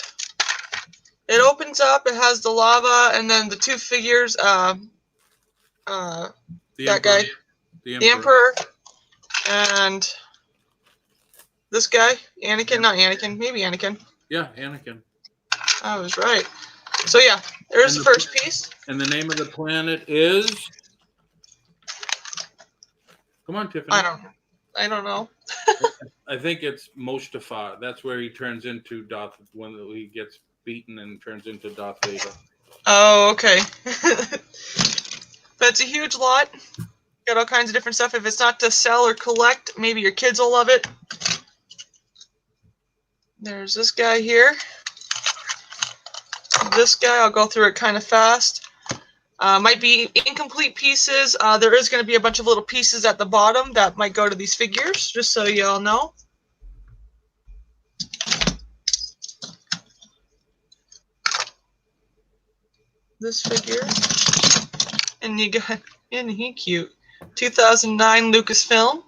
it opens up. It has the lava, and then the two figures. That guy, the Emperor, and this guy, Anakin. Not Anakin, maybe Anakin. Yeah, Anakin. I was right. So yeah, there's the first piece. And the name of the planet is. Come on, Tiffany. I don't know. I think it's Mustafar. That's where he turns into Darth when he gets beaten and turns into Darth Vader. Oh, okay. But it's a huge lot. Got all kinds of different stuff. If it's not to sell or collect, maybe your kids will love it. There's this guy here. This guy, I'll go through it kind of fast. Might be incomplete pieces. There is going to be a bunch of little pieces at the bottom that might go to these figures, just so you all know. This figure. And you got, isn't he cute? 2009 Lucasfilm.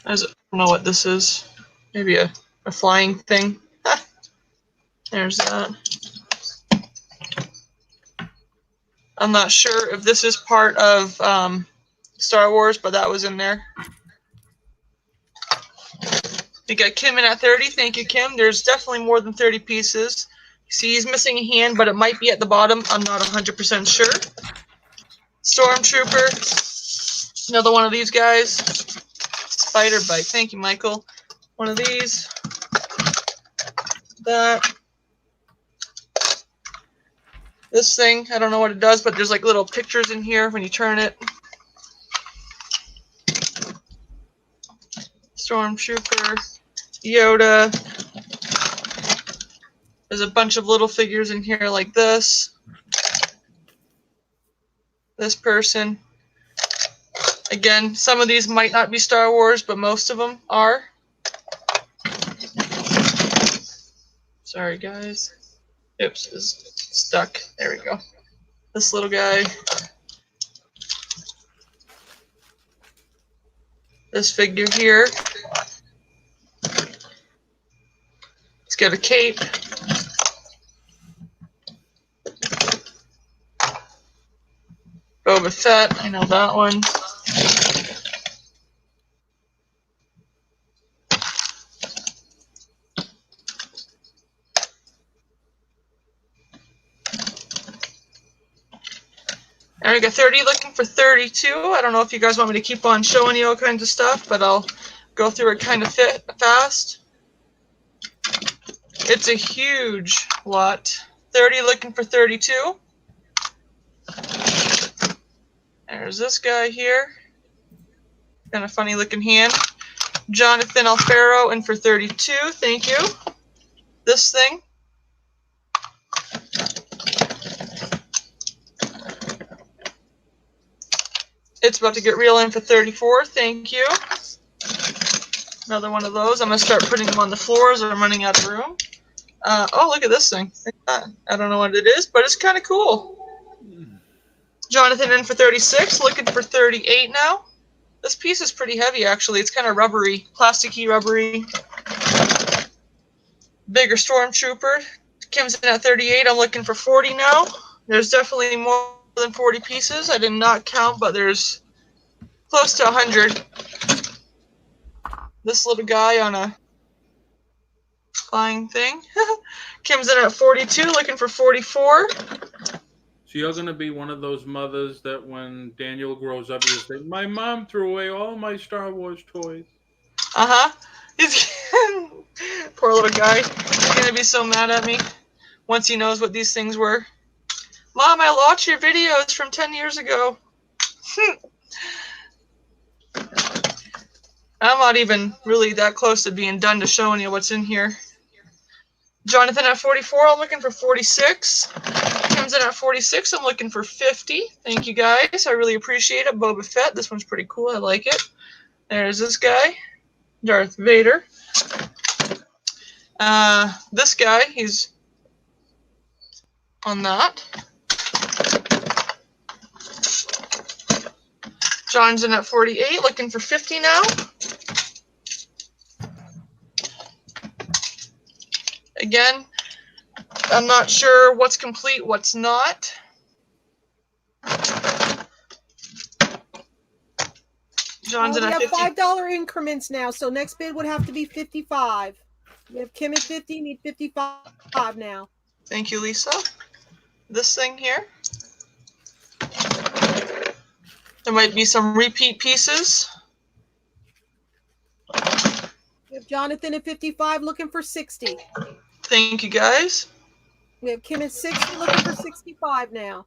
I don't know what this is. Maybe a flying thing. There's that. I'm not sure if this is part of Star Wars, but that was in there. We got Kim in at 30. Thank you, Kim. There's definitely more than 30 pieces. See, he's missing a hand, but it might be at the bottom. I'm not 100% sure. Stormtrooper. Another one of these guys. Spider Bite. Thank you, Michael. One of these. That. This thing, I don't know what it does, but there's like little pictures in here when you turn it. Stormtrooper, Yoda. There's a bunch of little figures in here like this. This person. Again, some of these might not be Star Wars, but most of them are. Sorry, guys. Oops, it's stuck. There we go. This little guy. This figure here. It's got a cape. Boba Fett, I know that one. And we got 30 looking for 32. I don't know if you guys want me to keep on showing you all kinds of stuff, but I'll go through it kind of fast. It's a huge lot. 30 looking for 32. There's this guy here. Kind of funny looking hand. Jonathan Alfaro in for 32. Thank you. This thing. It's about to get real in for 34. Thank you. Another one of those. I'm going to start putting them on the floors or I'm running out of room. Oh, look at this thing. I don't know what it is, but it's kind of cool. Jonathan in for 36. Looking for 38 now. This piece is pretty heavy, actually. It's kind of rubbery. Plasticky, rubbery. Bigger Stormtrooper. Kim's in at 38. I'm looking for 40 now. There's definitely more than 40 pieces. I did not count, but there's close to 100. This little guy on a flying thing. Kim's in at 42, looking for 44. So you're going to be one of those mothers that when Daniel grows up, you'll say, my mom threw away all my Star Wars toys. Uh-huh. He's poor little guy. He's going to be so mad at me. once he knows what these things were. Mom, I watched your videos from 10 years ago. I'm not even really that close to being done to showing you what's in here. Jonathan at 44, I'm looking for 46. Kim's in at 46, I'm looking for 50. Thank you guys, I really appreciate it. Boba Fett, this one's pretty cool, I like it. There's this guy, Darth Vader. This guy, he's on that. John's in at 48, looking for 50 now. Again, I'm not sure what's complete, what's not. John's in we at have 50. $5 increments now, so next bid would have to be 55. We have Kim at 50, need 55 now. Thank you, Lisa. This thing here. There might be some repeat pieces. We have Jonathan at 55, looking for 60. Thank you, guys. We have Kim at 60, looking for 65 now.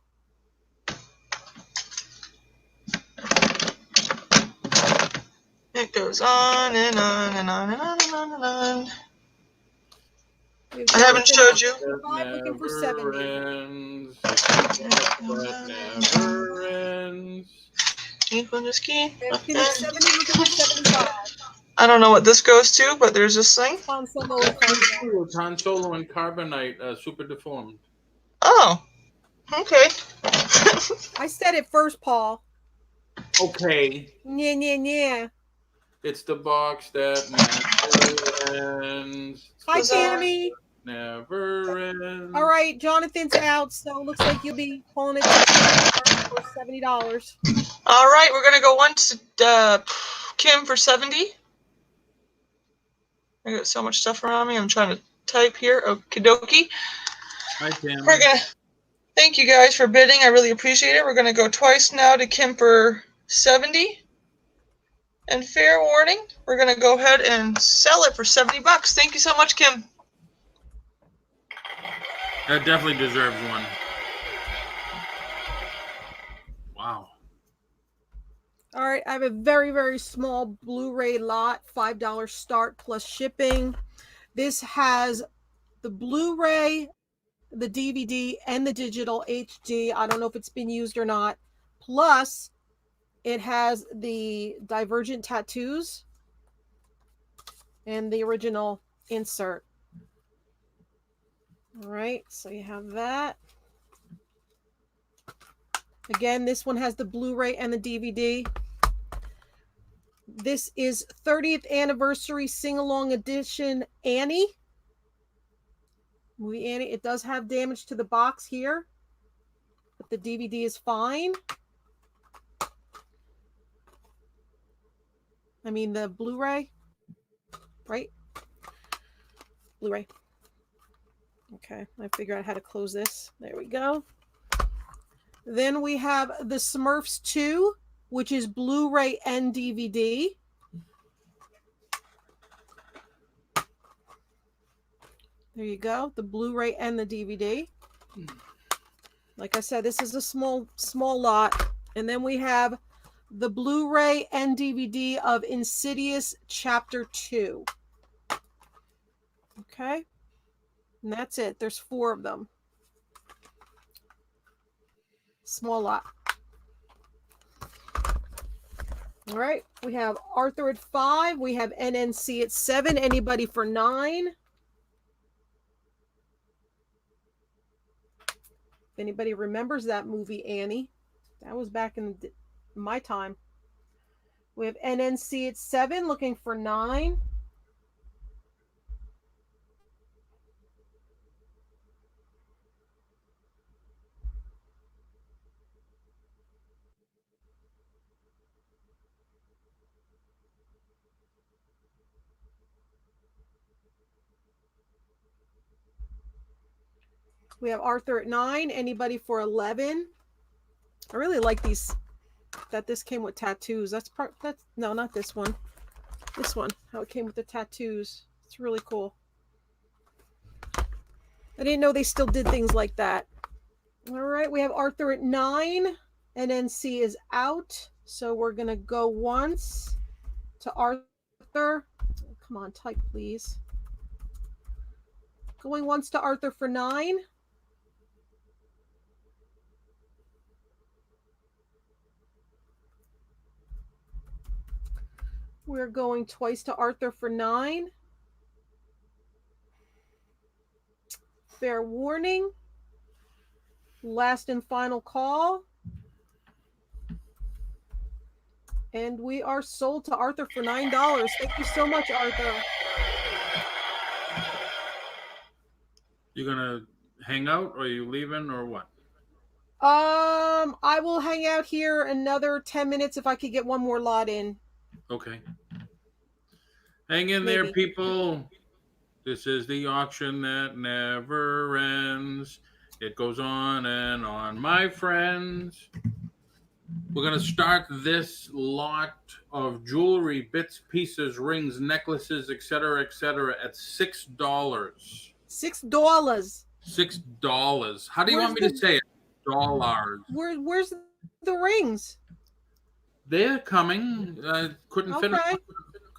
It goes on and on and on and on and on and on. I haven't showed you. Looking for 70. Ends. Never ends. Kim at 70, looking for 75. I don't know what this goes to, but there's this thing. Han Solo and Carbonite. Han Solo and Carbonite, super deformed. Oh, okay. I said it first, Paul. Okay. Yeah. It's the box that never ends. Hi, Tammy. Never ends. All right, Jonathan's out, so it looks like you'll be pulling it for $70. All right, we're gonna go once to Kim for 70. I got so much stuff around me. I'm trying to type here. Okie dokie. Hi, Tammy. We're gonna thank you guys for bidding. I really appreciate it. We're gonna go twice now to Kim for 70. And fair warning, we're gonna go ahead and sell it for $70. Thank you so much, Kim. That definitely deserves one. Wow. All right, I have a very, very small Blu-ray lot, $5 start plus shipping. This has the Blu-ray, the DVD, and the digital HD. I don't know if it's been used or not. Plus, it has the Divergent tattoos and the original insert. All right, so you have that. Again, this one has the Blu-ray and the DVD. This is 30th Anniversary Sing-Along Edition Annie. Movie Annie. It does have damage to the box here, but the DVD is fine. I mean the Blu-ray, right? Blu-ray. Okay, I figured out how to close this. There we go. Then we have the Smurfs 2, which is Blu-ray and DVD. There you go, the Blu-ray and the DVD. Like I said, this is a small lot. And then we have the Blu-ray and DVD of Insidious Chapter 2. Okay. And that's it. There's 4 of them. Small lot. All right. We have Arthur at 5. We have NNC at 7. Anybody for 9? If anybody remembers that movie, Annie. That was back in my time. We have NNC at 7, looking for 9. We have Arthur at 9. Anybody for 11? I really like these. That this came with tattoos. That's no, not this one. This one. How it came with the tattoos. It's really cool. I didn't know they still did things like that. All right, we have Arthur at 9. NNC is out. So we're going to go once to Arthur. Come on, type, please. Going once to Arthur for 9. We're going twice to Arthur for 9. Fair warning. Last and final call. And we are sold to Arthur for $9. Thank you so much, Arthur. You gonna hang out, or are you leaving, or what? I will hang out here another 10 minutes if I could get one more lot in. Okay. Hang in Maybe. there, people. This is the auction that never ends. It goes on and on, my friends. We're going to start this lot of jewelry, bits, pieces, rings, necklaces, etc., at $6. $6. $6. How do you Where's want me to the- say it? Dollars. Where's the rings? They're coming. Couldn't fit them. Okay.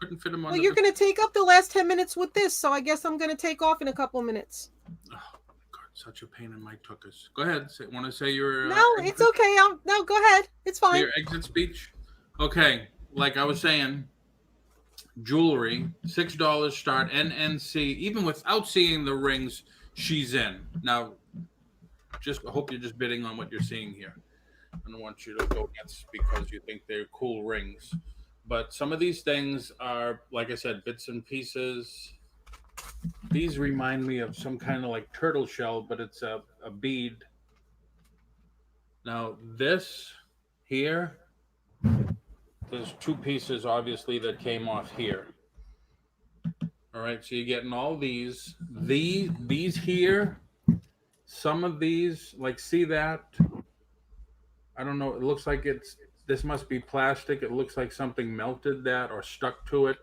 Couldn't fit them on. Well, you're going to take up the last 10 minutes with this, so I guess I'm going to take off in a couple of minutes. Oh, God, such a pain in my tuchus. Go ahead. Want to say your... No, it's okay. No, go ahead. It's fine. Your exit speech? Okay. Like I was saying, jewelry, $6 start, NNC. Even without seeing the rings, she's in. Now, I hope you're just bidding on what you're seeing here. I don't want you to go nuts because you think they're cool rings. But some of these things are, like I said, bits and pieces. These remind me of some kind of like turtle shell, but it's a bead. Now, this here, there's 2 pieces, obviously, that came off here. All right, so you're getting all these. These here, some of these, like, see that? I don't know. It looks like this must be plastic. It looks like something melted that or stuck to it.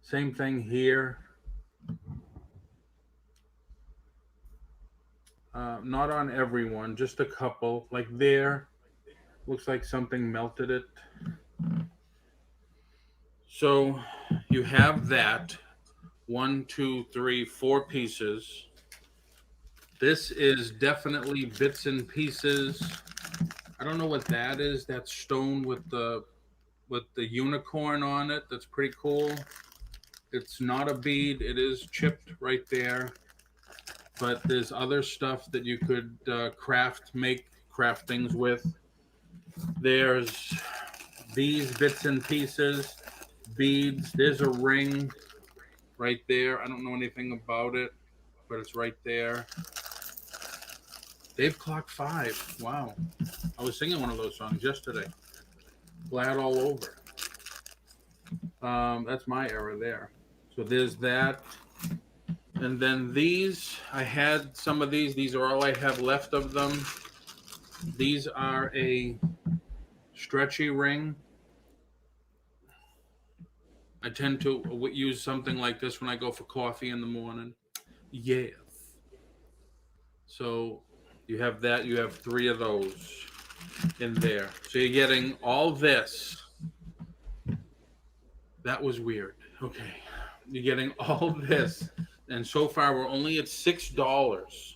Same thing here. Not on everyone, just a couple. Like there, looks like something melted it. So you have that. 1, 2, 3, 4 pieces. This is definitely bits and pieces. I don't know what that is. That stone with the unicorn on it. That's pretty cool. It's not a bead. It is chipped right there. But there's other stuff that you could craft things with. There's these bits and pieces, beads. There's a ring right there. I don't know anything about it, but it's right there. They've clocked 5. Wow. I was singing one of those songs yesterday. Glad all over. That's my era there. So there's that. And then these, I had some of these. These are all I have left of them. These are a stretchy ring. I tend to use something like this when I go for coffee in the morning. Yes. So you have that. You have 3 of those in there. So you're getting all this. That was weird. Okay. You're getting all this. And so far, we're only at $6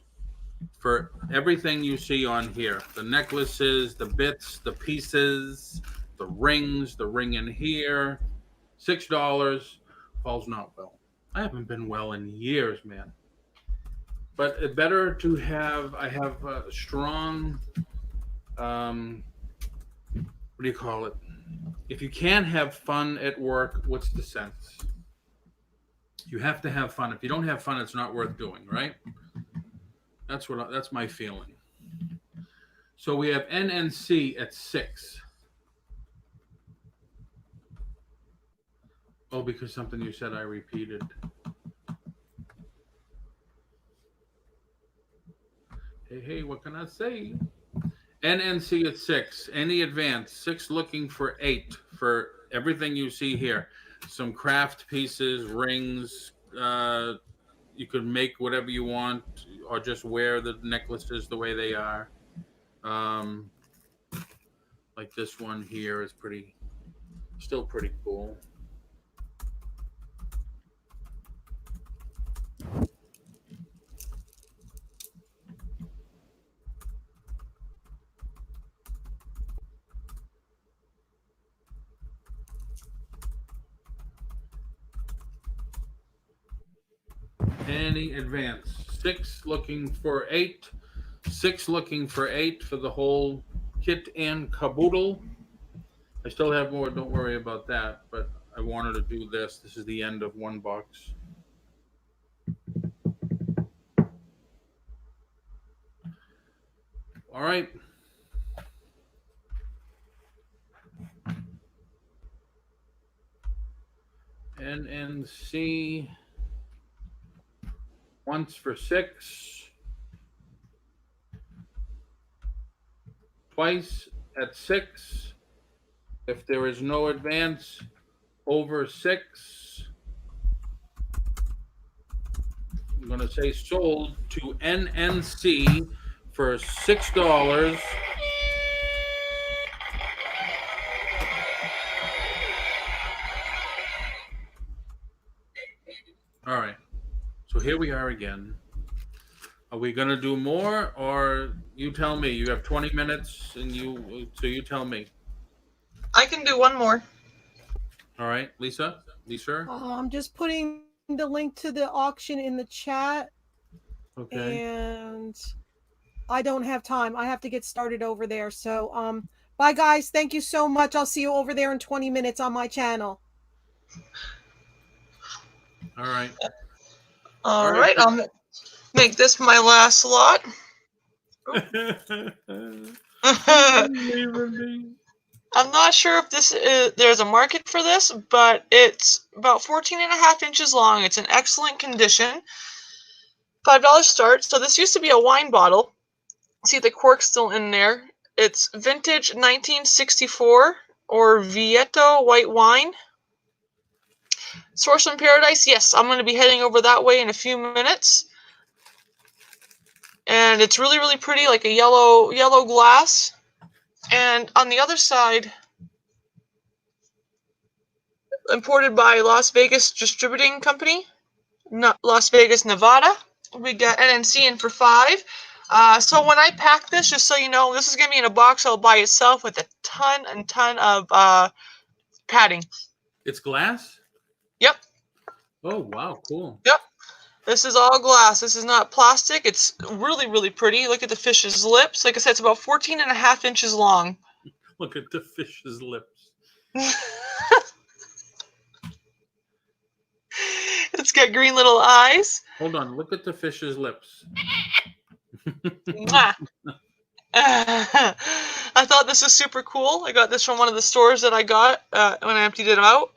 for everything you see on here. The necklaces, the bits, the pieces, the rings, the ring in here. $6. Paul's not well. I haven't been well in years, man. But it's better to have, I have a strong, what do you call it? If you can't have fun at work, what's the sense? You have to have fun. If you don't have fun, it's not worth doing, right? That's my feeling. So we have NNC at 6. Oh, because something you said I repeated. Hey, what can I say? NNC at 6. Any advance? 6 looking for 8 for everything you see here. Some craft pieces, rings, you could make whatever you want, or just wear the necklaces the way they are. Like this one here is still pretty cool. Any advance? 6 looking for 8. 6 looking for 8 for the whole kit and caboodle. I still have more. Don't worry about that. But I wanted to do this. This is the end of one box. All right. NNC once for 6. Twice at 6. If there is no advance over 6, I'm going to say sold to NNC for $6. All right. So here we are again. Are we going to do more, or you tell me? You have 20 minutes, and you tell me. I can do one more. All right, Lisa? I'm just putting the link to the auction in the chat. Okay. And I don't have time. I have to get started over there. So, bye guys. Thank you so much. I'll see you over there in 20 minutes on my channel. All right. All right. I'll make this my last lot. I'm not sure if there's a market for this, but it's about 14.5 inches long. It's in excellent condition. $5 start. So this used to be a wine bottle. See, the cork's still in there. It's vintage 1964 or Vieto white wine. Source from Paradise. Yes, I'm going to be heading over that way in a few minutes. And it's really, really pretty, like a yellow glass. And on the other side, imported by Las Vegas Distributing Company, Las Vegas, Nevada. We got NNC in for $5. So when I pack this, just so you know, this is going to be in a box all by itself with a ton of padding. It's glass? Yep. Oh, wow. Cool. Yep. This is all glass. This is not plastic. It's really, really pretty. Look at the fish's lips. Like I said, it's about 14.5 inches long. Look at the fish's lips. It's got green little eyes. Hold on. Look at the fish's lips. I thought this was super cool. I got this from one of the stores that I got when I emptied it out.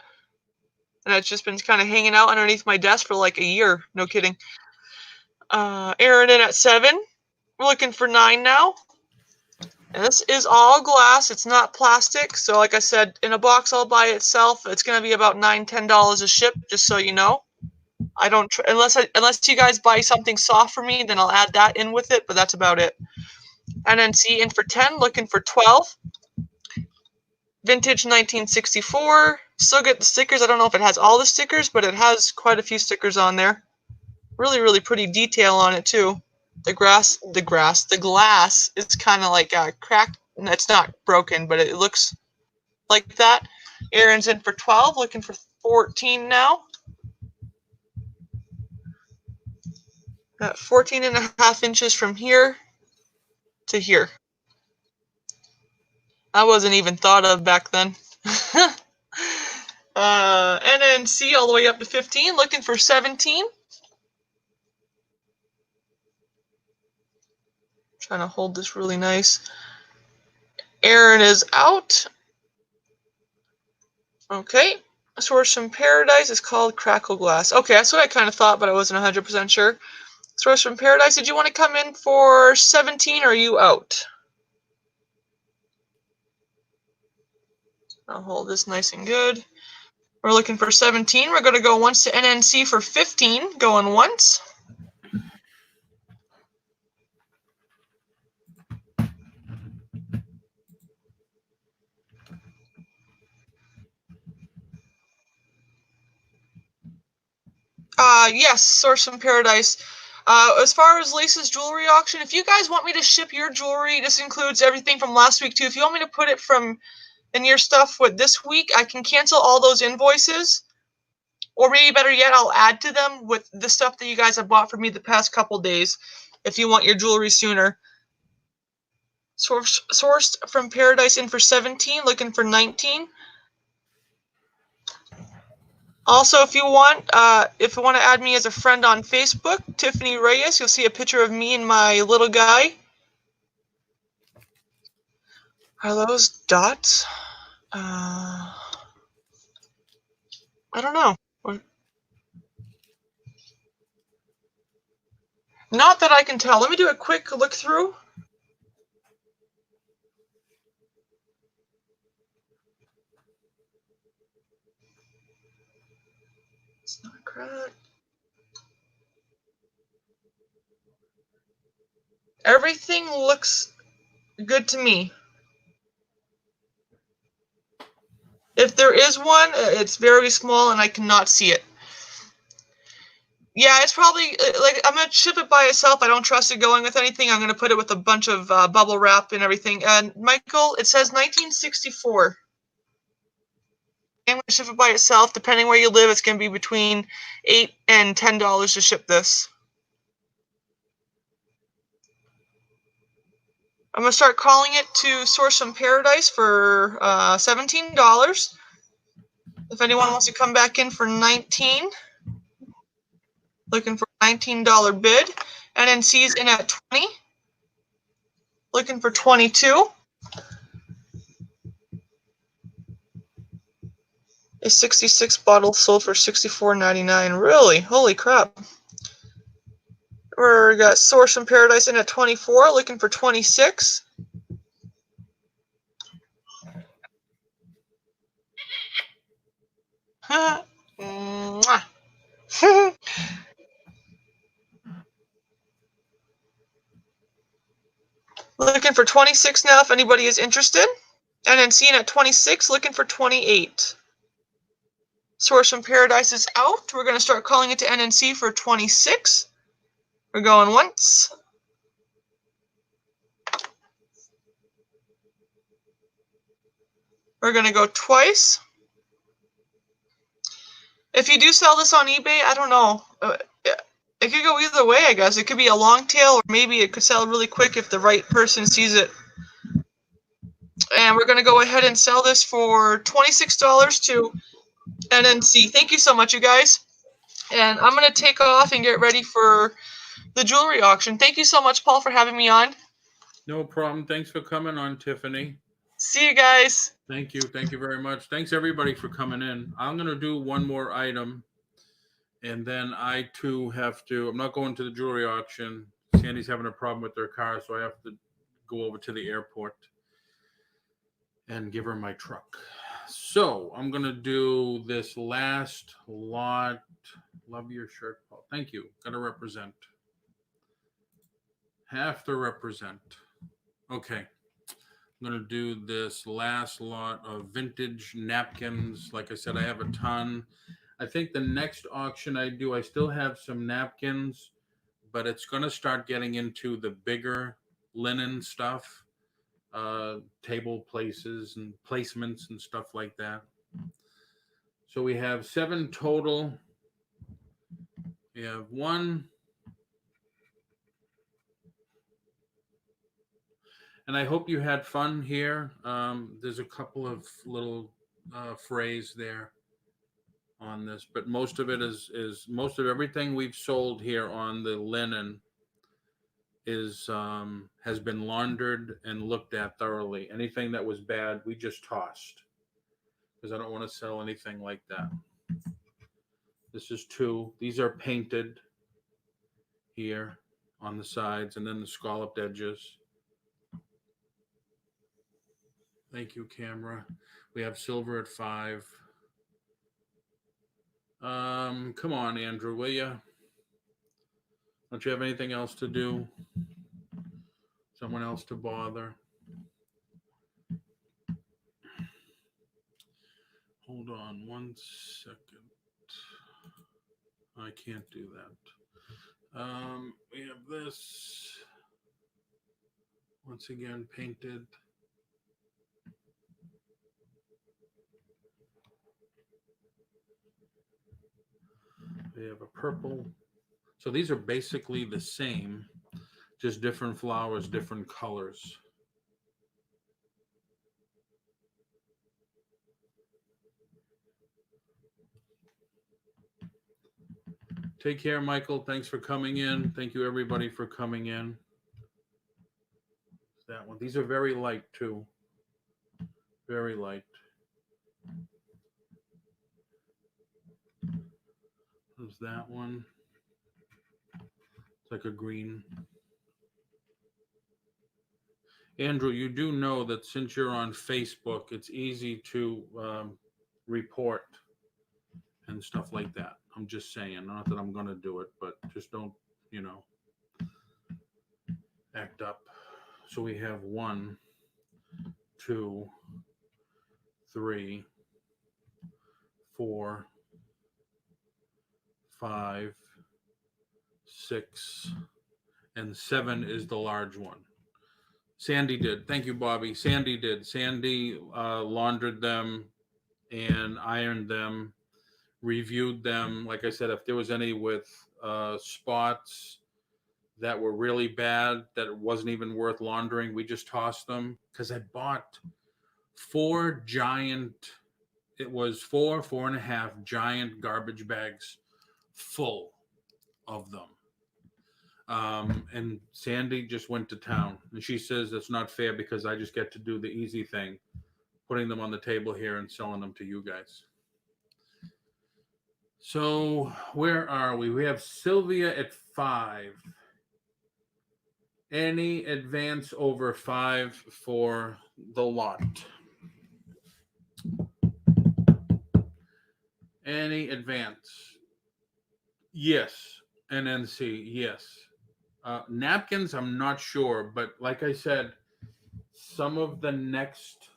And it's just been kind of hanging out underneath my desk for like a year. No kidding. Aaron in at 7. We're looking for 9 now. And this is all glass. It's not plastic. So like I said, in a box all by itself, it's going to be about $9, $10 a ship, just so you know. I don't unless you guys buy something soft for me, then I'll add that in with it, but that's about it. NNC in for 10, looking for 12. Vintage 1964. Still get the stickers. I don't know if it has all the stickers, but it has quite a few stickers on there. Really, really pretty detail on it too. The glass is kind of like cracked. It's not broken, but it looks like that. Aaron's in for 12, looking for 14 now. Got 14.5 inches from here to here. That wasn't even thought of back then. NNC all the way up to 15, looking for 17. Trying to hold this really nice. Aaron is out. Okay. Source from Paradise is called Crackle Glass. Okay, that's what I kind of thought, but I wasn't 100% sure. Source from Paradise, did you want to come in for 17 or are you out? I'll hold this nice and good. We're looking for 17. We're going to go once to NNC for 15. Going once. Yes, Source from Paradise. As far as Lisa's jewelry auction, if you guys want me to ship your jewelry, this includes everything from last week too. If you want me to put it in your stuff with this week, I can cancel all those invoices. Or maybe better yet, I'll add to them with the stuff that you guys have bought for me the past couple days if you want your jewelry sooner. Sourced from Paradise in for 17, looking for 19. Also, if you want to add me as a friend on Facebook, Tiffany Reyes, you'll see a picture of me and my little guy. Are those dots? I don't know. Not that I can tell. Let me do a quick look through. It's not correct. Everything looks good to me. If there is one, it's very small and I cannot see it. Yeah, it's probably, like, I'm going to ship it by itself. I don't trust it going with anything. I'm going to put it with a bunch of bubble wrap and everything. And Michael, it says 1964. I'm going to ship it by itself. Depending where you live, it's going to be between $8 and $10 to ship this. I'm going to start calling it to Source from Paradise for $17. If anyone wants to come back in for 19, looking for a $19 bid. NNC's in at 20, looking for 22. A 66 bottle sold for $64.99. Really? Holy crap. We got Source from Paradise in at 24, looking for 26. Looking for 26 now if anybody is interested. NNC in at 26, looking for 28. Source from Paradise is out. We're going to start calling it to NNC for 26. We're going once. We're going to go twice. If you do sell this on eBay, I don't know. It could go either way, I guess. It could be a long tail, or maybe it could sell really quick if the right person sees it. And we're going to go ahead and sell this for $26 to NNC. Thank you so much, you guys. And I'm going to take off and get ready for the jewelry auction. Thank you so much, Paul, for having me on. No problem. Thanks for coming on, Tiffany. See you guys. Thank you. Thank you very much. Thanks, everybody, for coming in. I'm going to do one more item, and then I, too, have to. I'm not going to the jewelry auction. Sandy's having a problem with their car, so I have to go over to the airport and give her my truck. So I'm going to do this last lot. Love your shirt, Paul. Thank you. Got to represent. Have to represent. Okay. I'm going to do this last lot of vintage napkins. Like I said, I have a ton. I think the next auction I do, I still have some napkins, but it's going to start getting into the bigger linen stuff, table places and placements and stuff like that. So we have 7 total. We have 1. And I hope you had fun here. There's a couple of little frays there on this, but most of it is most of everything we've sold here on the linen is has been laundered and looked at thoroughly. Anything that was bad, we just tossed because I don't want to sell anything like that. This is 2. These are painted here on the sides and then the scalloped edges. Thank you, camera. We have silver at 5. Come on, Andrew, will you? Don't you have anything else to do? Someone else to bother? Hold on 1 second. I can't do that. We have this. Once again, painted. We have a purple. So these are basically the same, just different flowers, different colors. Take care, Michael. Thanks for coming in. Thank you, everybody, for coming in. That one. These are very light, too. Very light. There's that one. It's like a green. Andrew, you do know that since you're on Facebook, it's easy to report and stuff like that. I'm just saying, not that I'm going to do it, but just don't, act up. So we have 1, 2, 3, 4, 5, 6, and 7 is the large one. Sandy did. Thank you, Bobby. Sandy did. Sandy laundered them and ironed them, reviewed them. Like I said, if there was any with spots that were really bad, that it wasn't even worth laundering, we just tossed them. Because I bought 4 giant, it was 4.5 giant garbage bags full of them. And Sandy just went to town. And she says it's not fair because I just get to do the easy thing, putting them on the table here and selling them to you guys. So where are we? We have Sylvia at 5. Any advance over 5 for the lot? Any advance? Yes. NNC, yes. Napkins, I'm not sure, but like I said, some of the next,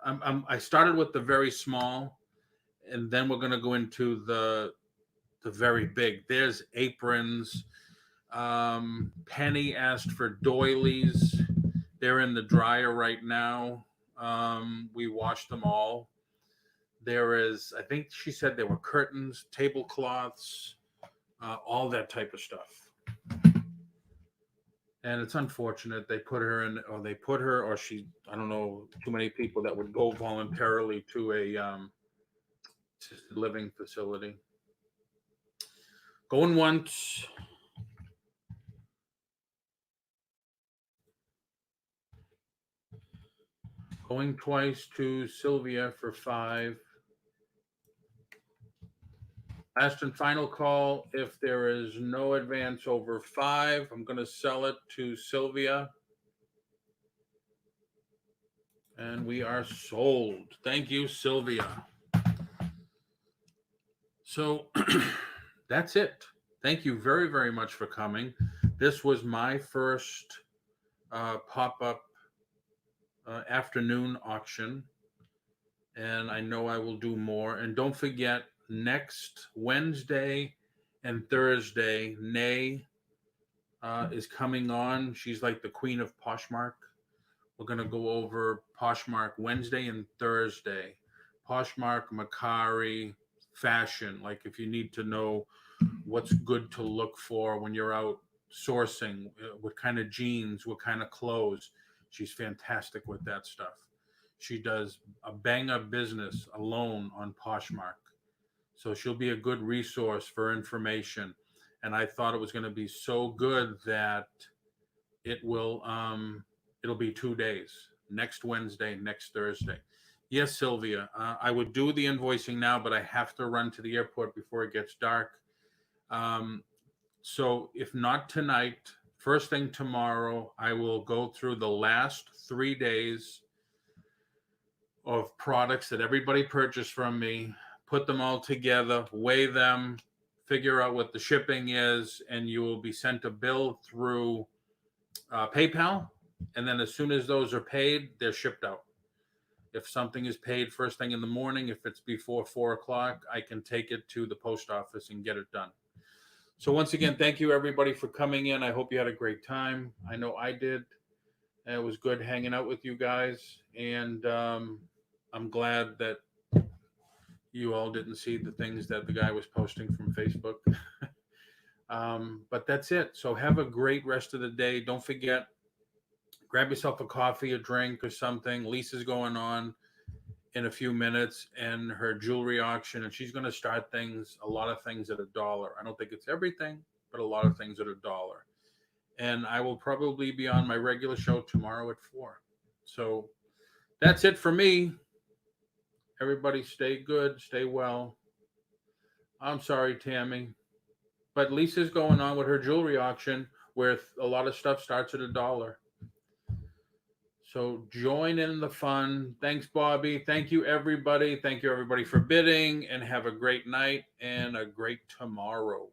I started with the very small, and then we're going to go into the very big. There's aprons. Penny asked for doilies. They're in the dryer right now. We washed them all. There is, I think she said there were curtains, tablecloths, all that type of stuff. And it's unfortunate they put her in, or she, I don't know, too many people that would go voluntarily to a assisted living facility. Going once. Going twice to Sylvia for 5. Last and final call. If there is no advance over 5, I'm going to sell it to Sylvia. And we are sold. Thank you, Sylvia. So that's it. Thank you very, very much for coming. This was my first pop-up afternoon auction. And I know I will do more. And don't forget, next Wednesday and Thursday, Nay is coming on. She's like the queen of Poshmark. We're going to go over Poshmark Wednesday and Thursday. Poshmark, Macari, fashion. Like if you need to know what's good to look for when you're out sourcing, what kind of jeans, what kind of clothes. She's fantastic with that stuff. She does a bang-up business alone on Poshmark. So she'll be a good resource for information. And I thought it was going to be so good that it'll be 2 days, next Wednesday, next Thursday. Yes, Sylvia, I would do the invoicing now, but I have to run to the airport before it gets dark. So if not tonight, first thing tomorrow, I will go through the last 3 days of products that everybody purchased from me, put them all together, weigh them, figure out what the shipping is, and you will be sent a bill through PayPal. And then as soon as those are paid, they're shipped out. If something is paid first thing in the morning, if it's before 4 o'clock, I can take it to the post office and get it done. So once again, thank you everybody for coming in. I hope you had a great time. I know I did. And it was good hanging out with you guys. And I'm glad that you all didn't see the things that the guy was posting from Facebook. But that's it. So have a great rest of the day. Don't forget, grab yourself a coffee, a drink, or something. Lisa's going on in a few minutes, and her jewelry auction, and she's going to start a lot of things at $1. I don't think it's everything, but a lot of things at $1. And I will probably be on my regular show tomorrow at 4. So that's it for me. Everybody stay good, stay well. I'm sorry, Tammy, but Lisa's going on with her jewelry auction where a lot of stuff starts at $1. So join in the fun. Thanks, Bobby. Thank you, everybody. Thank you, everybody, for bidding, and have a great night and a great tomorrow.